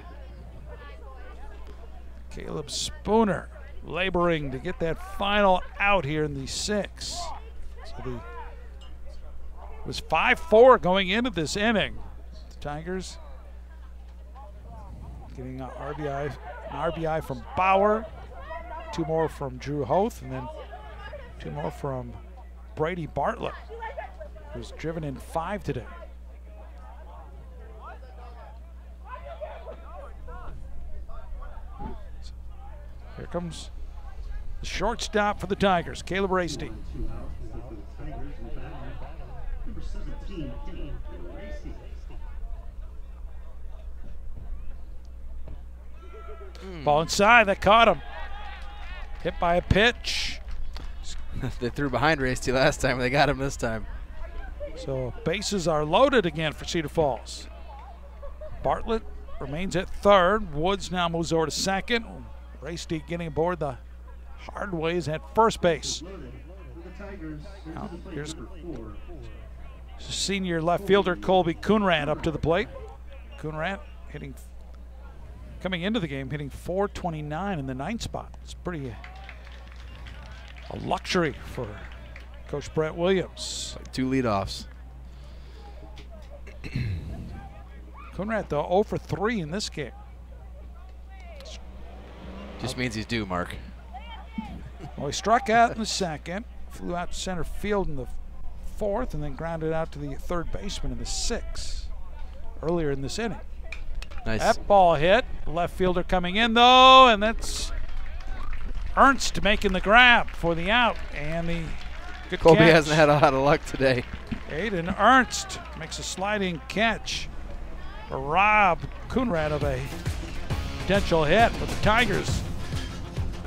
Caleb Spooner laboring to get that final out here in the 6th. So it was 5-4 going into this inning. The Tigers getting an RBI from Bauer, 2 more from Drew Hoth, and then 2 more from Brady Bartlett, who's driven in 5 today. Here comes The shortstop for the Tigers, Caleb Racy. Ball inside, that caught him. Hit by a pitch. They threw behind Racy last time. They got him this time. So bases are loaded again for Cedar Falls. Bartlett remains at third. Woods now moves over to second. Racy getting aboard the hard ways at first base. Now, here's senior left fielder Colby Coonrad up to the plate. Coonrad coming into the game hitting .429 in the 9th spot. It's pretty a luxury for Coach Brett Williams. Like 2 leadoffs. Coonrad though 0 for 3 in this game. Just means he's due, Mark. Well, he struck out in the second, flew out to center field in the 4th, and then grounded out to the third baseman in the 6th earlier in this inning. Nice. That ball hit. Left fielder coming in though, and that's Ernst making the grab for the out, and the good Colby catch. hasn't had a lot of luck today. Aiden Ernst makes a sliding catch to rob Coonrad of a potential hit, but the Tigers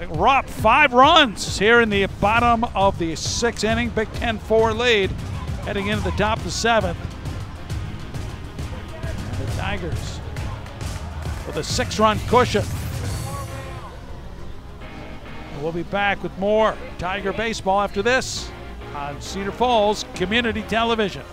robbed 5 runs here in the bottom of the 6th inning. Big 10-4 lead heading into the top of the 7th. And the Tigers with a 6-run cushion. We'll be back with more Tiger baseball after this on Cedar Falls Community Television.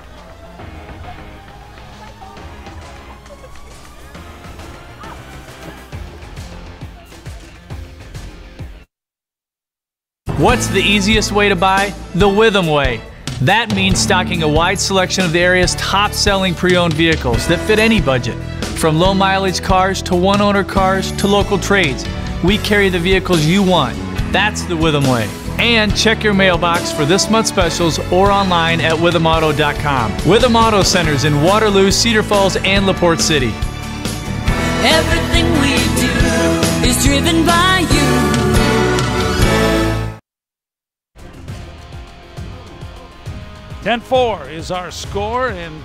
What's the easiest way to buy? The Witham way. That means stocking a wide selection of the area's top-selling pre-owned vehicles that fit any budget. From low-mileage cars to one-owner cars to local trades, we carry the vehicles you want. That's the Witham way. And check your mailbox for this month's specials or online at withamauto.com. Witham Auto Centers in Waterloo, Cedar Falls, and LaPorte City. Everything we do is driven by you. 10-4 is our score, and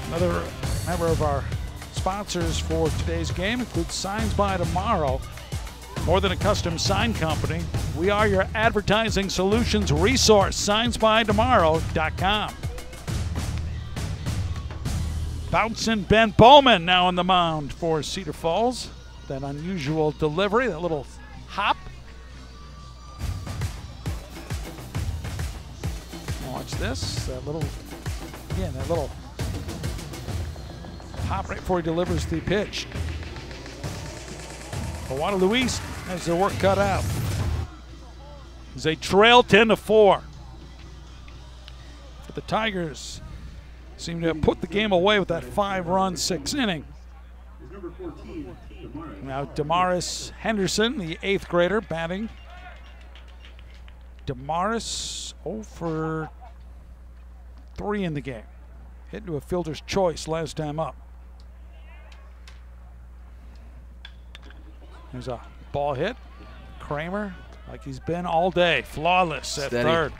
another member of our sponsors for today's game includes Signs by Tomorrow. More than a custom sign company, we are your advertising solutions resource. SignsByTomorrow.com. Bouncing Ben Bowman now on the mound for Cedar Falls. That unusual delivery, that little hop. Watch this, that little hop right before he delivers the pitch. For Waterloo East has their work cut out. As they trail 10-4. But the Tigers seem to have put the game away with that 5-run 6th inning. Now Damaris Henderson, the 8th grader, batting. Damaris 0 for 3 in the game. Hit into a fielder's choice last time up. There's a ball hit. Kramer, like he's been all day, flawless at third.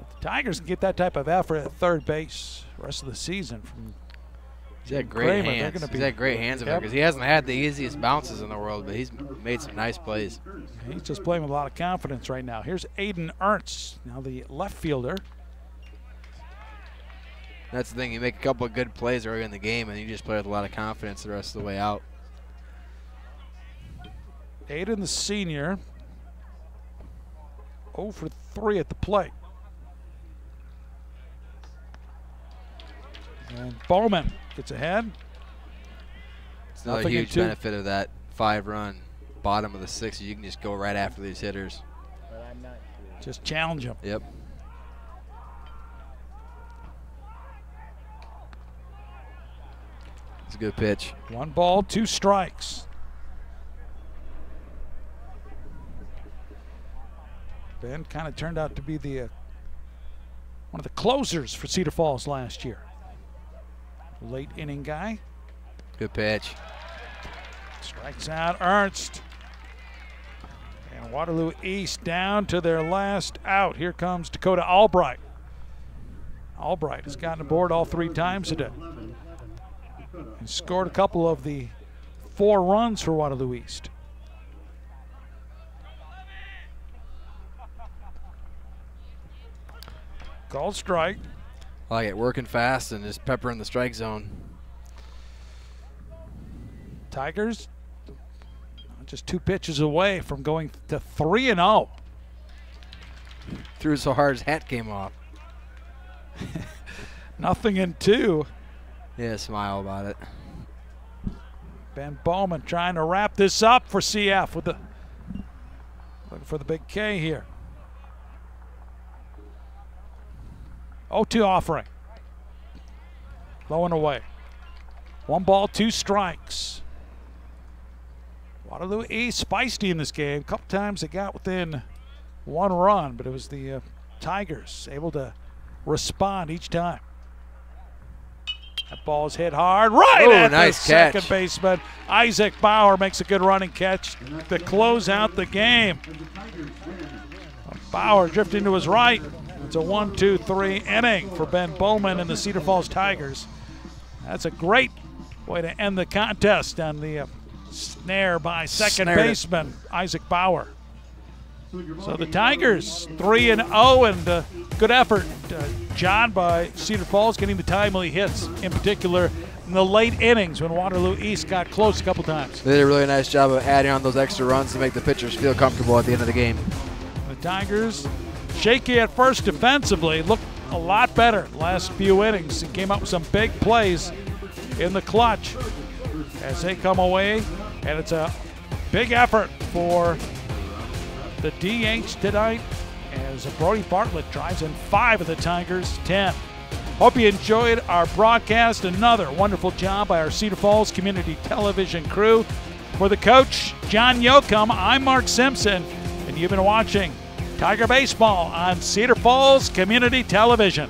If the Tigers can get that type of effort at third base the rest of the season from He's had great Kramer, hands. He's had great hands of it because he hasn't had the easiest bounces in the world, but he's made some nice plays. He's just playing with a lot of confidence right now. Here's Aiden Ernst, now the left fielder. That's the thing. You make a couple of good plays early in the game, and you just play with a lot of confidence the rest of the way out. Aiden, the senior, 0 for 3 at the plate. And Bowman gets ahead. It's another huge benefit of that 5-run bottom of the 6th. You can just go right after these hitters. Just challenge them. Yep. It's a good pitch. 1 ball, 2 strikes. Ben kind of turned out to be the one of the closers for Cedar Falls last year. late inning guy. Good pitch. Strikes out Ernst. And Waterloo East down to their last out. Here comes Dakota Albright. Albright has gotten aboard all 3 times today. And scored a couple of the 4 runs for Waterloo East. Called strike. I like it, working fast and just peppering the strike zone. Tigers just 2 pitches away from going to 3-0. Threw it so hard his hat came off. Nothing in 2. Yeah, smile about it. Ben Bowman trying to wrap this up for CF with the looking for the big K here. 0-2 offering. Low and away. 1 ball, 2 strikes. Waterloo East feisty in this game. A couple times they got within 1 run, but it was the Tigers able to respond each time. That ball's hit hard right at nice the second catch. baseman. Isaac Bauer makes a good running catch to close out the game. Bauer drifting to his right. It's a 1-2-3 inning for Ben Bowman and the Cedar Falls Tigers. That's a great way to end the contest on the snare by second baseman Isaac Bauer. So the Tigers 3-0 and good effort, John, by Cedar Falls getting the timely hits, in particular in the late innings when Waterloo East got close a couple times. They did a really nice job of adding on those extra runs to make the pitchers feel comfortable at the end of the game. The Tigers, shaky at first defensively, looked a lot better the last few innings and came up with some big plays in the clutch as they come away, and it's a big effort for the DH tonight as Brody Bartlett drives in 5 of the Tigers' 10. Hope you enjoyed our broadcast. Another wonderful job by our Cedar Falls Community Television crew. For the coach, John Yoakum, I'm Mark Simpson, and you've been watching Tiger Baseball on Cedar Falls Community Television.